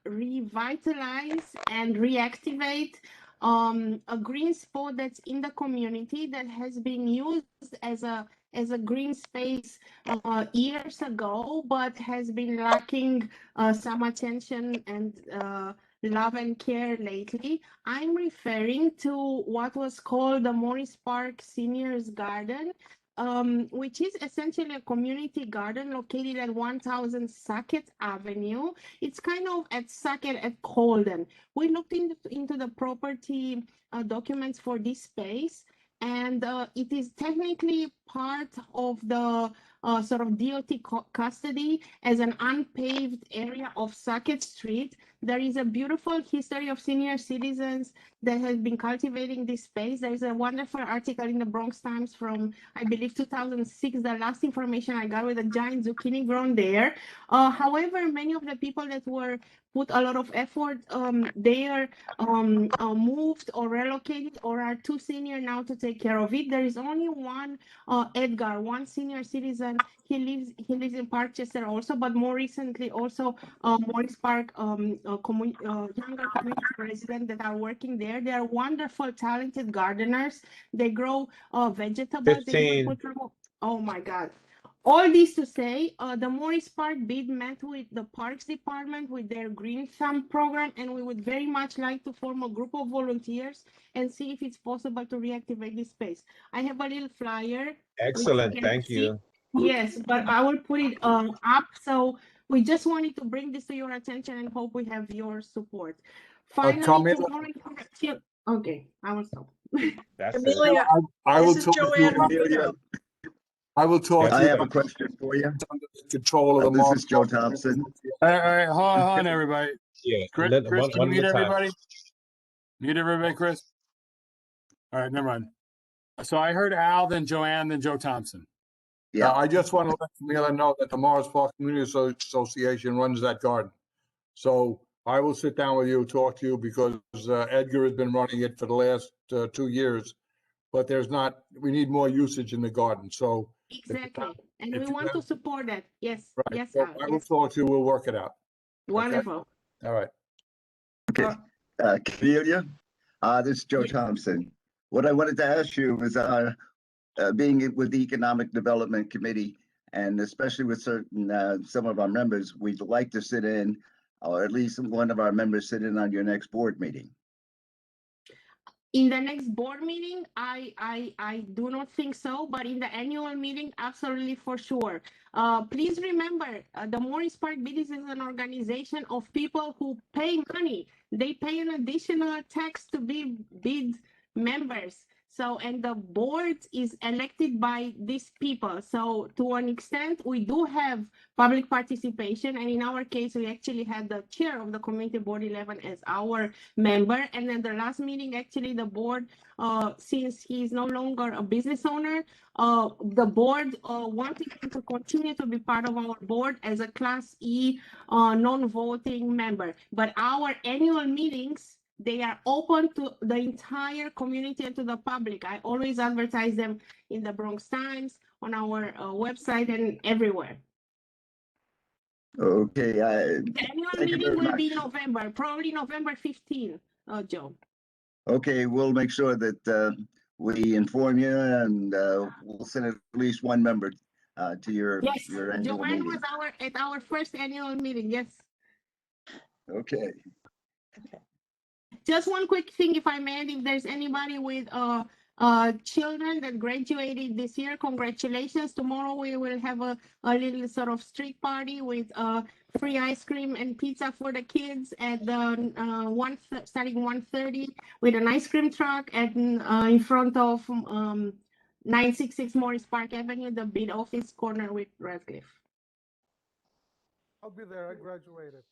[SPEAKER 20] revitalize and reactivate a green spot that's in the community that has been used as a green space years ago, but has been lacking some attention and love and care lately. I'm referring to what was called the Morris Park Seniors Garden, which is essentially a community garden located at 1000 Sackett Avenue. It's kind of at Sackett at Colden. We looked into the property documents for this space, and it is technically part of the sort of DOT custody as an unpaved area of Sackett Street. There is a beautiful history of senior citizens that has been cultivating this space. There is a wonderful article in the Bronx Times from, I believe, 2006, the last information I got, with a giant zucchini grown there. However, many of the people that were put a lot of effort there moved or relocated or are too senior now to take care of it. There is only one Edgar, one senior citizen. He lives in Parkchester also, but more recently also Morris Park younger community residents that are working there. They are wonderful, talented gardeners. They grow vegetables.
[SPEAKER 3] 15.
[SPEAKER 20] Oh my God. All this to say, the Morris Park bid met with the Parks Department with their Green Thumb program, and we would very much like to form a group of volunteers and see if it's possible to reactivate this space. I have a little flyer.
[SPEAKER 3] Excellent, thank you.
[SPEAKER 20] Yes, but I will put it up. So we just wanted to bring this to your attention and hope we have your support. Finally, tomorrow, okay, I will stop.
[SPEAKER 3] That's
[SPEAKER 2] Amelia,
[SPEAKER 6] I will
[SPEAKER 2] this is
[SPEAKER 6] talk to
[SPEAKER 2] Joanne.
[SPEAKER 6] you. I will talk to
[SPEAKER 2] I
[SPEAKER 6] you.
[SPEAKER 2] have a
[SPEAKER 8] question for you.
[SPEAKER 6] Control of the
[SPEAKER 8] This
[SPEAKER 6] market.
[SPEAKER 8] is Joe Thompson.
[SPEAKER 1] All right, hold on, everybody.
[SPEAKER 3] Yeah,
[SPEAKER 1] Chris,
[SPEAKER 3] one
[SPEAKER 1] can you mute
[SPEAKER 3] at a time.
[SPEAKER 1] everybody? Mute everybody, Chris. All right, never mind. So I heard Al, then Joanne, then Joe Thompson.
[SPEAKER 6] Yeah, I just want to let Camila know that the Morris Park Community Association runs that garden. So I will sit down with you, talk to you, because Edgar has been running it for the last 2 years, but we need more usage in the garden. So
[SPEAKER 20] exactly, and we want to support that. Yes,
[SPEAKER 6] right.
[SPEAKER 20] yes,
[SPEAKER 6] So I will talk to you. We'll work it out.
[SPEAKER 20] Wonderful.
[SPEAKER 6] Okay? All right.
[SPEAKER 8] Okay, Cornelia, this is Joe Thompson. What I wanted to ask you was, being with the Economic Development Committee, and especially with certain some of our members, we'd like to sit in, or at least one of our members sit in on your next board meeting.
[SPEAKER 20] In the next board meeting, I do not think so, but in the annual meeting, absolutely for sure. Please remember, the Morris Park Biddies is an organization of people who pay money. They pay an additional tax to be bid members. So, and the board is elected by these people. So to an extent, we do have public participation. And in our case, we actually had the chair of the Community Board 11 as our member. And then the last meeting, actually the board, since he's no longer a business owner, the board wanted him to continue to be part of our board as a Class E non-voting member. But our annual meetings, they are open to the entire community and to the public. I always advertise them in the Bronx Times, on our website, and everywhere.
[SPEAKER 8] Okay,
[SPEAKER 20] The annual
[SPEAKER 8] thank you
[SPEAKER 20] meeting
[SPEAKER 8] very
[SPEAKER 20] will
[SPEAKER 8] much.
[SPEAKER 20] be in November, probably November 15, Joe.
[SPEAKER 8] Okay, we'll make sure that we inform you, and we'll send at least one member to your
[SPEAKER 20] Yes,
[SPEAKER 8] annual
[SPEAKER 20] Joanne
[SPEAKER 8] meeting.
[SPEAKER 20] was at our first annual meeting, yes.
[SPEAKER 8] Okay.
[SPEAKER 20] Just one quick thing, if I may, if there's anybody with children that graduated this year, congratulations. Tomorrow we will have a little sort of street party with free ice cream and pizza for the kids at the starting 1:30 with an ice cream truck at in front of 966 Morris Park Avenue, the bid office corner with Radcliffe.
[SPEAKER 7] I'll be there. I graduated.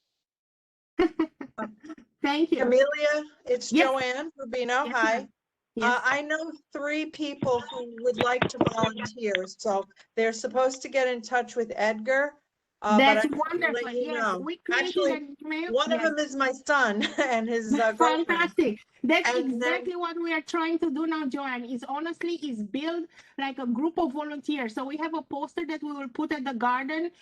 [SPEAKER 20] Thank you.
[SPEAKER 2] Amelia, it's
[SPEAKER 20] Yes.
[SPEAKER 2] Joanne Rubino.
[SPEAKER 20] Yes,
[SPEAKER 2] Hi.
[SPEAKER 20] ma'am. Yes.
[SPEAKER 2] I know 3 people who would like to volunteer, so they're supposed to get in touch with Edgar. But
[SPEAKER 20] That's
[SPEAKER 2] I just wanna let
[SPEAKER 20] wonderful.
[SPEAKER 2] you
[SPEAKER 20] Yes,
[SPEAKER 2] know.
[SPEAKER 20] we created
[SPEAKER 2] Actually,
[SPEAKER 20] an email.
[SPEAKER 2] one of
[SPEAKER 20] Yes.
[SPEAKER 2] them is my son and his girlfriend.
[SPEAKER 20] Fantastic. That's
[SPEAKER 2] And then-
[SPEAKER 20] exactly what we are trying to do now, Joanne, is honestly is build like a group of volunteers. So we have a poster that we will put at the garden.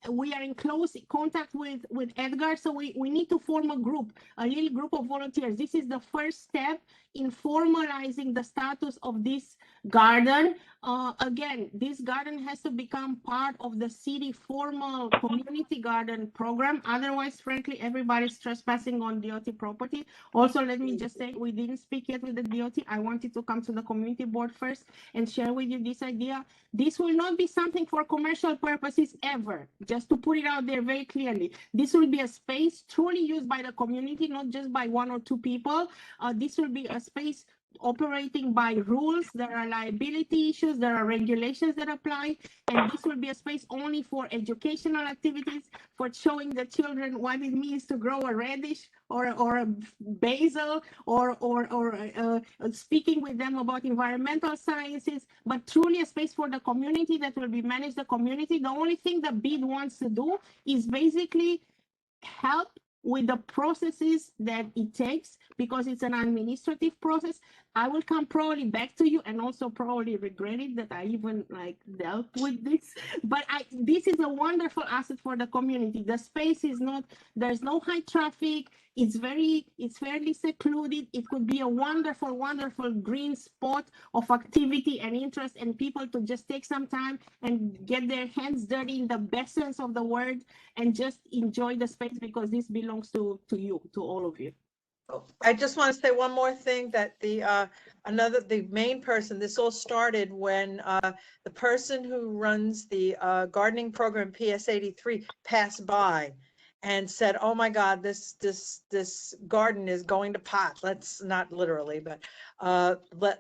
[SPEAKER 20] We are in close contact with Edgar, so we need to form a group, a little group of volunteers. This is the first step in formalizing the status of this garden. Again, this garden has to become part of the city formal community garden program. Otherwise, frankly, everybody's trespassing on DOT property. Also, let me just say, we didn't speak yet with the DOT. I wanted to come to the community board first and share with you this idea. This will not be something for commercial purposes ever, just to put it out there very clearly. This will be a space truly used by the community, not just by 1 or 2 people. This will be a space operating by rules. There are liability issues, there are regulations that apply, and this will be a space only for educational activities, for showing the children what it means to grow a radish or a basil, or speaking with them about environmental sciences, but truly a space for the community that will be managed the community. The only thing the BID wants to do is basically help with the processes that it takes, because it's an administrative process. I will come probably back to you and also probably regret it that I even like dealt with this. But this is a wonderful asset for the community. The space is not, there's no high traffic. It's fairly secluded. It could be a wonderful, wonderful green spot of activity and interest, and people to just take some time and get their hands dirty in the best sense of the word and just enjoy the space, because this belongs to you, to all of you.
[SPEAKER 2] I just want to say one more thing, that the main person, this all started when the person who runs the gardening program PS 83 passed by and said, "Oh my God, this garden is going to pot." Let's not literally, but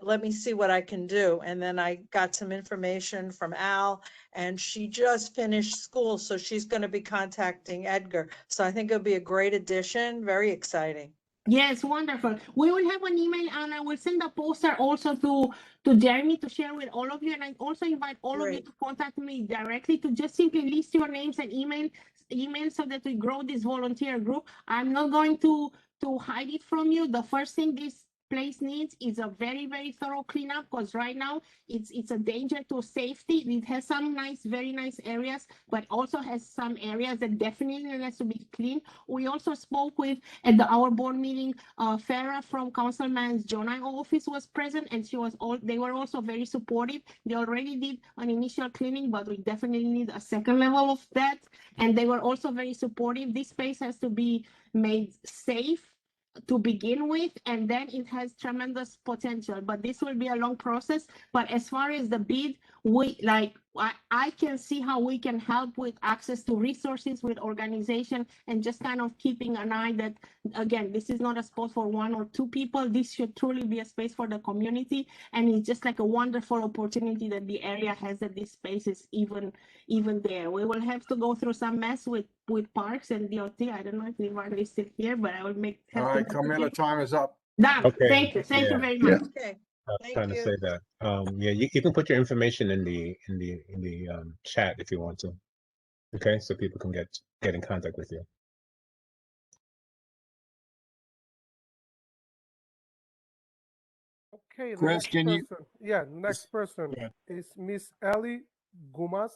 [SPEAKER 2] let me see what I can do. And then I got some information from Al, and she just finished school, so she's going to be contacting Edgar. So I think it'll be a great addition. Very exciting.
[SPEAKER 20] Yes, wonderful. We will have an email, and I will send a poster also to Jeremy to share with all of you. And I also invite all of you to contact me directly to just simply list your names and email so that we grow this volunteer group. I'm not going to hide it from you. The first thing this place needs is a very, very thorough cleanup, because right now it's a danger to safety. It has some very nice areas, but also has some areas that definitely has to be clean. We also spoke with, at our board meeting, Farah from Councilman Jonah office was present, and they were also very supportive. They already did an initial cleaning, but we definitely need a second level of that. And they were also very supportive. This space has to be made safe to begin with, and then it has tremendous potential, but this will be a long process. But as far as the bid, I can see how we can help with access to resources, with organization, and just kind of keeping an eye that, again, this is not a spot for one or two people. This should truly be a space for the community, and it's just like a wonderful opportunity that the area has, that this space is even there. We will have to go through some mess with parks and DOT. I don't know if Leonardo is still here, but I will
[SPEAKER 6] All right, Camilla, time is up.
[SPEAKER 20] Done.
[SPEAKER 3] Okay.
[SPEAKER 20] Thank you very much.
[SPEAKER 2] Okay.
[SPEAKER 3] I was trying to say that. Yeah, you can put your information in the chat if you want to. Okay, so people can get in contact with you.
[SPEAKER 7] Okay, the
[SPEAKER 1] Chris,
[SPEAKER 7] next
[SPEAKER 1] can you?
[SPEAKER 7] person. Yeah, the next person is Miss Ellie Gumas.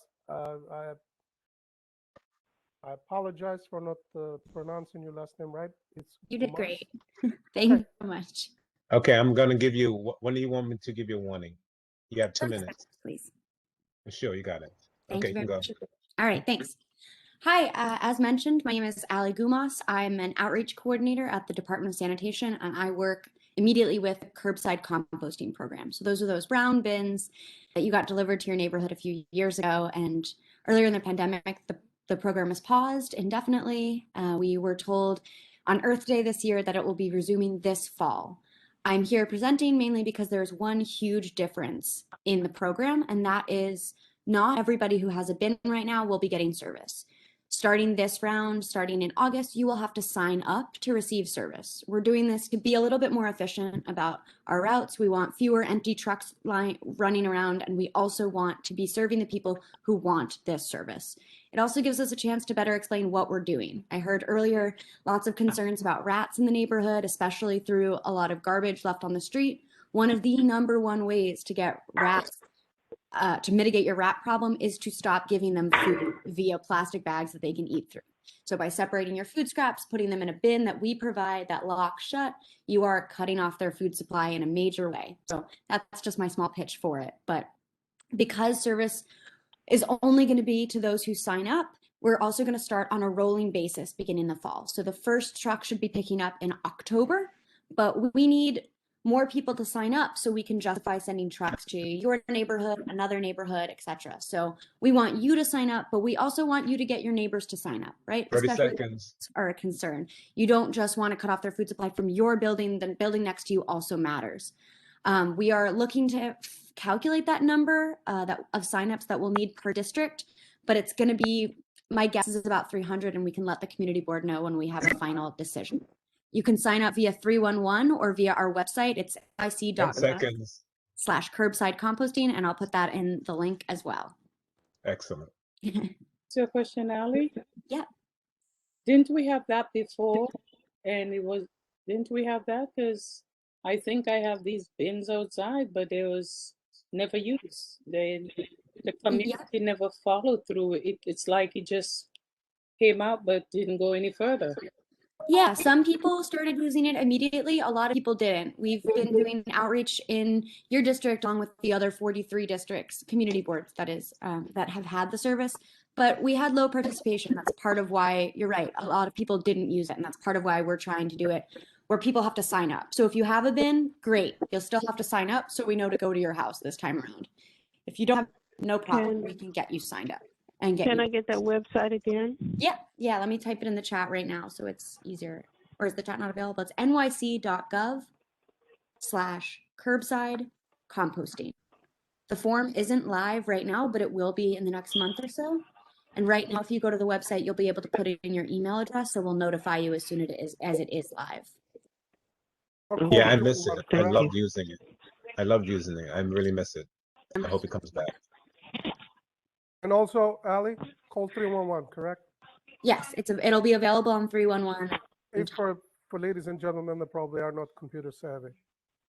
[SPEAKER 7] I apologize for not pronouncing your last name right.
[SPEAKER 17] You did
[SPEAKER 7] Gumas.
[SPEAKER 17] great. Thank you so much.
[SPEAKER 3] Okay, I'm gonna give you. When do you want me to give you a warning? You have 2 minutes.
[SPEAKER 17] Please.
[SPEAKER 3] Sure, you got it.
[SPEAKER 17] Thank
[SPEAKER 3] Okay,
[SPEAKER 17] you
[SPEAKER 3] you can
[SPEAKER 17] very
[SPEAKER 3] go.
[SPEAKER 17] much. All right, thanks. Hi, as mentioned, my name is Ali Gumas. I'm an outreach coordinator at the Department of Sanitation, and I work immediately with curbside composting program. So those are those brown bins that you got delivered to your neighborhood a few years ago. And earlier in the pandemic, the program was paused indefinitely. We were told on Earth Day this year that it will be resuming this fall. I'm here presenting mainly because there's one huge difference in the program, and that is not everybody who has a bin right now will be getting service. Starting this round, starting in August, you will have to sign up to receive service. We're doing this to be a little bit more efficient about our routes. We want fewer empty trucks running around, and we also want to be serving the people who want this service. It also gives us a chance to better explain what we're doing. I heard earlier lots of concerns about rats in the neighborhood, especially through a lot of garbage left on the street. One of the #1 ways to get rats to mitigate your rat problem is to stop giving them food via plastic bags that they can eat through. So by separating your food scraps, putting them in a bin that we provide that locks shut, you are cutting off their food supply in a major way. So that's just my small pitch for it. But because service is only going to be to those who sign up, we're also going to start on a rolling basis beginning the fall. So the first truck should be picking up in October, but we need more people to sign up so we can justify sending trucks to your neighborhood, another neighborhood, etc. So we want you to sign up, but we also want you to get your neighbors to sign up, right?
[SPEAKER 3] 30
[SPEAKER 17] Especially
[SPEAKER 3] seconds.
[SPEAKER 17] are a concern. You don't just want to cut off their food supply from your building, the building next to you also matters. We are looking to calculate that number of signups that we'll need per district, but it's going to be, my guess is about 300, and we can let the community board know when we have a final decision. You can sign up via 311 or via our website. It's ic.gov/curbside composting, and I'll put that in the link as well.
[SPEAKER 3] Excellent.
[SPEAKER 13] So a question, Ali?
[SPEAKER 17] Yeah.
[SPEAKER 13] Didn't we have that before? And it was Didn't we have that? Because I think I have these bins outside, but they was never used. The community never followed through. It's like it just came out but didn't go any further.
[SPEAKER 17] Yeah, some people started using it immediately. A lot of people didn't. We've been doing outreach in your district along with the other 43 districts, community boards, that is, that have had the service. But we had low participation. That's part of why, you're right, a lot of people didn't use it. And that's part of why we're trying to do it where people have to sign up. So if you have a bin, great. You'll still have to sign up so we know to go to your house this time around. If you don't have, no problem, we can get you signed up and get
[SPEAKER 20] Can
[SPEAKER 17] you.
[SPEAKER 20] I get that website again?
[SPEAKER 17] Yeah, let me type it in the chat right now so it's easier. Or is the chat not available? It's nyc.gov/curbside composting. The form isn't live right now, but it will be in the next month or so. And right now, if you go to the website, you'll be able to put it in your email address, so we'll notify you as soon as it is live.
[SPEAKER 3] Yeah, I miss it. I love using it. I love using it. I really miss it. I hope it comes back.
[SPEAKER 7] And also, Ali, call 311, correct?
[SPEAKER 17] Yes, it'll be available on 311.
[SPEAKER 7] It's for ladies and gentlemen that probably are not computer savvy.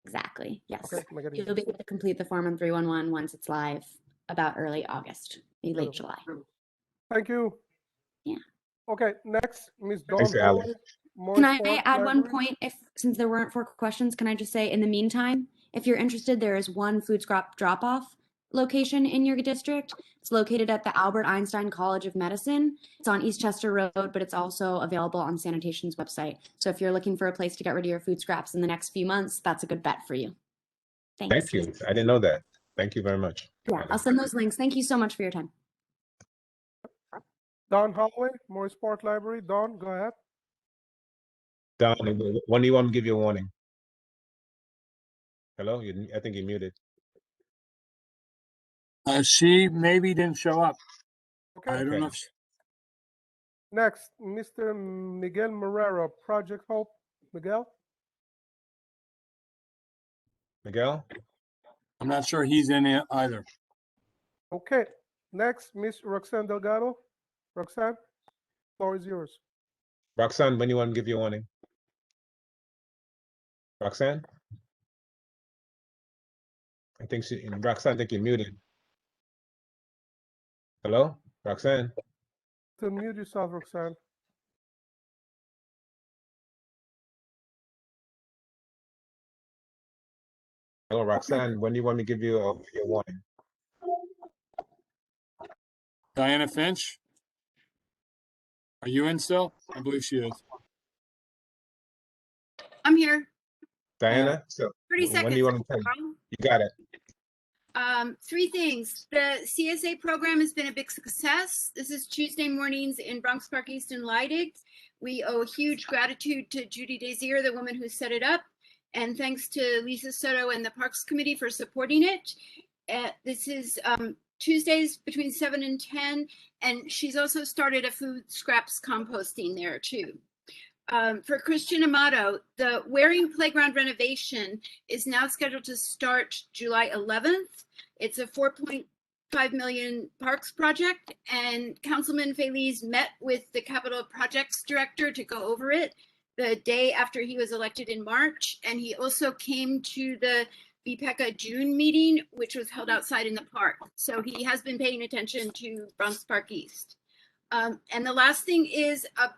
[SPEAKER 17] Exactly, yes.
[SPEAKER 7] Okay, make it
[SPEAKER 17] You'll
[SPEAKER 7] easy.
[SPEAKER 17] be able to complete the form on 311 once it's live, about early August, maybe late
[SPEAKER 7] Beautiful.
[SPEAKER 17] July.
[SPEAKER 7] Thank you.
[SPEAKER 17] Yeah.
[SPEAKER 7] Okay, next, Ms. Dawn
[SPEAKER 3] Thanks, Ali.
[SPEAKER 7] Holloway, Morris
[SPEAKER 17] Can I
[SPEAKER 7] Park
[SPEAKER 17] add one
[SPEAKER 7] Library.
[SPEAKER 17] point? Since there weren't 4 questions, can I just say in the meantime, if you're interested, there is one food scrap drop-off location in your district. It's located at the Albert Einstein College of Medicine. It's on East Chester Road, but it's also available on sanitation's website. So if you're looking for a place to get rid of your food scraps in the next few months, that's a good bet for you. Thanks.
[SPEAKER 3] Thank you. I didn't know that. Thank you very much.
[SPEAKER 17] Yeah, I'll send those links. Thank you so much for your time.
[SPEAKER 7] Dawn Holloway, Morris Park Library. Dawn, go ahead.
[SPEAKER 3] Don, when do you want me to give you a warning? Hello? I think you're muted.
[SPEAKER 1] She maybe didn't show up.
[SPEAKER 7] Okay.
[SPEAKER 1] I don't know if she...
[SPEAKER 7] Next, Mr. Miguel Marrero, Project Hope. Miguel?
[SPEAKER 3] Miguel?
[SPEAKER 1] I'm not sure he's in it either.
[SPEAKER 7] Okay. Next, Miss Roxanne Delgado. Roxanne, floor is yours.
[SPEAKER 3] Roxanne, when do you want me to give you a warning? Roxanne? Roxanne, I think you're muted. Hello? Roxanne?
[SPEAKER 7] To mute yourself, Roxanne.
[SPEAKER 3] Hello, Roxanne, when do you want me to give you a warning?
[SPEAKER 1] Diana Finch? Are you in still? I believe she is.
[SPEAKER 11] I'm here.
[SPEAKER 3] Diana? So
[SPEAKER 11] 30
[SPEAKER 3] when do you want to tell me? You got it.
[SPEAKER 11] 3 things. The CSA program has been a big success. This is Tuesday mornings in Bronx Park East and Leidig. We owe huge gratitude to Judy Desir, the woman who set it up, and thanks to Lisa Soto and the Parks Committee for supporting it. This is Tuesdays between 7 and 10, and she's also started a food scraps composting there too. For Christian Amato, the Waring Playground renovation is now scheduled to start July 11th. It's a $4.5 million parks project, and Councilman Feliz met with the Capital Projects Director to go over it the day after he was elected in March, and he also came to the VPECA June meeting, which was held outside in the park. So he has been paying attention to Bronx Park East. And the last thing is a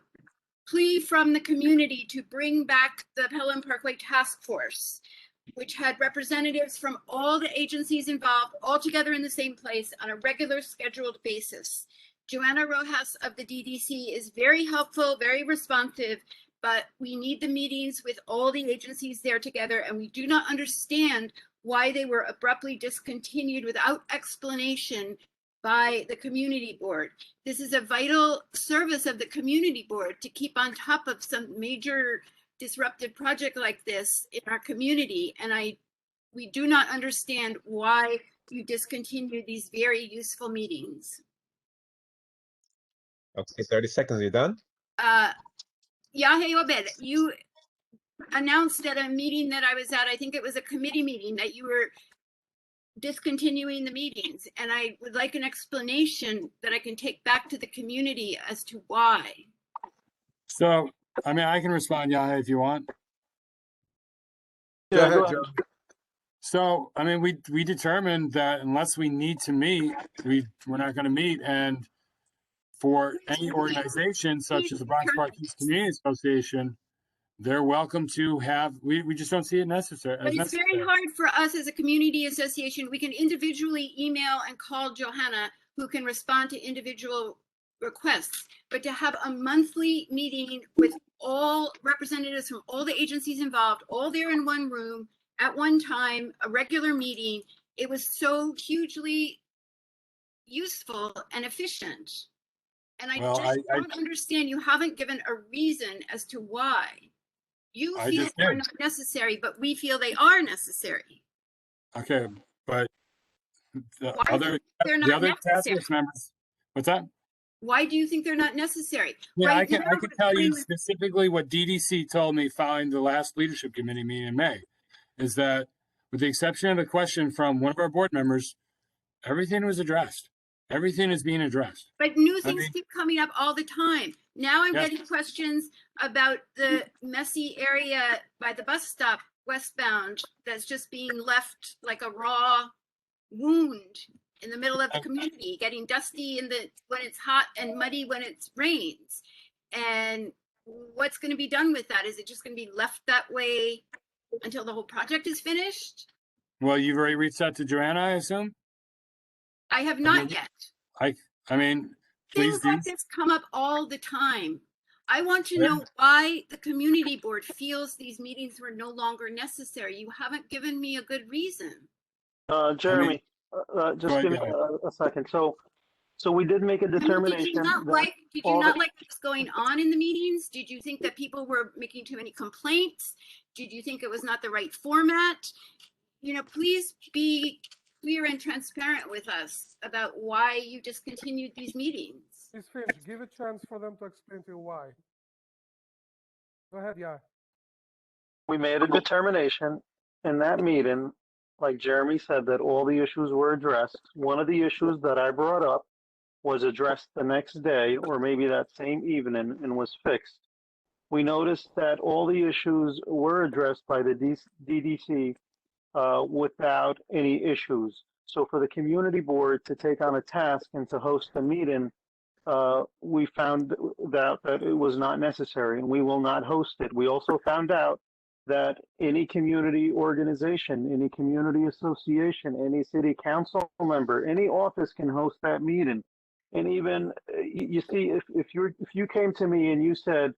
[SPEAKER 11] plea from the community to bring back the Pelham Parkway Task Force, which had representatives from all the agencies involved all together in the same place on a regular scheduled basis. Joanna Rojas of the DDC is very helpful, very responsive, but we need the meetings with all the agencies there together, and we do not understand why they were abruptly discontinued without explanation by the community board. This is a vital service of the community board to keep on top of some major disruptive project like this in our community. And we do not understand why you discontinued these very useful meetings.
[SPEAKER 3] Okay, 30 seconds, you done?
[SPEAKER 11] Yahe Obed, you announced at a meeting that I was at, I think it was a committee meeting, that you were discontinuing the meetings, and I would like an explanation that I can take back to the community as to why.
[SPEAKER 1] So, I mean, I can respond, Yaha, if you want.
[SPEAKER 6] Go ahead, Joe.
[SPEAKER 1] So, I mean, we determined that unless we need to meet, we're not going to meet. And for any organization such as the Bronx Park East Community Association, they're welcome to have, we just don't see it necessary.
[SPEAKER 11] But it's very hard for us as a community association. We can individually email and call Johanna, who can respond to individual requests. But to have a monthly meeting with all representatives from all the agencies involved, all there in one room at one time, a regular meeting, it was so hugely useful and efficient. And I don't understand, you haven't given a reason as to why. You feel they're not necessary, but we feel they are necessary.
[SPEAKER 1] Okay, but the
[SPEAKER 11] Why
[SPEAKER 1] other task force members, what's that?
[SPEAKER 11] Why do you think they're not necessary?
[SPEAKER 1] Yeah,
[SPEAKER 11] right
[SPEAKER 1] I can
[SPEAKER 11] now,
[SPEAKER 1] tell you specifically what DDC told me following the last leadership committee meeting in May, is that with the exception of a question from one of our board members, everything was addressed. Everything is being addressed.
[SPEAKER 11] But new things keep coming up all the time. Now I'm getting questions about the messy area by the bus stop westbound that's just being left like a raw wound in the middle of the community, getting dusty when it's hot and muddy when it rains. And what's going to be done with that? Is it just going to be left that way until the whole project is finished?
[SPEAKER 1] Well, you've already reached out to Joanna, I assume?
[SPEAKER 11] I have not yet.
[SPEAKER 1] I mean,
[SPEAKER 11] things like this come up all the time. I want to know why the community board feels these meetings were no longer necessary. You haven't given me a good reason.
[SPEAKER 14] Jeremy, just give me a second. So we did make a determination.
[SPEAKER 11] Did you not like what was going on in the meetings? Did you think that people were making too many complaints? Did you think it was not the right format? You know, please be clear and transparent with us about why you discontinued these meetings.
[SPEAKER 7] Please finish. Give a chance for them to explain to you why. Go ahead, yeah.
[SPEAKER 14] We made a determination in that meeting, like Jeremy said, that all the issues were addressed. One of the issues that I brought up was addressed the next day or maybe that same evening and was fixed. We noticed that all the issues were addressed by the DDC without any issues. So for the community board to take on a task and to host a meeting, we found that it was not necessary and we will not host it. We also found out that any community organization, any community association, any city council member, any office can host that meeting. And even, you see, if you came to me and you said,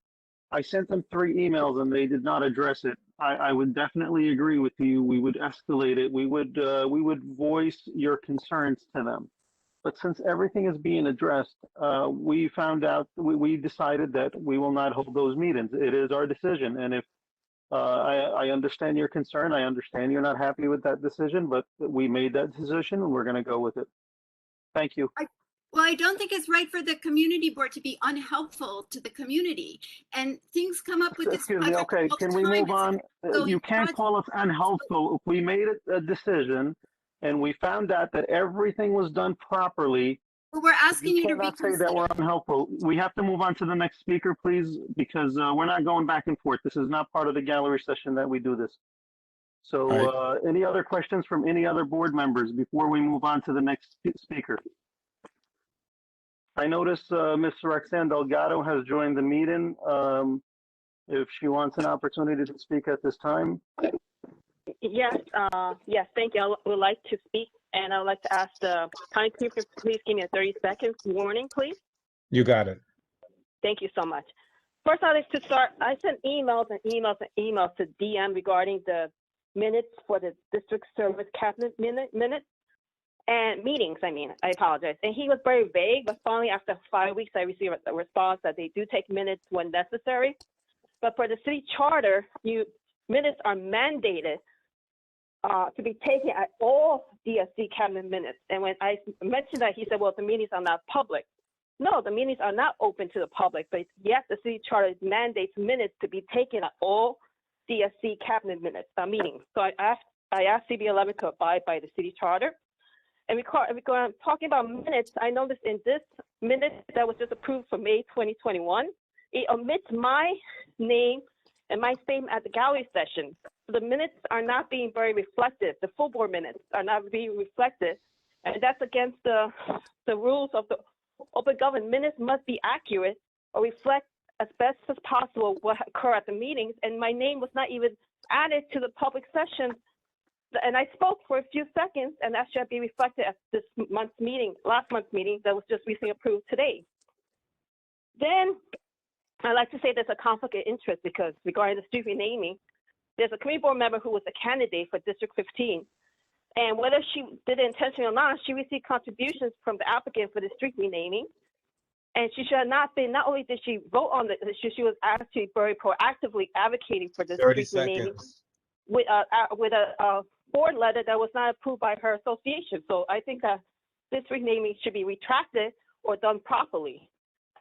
[SPEAKER 14] I sent them 3 emails and they did not address it, I would definitely agree with you. We would escalate it. We would voice your concerns to them. But since everything is being addressed, we found out, we decided that we will not hold those meetings. It is our decision. And if I understand your concern, I understand you're not happy with that decision, but we made that decision and we're going to go with it. Thank you.
[SPEAKER 11] Well, I don't think it's right for the community board to be unhelpful to the community. And things come up with this project.
[SPEAKER 14] Okay, can we move on? You can't call us unhelpful. If we made a decision and we found out that everything was done properly,
[SPEAKER 11] well, we're asking you to
[SPEAKER 14] cannot say that we're unhelpful. We have to move on to the next speaker, please, because we're not going back and forth. This is not part of the gallery session that we do this. So any other questions from any other board members before we move on to the next speaker? I notice Ms. Roxanne Delgado has joined the meeting. If she wants an opportunity to speak at this time.
[SPEAKER 21] Yes, yes, thank you. I would like to speak, and I would like to ask the county clerk, please give me a 30-second warning, please.
[SPEAKER 3] You got it.
[SPEAKER 21] Thank you so much. First, I'd like to start. I sent emails and emails and emails to DM regarding the minutes for the district service cabinet minutes. And meetings, I apologize. And he was very vague, but finally after 5 weeks, I received a response that they do take minutes when necessary. But for the city charter, minutes are mandated to be taken at all DSC cabinet minutes. And when I mentioned that, he said, well, the meetings are not public. No, the meetings are not open to the public, but yes, the city charter mandates minutes to be taken at all DSC cabinet meetings. So I asked CB11 to abide by the city charter. And talking about minutes, I noticed in this minute that was just approved for May 2021, it omits my name and my statement at the gallery session. the minutes are not being very reflective. The full board minutes are not being reflected, and that's against the rules of the open government. Minutes must be accurate or reflect as best as possible what occurred at the meetings, and my name was not even added to the public session. And I spoke for a few seconds, and that should be reflected at this month's meeting, last month's meeting that was just recently approved today. Then I'd like to say there's a conflict of interest because regarding the street renaming, there's a community board member who was a candidate for District 15. And whether she did it intentionally or not, she received contributions from the applicant for the street renaming. And she should have not been, not only did she vote on the issue, she was actually very proactively advocating for the
[SPEAKER 3] 30
[SPEAKER 21] street renaming
[SPEAKER 3] seconds.
[SPEAKER 21] with a board letter that was not approved by her association. So I think that this renaming should be retracted or done properly.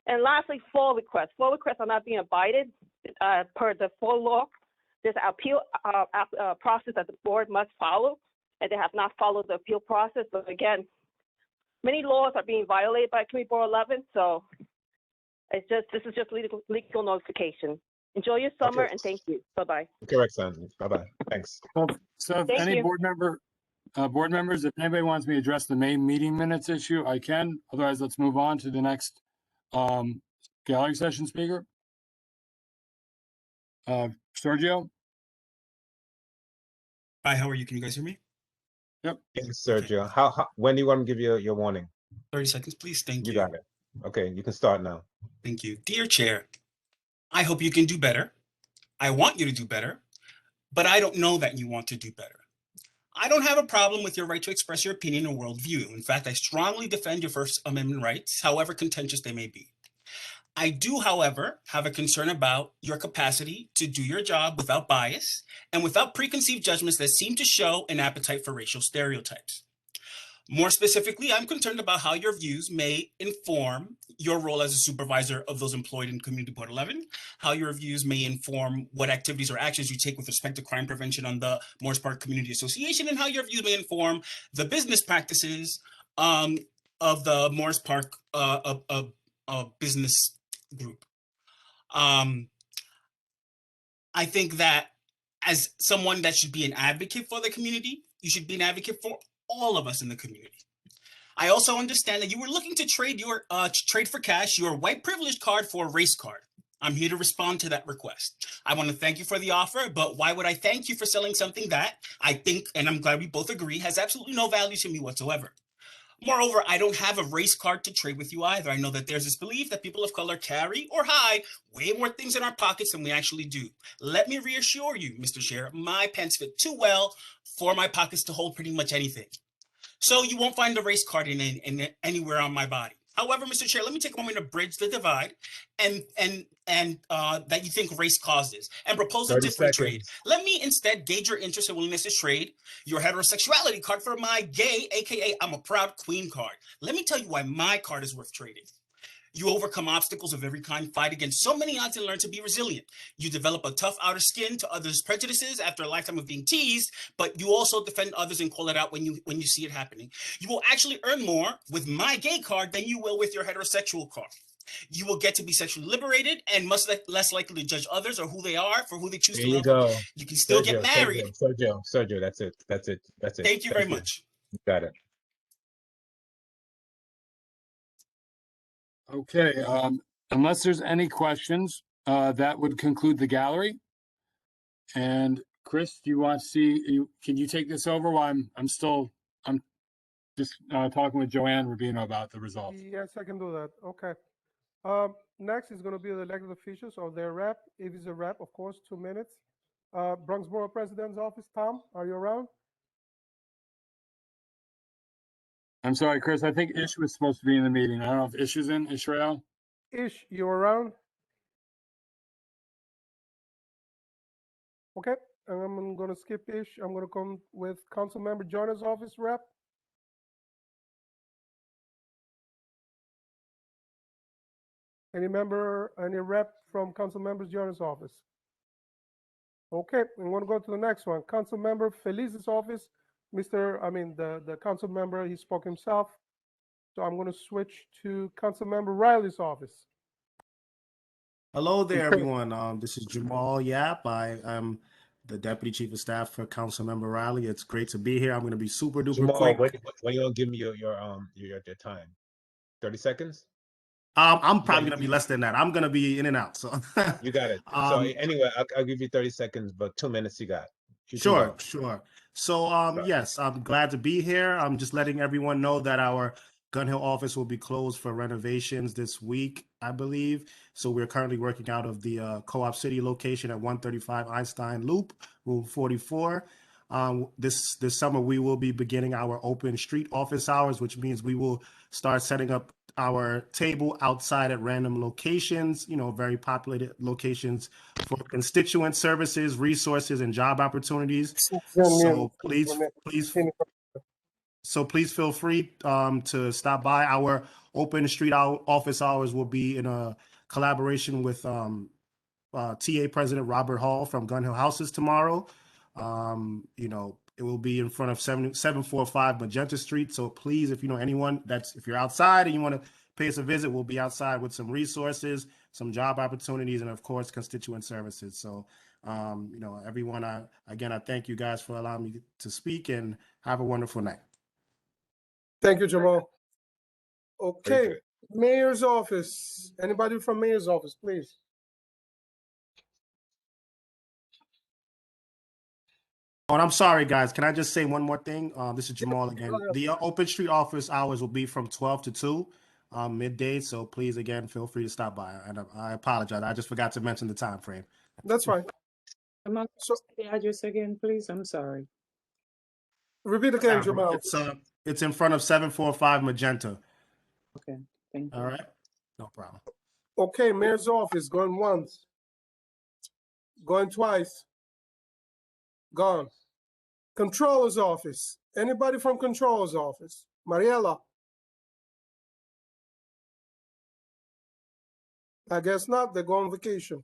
[SPEAKER 21] And lastly, FOIL requests. FOIL requests are not being abided per the FOIL law. There's an appeal process that the board must follow, and they have not followed the appeal process. But again, many laws are being violated by Community Board 11, so it's just this is just legal notification. Enjoy your summer, and thank you. Bye-bye.
[SPEAKER 3] Correct, Sandy. Bye-bye. Thanks.
[SPEAKER 1] So if
[SPEAKER 21] Thank
[SPEAKER 1] any
[SPEAKER 21] you.
[SPEAKER 1] board members, if anybody wants me to address the main meeting minutes issue, I can. Otherwise, let's move on to the next gallery session speaker. Sergio?
[SPEAKER 15] Hi, how are you? Can you guys hear me?
[SPEAKER 1] Yep.
[SPEAKER 3] Yes, Sergio. How when do you want me to give you your warning?
[SPEAKER 15] 30 seconds, please. Thank you.
[SPEAKER 3] You got it. Okay, you can start now.
[SPEAKER 15] Thank you. Dear Chair, I hope you can do better. I want you to do better, but I don't know that you want to do better. I don't have a problem with your right to express your opinion and worldview. In fact, I strongly defend your First Amendment rights, however contentious they may be. I do, however, have a concern about your capacity to do your job without bias and without preconceived judgments that seem to show an appetite for racial stereotypes. More specifically, I'm concerned about how your views may inform your role as a supervisor of those employed in Community Board 11, how your views may inform what activities or actions you take with respect to crime prevention on the Morris Park Community Association, and how your views may inform the business practices of the Morris Park business group. I think that as someone that should be an advocate for the community, you should be an advocate for all of us in the community. I also understand that you were looking to trade your trade for cash your white privilege card for a race card. I'm here to respond to that request. I want to thank you for the offer, but why would I thank you for selling something that I think, and I'm glad we both agree, has absolutely no value to me whatsoever? Moreover, I don't have a race card to trade with you either. I know that there's this belief that people of color carry or hide way more things in our pockets than we actually do. Let me reassure you, Mr. Chair, my pants fit too well for my pockets to hold pretty much anything. So you won't find a race card in anywhere on my body. However, Mr. Chair, let me take a moment to bridge the divide and that you think race causes and propose a different trade. Let me instead gauge your interest and willingness to trade your heterosexuality card for my gay, aka I'm a proud queen card. Let me tell you why my card is worth trading. You overcome obstacles of every kind, fight against so many odds, and learn to be resilient. You develop a tough outer skin to others' prejudices after a lifetime of being teased, but you also defend others and call it out when you see it happening. You will actually earn more with my gay card than you will with your heterosexual card. You will get to be sexually liberated and much less likely to judge others or who they are for who they choose to love.
[SPEAKER 3] Go.
[SPEAKER 15] You can still get married.
[SPEAKER 3] Sergio, that's it.
[SPEAKER 15] Thank you very much.
[SPEAKER 3] You got it.
[SPEAKER 1] Okay, unless there's any questions, that would conclude the gallery. And Chris, do you want to see, can you take this over while I'm just talking with Joanne Rubino about the results?
[SPEAKER 7] Yes, I can do that. Okay. Next is going to be the elected officials or their rep. If it's a rep, of course, 2 minutes. Bronx Borough President's Office, Tom, are you around?
[SPEAKER 1] I'm sorry, Chris, I think Ish was supposed to be in the meeting. I don't know if Ish is in, Israel.
[SPEAKER 7] Ish, you around? Okay, and I'm going to skip Ish. I'm going to come with Councilmember Jonas' office rep. Any rep from Councilmember Jonas' office? Okay, I'm going to go to the next one. Councilmember Felice's office. The council member, he spoke himself. So I'm going to switch to Councilmember Riley's office.
[SPEAKER 22] Hello there, everyone. This is Jamal Yap. I am
[SPEAKER 4] the Deputy Chief of Staff for Councilmember Riley. It's great to be here. I'm going to be super duper
[SPEAKER 3] Jamal,
[SPEAKER 4] quick.
[SPEAKER 3] when you gonna give me your time? 30 seconds?
[SPEAKER 4] I'm probably going to be less than that. I'm going to be in and out. So
[SPEAKER 3] You got it. So anyway, I'll give you 30 seconds, but 2 minutes you got. You can
[SPEAKER 4] Sure,
[SPEAKER 3] go.
[SPEAKER 4] sure. So, yes, I'm glad to be here. I'm just letting everyone know that our Gun Hill office will be closed for renovations this week, I believe. So we're currently working out of the Co-op City location at 135 Einstein Loop, room 44. This summer, we will be beginning our open street office hours, which means we will start setting up our table outside at random locations, very populated locations for constituent services, resources, and job opportunities. So please feel free to stop by. Our open street office hours will be in a collaboration with TA President Robert Hall from Gun Hill Houses tomorrow. It will be in front of 745 Magenta Street. So please, if you know anyone if you're outside and you want to pay us a visit, we'll be outside with some resources, some job opportunities, and of course, constituent services. So, everyone, I thank you guys for allowing me to speak, and have a wonderful night.
[SPEAKER 22] Thank you, Jamal. Okay, Mayor's office. Anybody from Mayor's office, please?
[SPEAKER 4] Oh, and I'm sorry, guys. Can I just say one more thing? This is Jamal again. The open street office hours will be from 12 to 2 midday. So please, again, feel free to stop by. And I apologize. I just forgot to mention the time frame.
[SPEAKER 22] That's fine.
[SPEAKER 13] So the address again, please. I'm sorry.
[SPEAKER 22] Repeat again, Jamal.
[SPEAKER 4] It's in front of 745 Magenta.
[SPEAKER 13] Okay, thank you.
[SPEAKER 4] All right, no problem.
[SPEAKER 22] Okay, Mayor's office, going once. Going twice. Gone. Controller's office. Anybody from Controller's office? Mariela? I guess not. They go on vacation.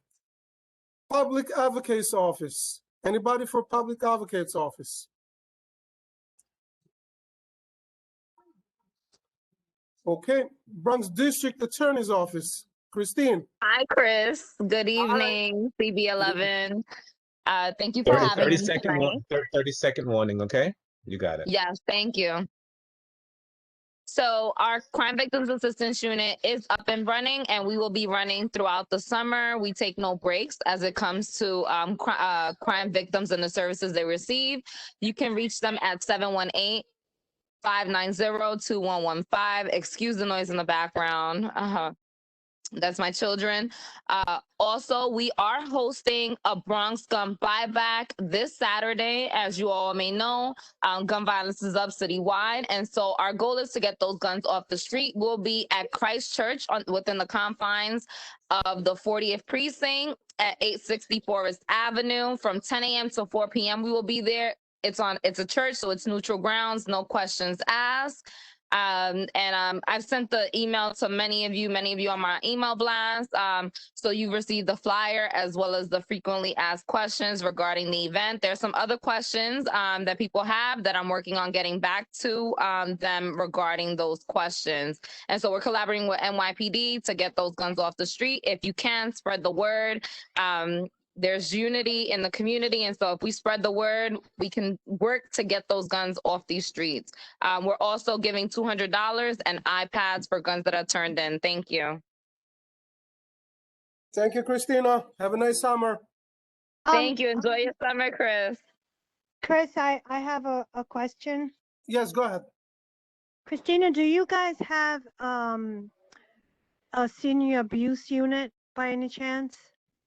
[SPEAKER 22] Public Advocate's office. Anybody for Public Advocate's office? Okay. Bronx District Attorney's office. Christine.
[SPEAKER 23] Hi, Chris. Good evening, CB11. Thank you for having me tonight.
[SPEAKER 3] 30-second warning, okay? You got it.
[SPEAKER 23] Yes, thank you. So our Crime Victims Assistance Unit is up and running, and we will be running throughout the summer. We take no breaks as it comes to crime victims and the services they receive. You can reach them at 718-590-2115. Excuse the noise in the background. That's my children. Also, we are hosting a Bronx gun buyback this Saturday. As you all may know, gun violence is up citywide. And so our goal is to get those guns off the street. We'll be at Christ Church within the confines of the 40th precinct at 860 Forest Avenue from 10 a.m. to 4 p.m. We will be there. It's a church, so it's neutral grounds, no questions asked. I've sent the email to many of you on my email blast. So you received the flyer as well as the frequently asked questions regarding the event. There's some other questions that people have that I'm working on getting back to them regarding those questions. And so we're collaborating with NYPD to get those guns off the street. If you can, spread the word. There's unity in the community, and so if we spread the word, we can work to get those guns off these streets. We're also giving $200 and iPads for guns that are turned in. Thank you.
[SPEAKER 22] Thank you, Christina. Have a nice summer.
[SPEAKER 23] Thank you. Enjoy your summer, Chris.
[SPEAKER 9] Chris, I have a question.
[SPEAKER 22] Yes, go ahead.
[SPEAKER 9] Christina, do you guys have a senior abuse unit by any chance?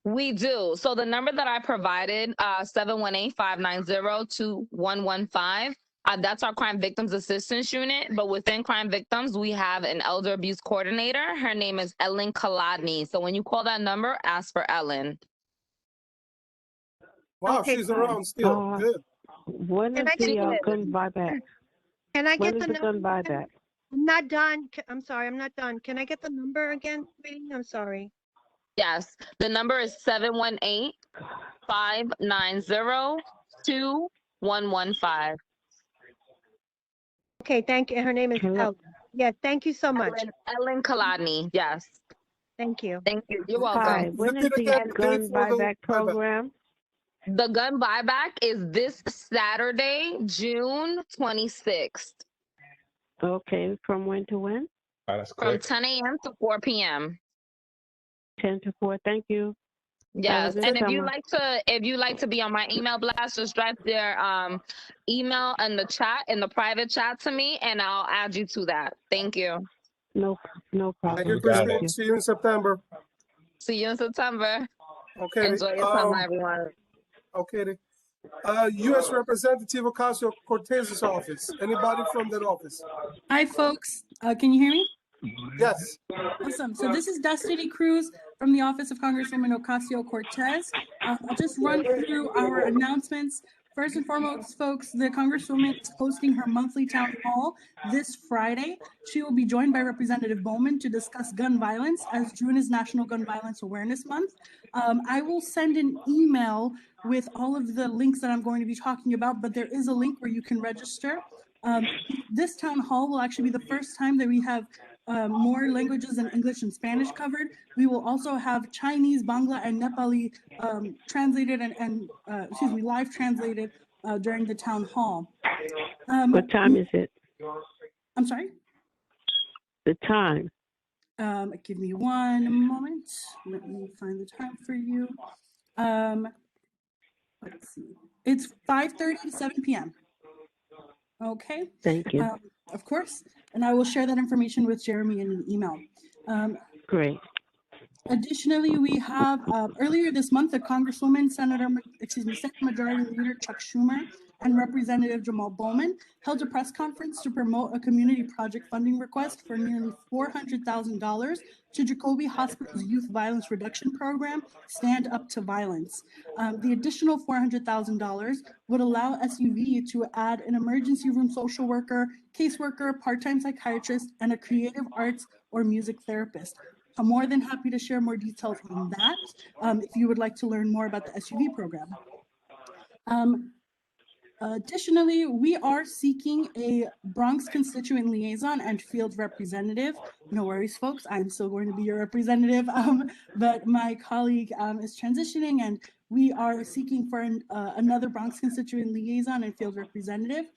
[SPEAKER 23] We do. So the number that I provided, 718-590-2115, that's our Crime Victims Assistance Unit. But within Crime Victims, we have an elder abuse coordinator. Her name is Ellen Kaladny. So when you call that number, ask for Ellen.
[SPEAKER 22] Wow, she's around still. Good.
[SPEAKER 20] When is the gun buyback?
[SPEAKER 9] Can I get
[SPEAKER 20] the gun buyback?
[SPEAKER 9] I'm not done. I'm sorry, I'm not done. Can I get the number again, please? I'm sorry.
[SPEAKER 23] Yes, the number is 718-590-2115.
[SPEAKER 9] Okay, thank you. Her name is Ellen. Yes, thank you so much.
[SPEAKER 23] Ellen Kaladny, yes.
[SPEAKER 9] Thank you.
[SPEAKER 23] Thank you. You're welcome.
[SPEAKER 20] Hi, when is the gun buyback program?
[SPEAKER 23] The gun buyback is this Saturday, June 26th,
[SPEAKER 12] Okay, from when to when?
[SPEAKER 3] That's
[SPEAKER 23] from
[SPEAKER 3] quick.
[SPEAKER 23] 10 a.m. to 4 p.m.
[SPEAKER 12] 10 to 4. Thank you. Have a
[SPEAKER 23] Yes,
[SPEAKER 12] good
[SPEAKER 23] and
[SPEAKER 12] summer.
[SPEAKER 23] if you like to be on my email blast, just drop their email in the chat, in the private chat to me, and I'll add you to that. Thank you.
[SPEAKER 12] No problem.
[SPEAKER 22] Thank you,
[SPEAKER 3] You got
[SPEAKER 22] Christine.
[SPEAKER 3] it.
[SPEAKER 22] See you in September.
[SPEAKER 23] See you in September.
[SPEAKER 22] Okay.
[SPEAKER 23] Enjoy your summer, everyone.
[SPEAKER 22] Okay. U.S. Representative Ocasio-Cortez's office. Anybody from that office?
[SPEAKER 16] Hi, folks. Can you hear me?
[SPEAKER 22] Yes.
[SPEAKER 16] Awesome. So this is Destiny Cruz from the office of Congresswoman Ocasio-Cortez. I'll just run through our announcements. First and foremost, folks, the Congresswoman is hosting her monthly town hall this Friday. She will be joined by Representative Bowman to discuss gun violence, as June is National Gun Violence Awareness Month. I will send an email with all of the links that I'm going to be talking about, but there is a link where you can register. This town hall will actually be the first time that we have more languages than English and Spanish covered. We will also have Chinese, Bangla, and Nepali translated and live translated during the town hall.
[SPEAKER 12] What time is it?
[SPEAKER 16] I'm sorry?
[SPEAKER 12] The time.
[SPEAKER 16] Give me one moment. Let me find the time for you. Let's see. It's 5:30 to 7 p.m. Okay.
[SPEAKER 12] Thank you.
[SPEAKER 16] Of course. And I will share that information with Jeremy in an email.
[SPEAKER 12] Great.
[SPEAKER 16] Additionally, we have earlier this month, the Congresswoman, Senate Majority Leader Chuck Schumer and Representative Jamal Bowman held a press conference to promote a community project funding request for nearly $400,000 to Jacoby Hospital's Youth Violence Reduction Program, Stand Up to Violence. The additional $400,000 would allow SUV to add an emergency room social worker, caseworker, part-time psychiatrist, and a creative arts or music therapist. I'm more than happy to share more details on that if you would like to learn more about the SUV program. Additionally, we are seeking a Bronx constituent liaison and field representative. No worries, folks, I'm still going to be your representative, but my colleague is transitioning, and we are seeking for another Bronx constituent liaison and field representative.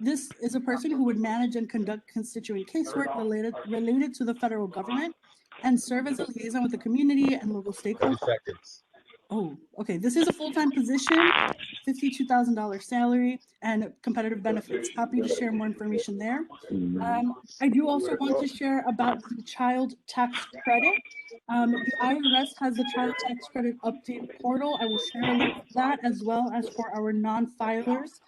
[SPEAKER 16] This is a person who would manage and conduct constituent casework related to the federal government and serve as a liaison with the community and local
[SPEAKER 3] 30
[SPEAKER 16] stakeholders.
[SPEAKER 3] seconds.
[SPEAKER 16] Oh, okay. This is a full-time position, $52,000 salary, and competitive benefits. Happy to share more information there. I do also want to share about the child tax credit. The IRS has the child tax credit update portal. I will share a link for that, as well as for our non-filers.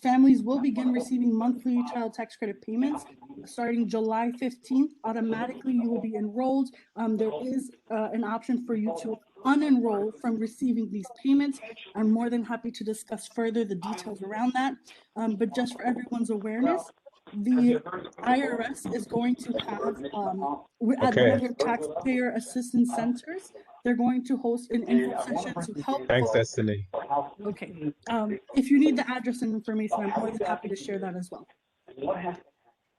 [SPEAKER 16] Families will begin receiving monthly child tax credit payments starting July 15th. Automatically, you will be enrolled. There is an option for you to unenroll from receiving these payments. I'm more than happy to discuss further the details around that. But just for everyone's awareness, the IRS is going to have, at one of their taxpayer assistance centers, they're going to host an info session to help.
[SPEAKER 3] Thanks, Destiny.
[SPEAKER 16] Okay. If you need the address and information, I'm more than happy to share that as well.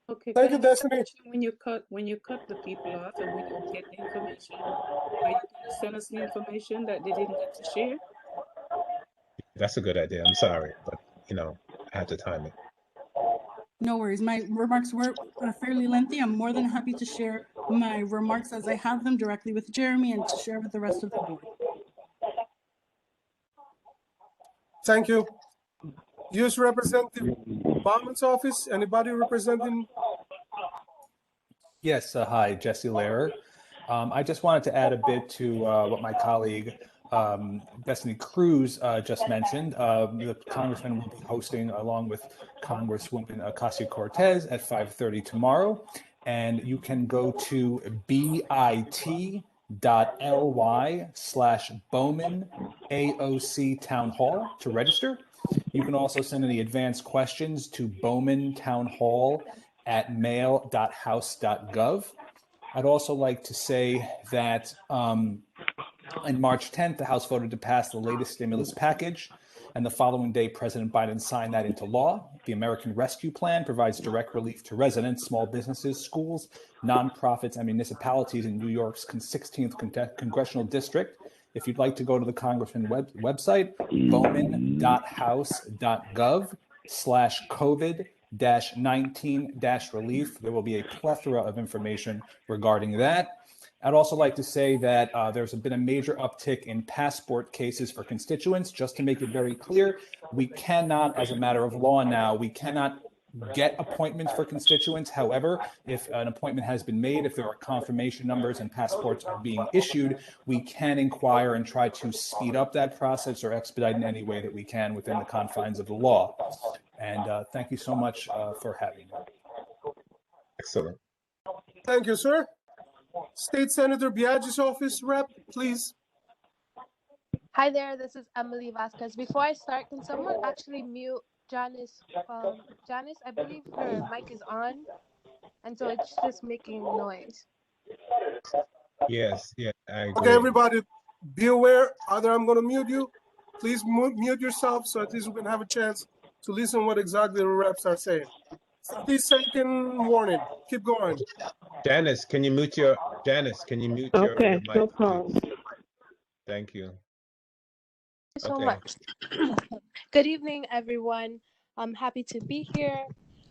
[SPEAKER 13] Okay.
[SPEAKER 22] Thank you, Destiny.
[SPEAKER 13] When you cut the people off and we don't get the information, are you going to send us the information that they didn't get to share?
[SPEAKER 3] That's a good idea. I'm sorry, but I have to time it.
[SPEAKER 16] No worries. My remarks were fairly lengthy. I'm more than happy to share my remarks as I have them directly with Jeremy and to share with the rest of the board.
[SPEAKER 22] Thank you. U.S. Representative Bowman's office. Anybody representing?
[SPEAKER 18] Yes, hi, Jesse Lehrer. I just wanted to add a bit to what my colleague Destiny Cruz just mentioned. The Congressman will be hosting, along with Congresswoman Ocasio-Cortez, at 5:30 tomorrow. And you can go to bit.ly/Bowman AOC Town Hall to register. You can also send any advanced questions to bowmantownhall@mail.house.gov. I'd also like to say that on March 10th, the House voted to pass the latest stimulus package, and the following day, President Biden signed that into law. The American Rescue Plan provides direct relief to residents, small businesses, schools, nonprofits, and municipalities in New York's 16th congressional district If you'd like to go to the Congressman website, bowman.house.gov/COVID-19-relief. There will be a plethora of information regarding that. I'd also like to say that there's been a major uptick in passport cases for constituents. Just to make it very clear, we cannot, as a matter of law now, we cannot get appointments for constituents. However, if an appointment has been made, if there are confirmation numbers and passports are being issued, we can inquire and try to speed up that process or expedite in any way that we can within the confines of the law. And thank you so much for having me.
[SPEAKER 3] Excellent.
[SPEAKER 22] Thank you, sir. State Senator Biaggi's office, rep, please.
[SPEAKER 5] Hi there, this is Emily Vasquez. Before I start, can someone actually mute Janice? Janice, I believe her mic is on, and so it's just making noise.
[SPEAKER 3] Yes, yeah, I agree.
[SPEAKER 22] Okay, everybody, be aware. Either I'm going to mute you. Please mute yourself so at least we can have a chance to listen what exactly the reps are saying. 30-second warning. Keep going.
[SPEAKER 3] Janice, can you mute your mic,
[SPEAKER 12] no problem.
[SPEAKER 3] please? Thank you.
[SPEAKER 5] Thank you so much. Good evening, everyone. I'm happy to be here.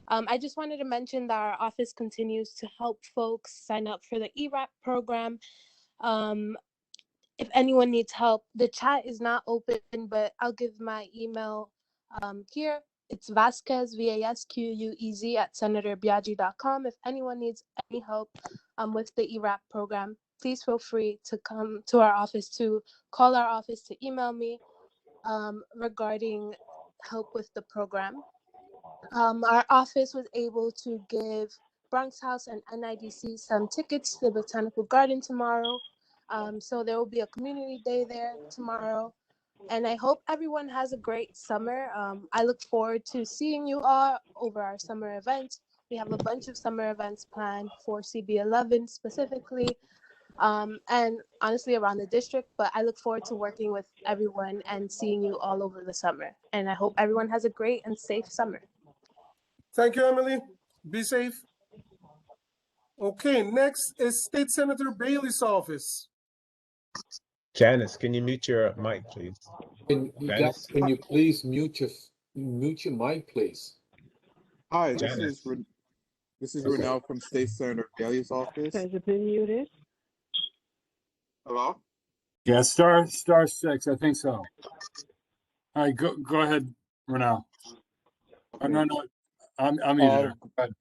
[SPEAKER 5] I just wanted to mention that our office continues to help folks sign up for the ERAP program. If anyone needs help, the chat is not open, but I'll give my email here. It's Vasquez, VASQUEZ @senatorbiaggi.com. If anyone needs any help with the ERAP program, please feel free to come to our office, to call our office, to email me regarding help with the program. Our office was able to give Bronx House and NIDC some tickets to the Botanical Garden tomorrow. So there will be a community day there tomorrow. And I hope everyone has a great summer. I look forward to seeing you all over our summer events. We have a bunch of summer events planned for CB11 specifically, and honestly around the district, but I look forward to working with everyone and seeing you all over the summer. And I hope everyone has a great and safe summer.
[SPEAKER 22] Thank you, Emily. Be safe. Okay, next is State Senator Bailey's office.
[SPEAKER 3] Janice, can you mute your mic, please?
[SPEAKER 10] Can you please mute your mic, please?
[SPEAKER 19] Hi,
[SPEAKER 3] Janice.
[SPEAKER 19] this is Ronell from State Senator Bailey's office.
[SPEAKER 12] Has it been muted?
[SPEAKER 19] Hello?
[SPEAKER 1] Yeah, star 6, I think so. All right, go ahead, Ronell. Oh, no, I'm muted. Go ahead.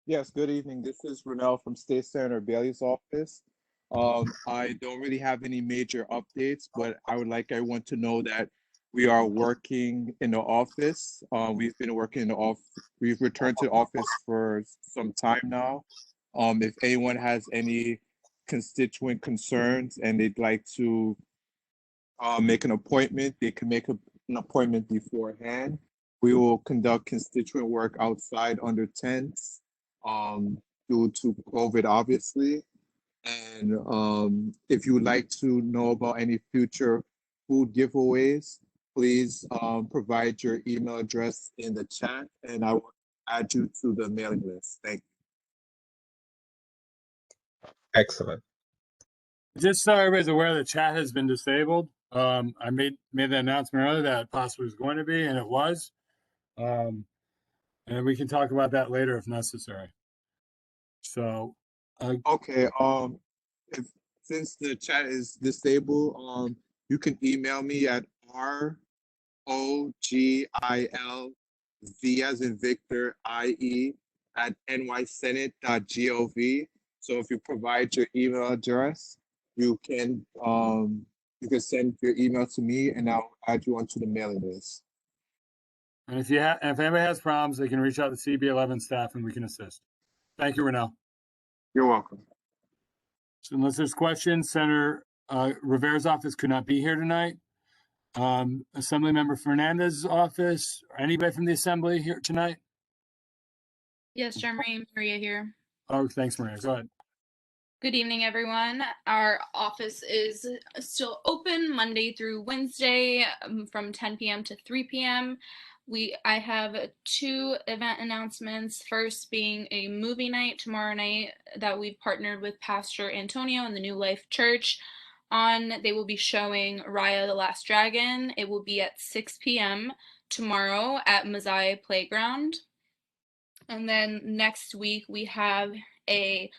[SPEAKER 19] Yes, good evening. This is Ronell from State Senator Bailey's office. I don't really have any major updates, but I would like everyone to know that we are working in the office. We've been working in the office. We've returned to the office for some time now. If anyone has any constituent concerns and they'd like to make an appointment, they can make an appointment beforehand. We will conduct constituent work outside under tents due to COVID, obviously. And if you would like to know about any future food giveaways, please provide your email address in the chat and I will add you to the mailing list. Thank you.
[SPEAKER 3] Excellent.
[SPEAKER 1] Just so everybody's aware, the chat has been disabled. I made the announcement earlier that it possibly was going to be, and it was. And we can talk about that later if necessary. So,
[SPEAKER 19] okay. Since the chat is disabled, you can email me at ROGILV as in Victor IE at nysenate.gov. So if you provide your email address, you can send your email to me and I'll add you onto the mailing list.
[SPEAKER 1] and if anybody has problems, they can reach out to CB11 staff and we can assist. Thank you, Ronell.
[SPEAKER 19] You're welcome.
[SPEAKER 1] So unless there's questions, Senator Rivera's office could not be here tonight. Assemblymember Fernandez's office, or anybody from the Assembly here tonight?
[SPEAKER 24] Yes, Maria here.
[SPEAKER 1] Oh, thanks, Maria. Go ahead.
[SPEAKER 24] Good evening, everyone. Our office is still open Monday through Wednesday from 10 p.m. to 3 p.m. I have 2 event announcements. First being a movie night tomorrow night that we've partnered with Pastor Antonio and the New Life Church. they will be showing Raya the Last Dragon. It will be at 6 p.m. tomorrow at Mazai Playground. And then next week we have a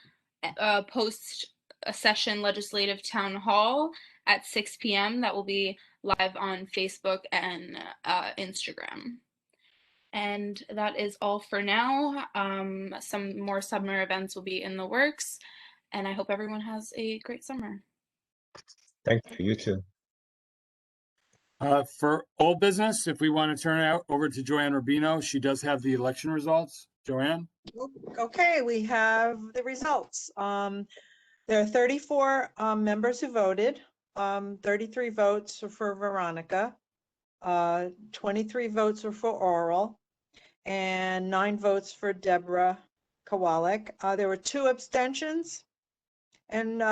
[SPEAKER 24] post-session legislative town hall at 6 p.m. that will be live on Facebook and Instagram. And that is all for now. Some more summer events will be in the works, and I hope everyone has a great summer.
[SPEAKER 3] Thank you. You too.
[SPEAKER 1] For old business, if we want to turn it over to Joanne Rubino, she does have the election results. Joanne?
[SPEAKER 2] Okay, we have the results. There are 34 members who voted, 33 votes for Veronica, 23 votes were for Oral, and 9 votes for Deborah Kowalik. There were 2 abstentions, and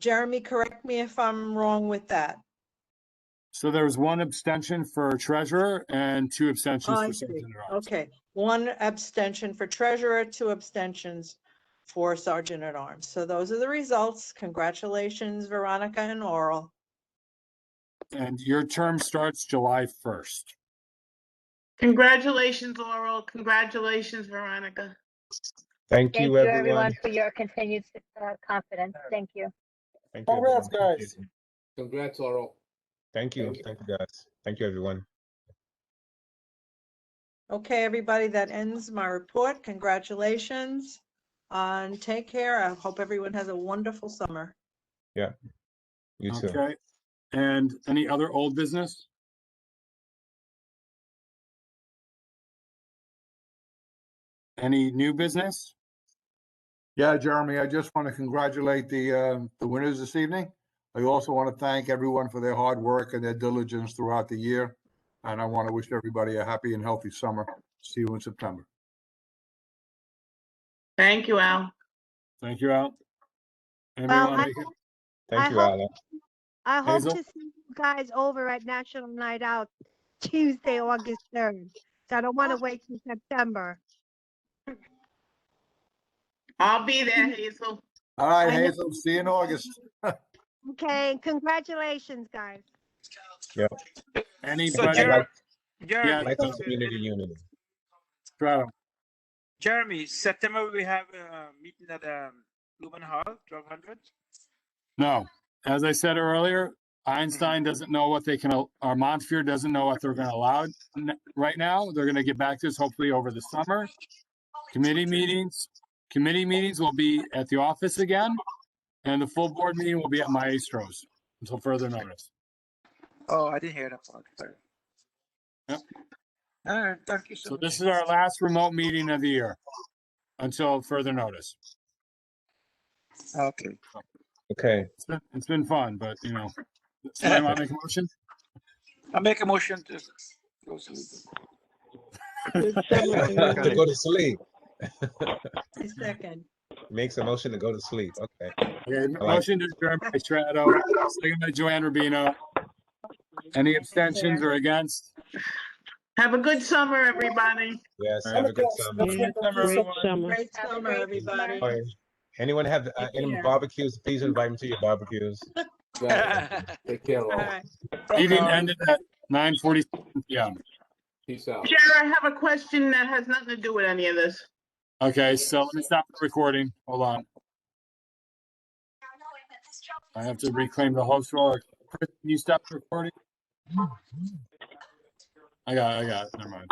[SPEAKER 2] Jeremy, correct me if I'm wrong with that.
[SPEAKER 1] So there was 1 abstention for treasurer and 2 abstentions
[SPEAKER 2] I
[SPEAKER 1] for
[SPEAKER 2] see.
[SPEAKER 1] sergeant at arms.
[SPEAKER 2] Okay, 1 abstention for treasurer, 2 abstentions for sergeant at arms. So those are the results. Congratulations, Veronica and Oral.
[SPEAKER 1] And your term starts July 1st.
[SPEAKER 6] Congratulations, Laurel. Congratulations, Veronica.
[SPEAKER 3] Thank you, everyone.
[SPEAKER 8] everyone, for your continued confidence. Thank you.
[SPEAKER 3] Thank you,
[SPEAKER 22] Congrats,
[SPEAKER 3] everyone.
[SPEAKER 22] guys.
[SPEAKER 10] Congrats, Oral.
[SPEAKER 3] Thank you. Thank you, guys. Thank you, everyone.
[SPEAKER 2] Okay, everybody, that ends my report. Congratulations. And take care. I hope everyone has a wonderful summer.
[SPEAKER 3] Yeah. You too.
[SPEAKER 1] Okay. And any other old business? Any new business?
[SPEAKER 17] Yeah, Jeremy, I just want to congratulate the winners this evening. I also want to thank everyone for their hard work and their diligence throughout the year. And I want to wish everybody a happy and healthy summer. See you in September.
[SPEAKER 6] Thank you, Al.
[SPEAKER 1] Thank you, Al.
[SPEAKER 9] Well, I
[SPEAKER 3] Thank you,
[SPEAKER 9] hope-
[SPEAKER 3] Alan.
[SPEAKER 9] I hope
[SPEAKER 1] Hazel?
[SPEAKER 9] to see you guys over at National Night Out Tuesday, August 3rd. So I don't want to wait till September.
[SPEAKER 6] I'll be there, Hazel.
[SPEAKER 17] All right,
[SPEAKER 9] I know.
[SPEAKER 17] Hazel, see you in August.
[SPEAKER 9] Okay, congratulations, guys.
[SPEAKER 3] Yeah.
[SPEAKER 1] Anybody?
[SPEAKER 3] I'd like to community unity.
[SPEAKER 1] Strato.
[SPEAKER 25] Jeremy, September we have a meeting at Lumen Hall, 1200.
[SPEAKER 1] No, as I said earlier, Einstein doesn't know what they can, or Montefiore doesn't know what they're going to allow right now. They're going to get back to us hopefully over the summer. Committee meetings will be at the office again, and the full board meeting will be at Maestro's until further notice.
[SPEAKER 25] Oh, I didn't hear that part. Sorry.
[SPEAKER 1] Yep.
[SPEAKER 25] All right, thank you so
[SPEAKER 1] So
[SPEAKER 25] much.
[SPEAKER 1] this is our last remote meeting of the year until further notice.
[SPEAKER 25] Okay.
[SPEAKER 3] Okay.
[SPEAKER 1] It's been fun, but you know, somebody want to make a motion?
[SPEAKER 25] I make a motion to go sleep.
[SPEAKER 3] To go to sleep.
[SPEAKER 2] A second.
[SPEAKER 3] Makes a motion to go to sleep. Okay.
[SPEAKER 1] Okay,
[SPEAKER 3] I like
[SPEAKER 1] motion to adjourn by Strato, second by Joanne Rubino. Any abstentions or against?
[SPEAKER 6] Have a good summer, everybody.
[SPEAKER 3] Yes, have a good summer.
[SPEAKER 6] Great summer.
[SPEAKER 2] Great summer, everybody.
[SPEAKER 3] All right. Anyone have any
[SPEAKER 2] care.
[SPEAKER 3] barbecues? Please invite me to your barbecues.
[SPEAKER 10] Take care,
[SPEAKER 2] All
[SPEAKER 10] all.
[SPEAKER 2] right.
[SPEAKER 1] Meeting ended at 9:47 p.m.
[SPEAKER 10] Peace out.
[SPEAKER 6] Jared, I have a question that has nothing to do with any of this.
[SPEAKER 1] Okay, so let me stop the recording. Hold on. I have to reclaim the host role. Chris, can you stop the recording? I got it. Never mind.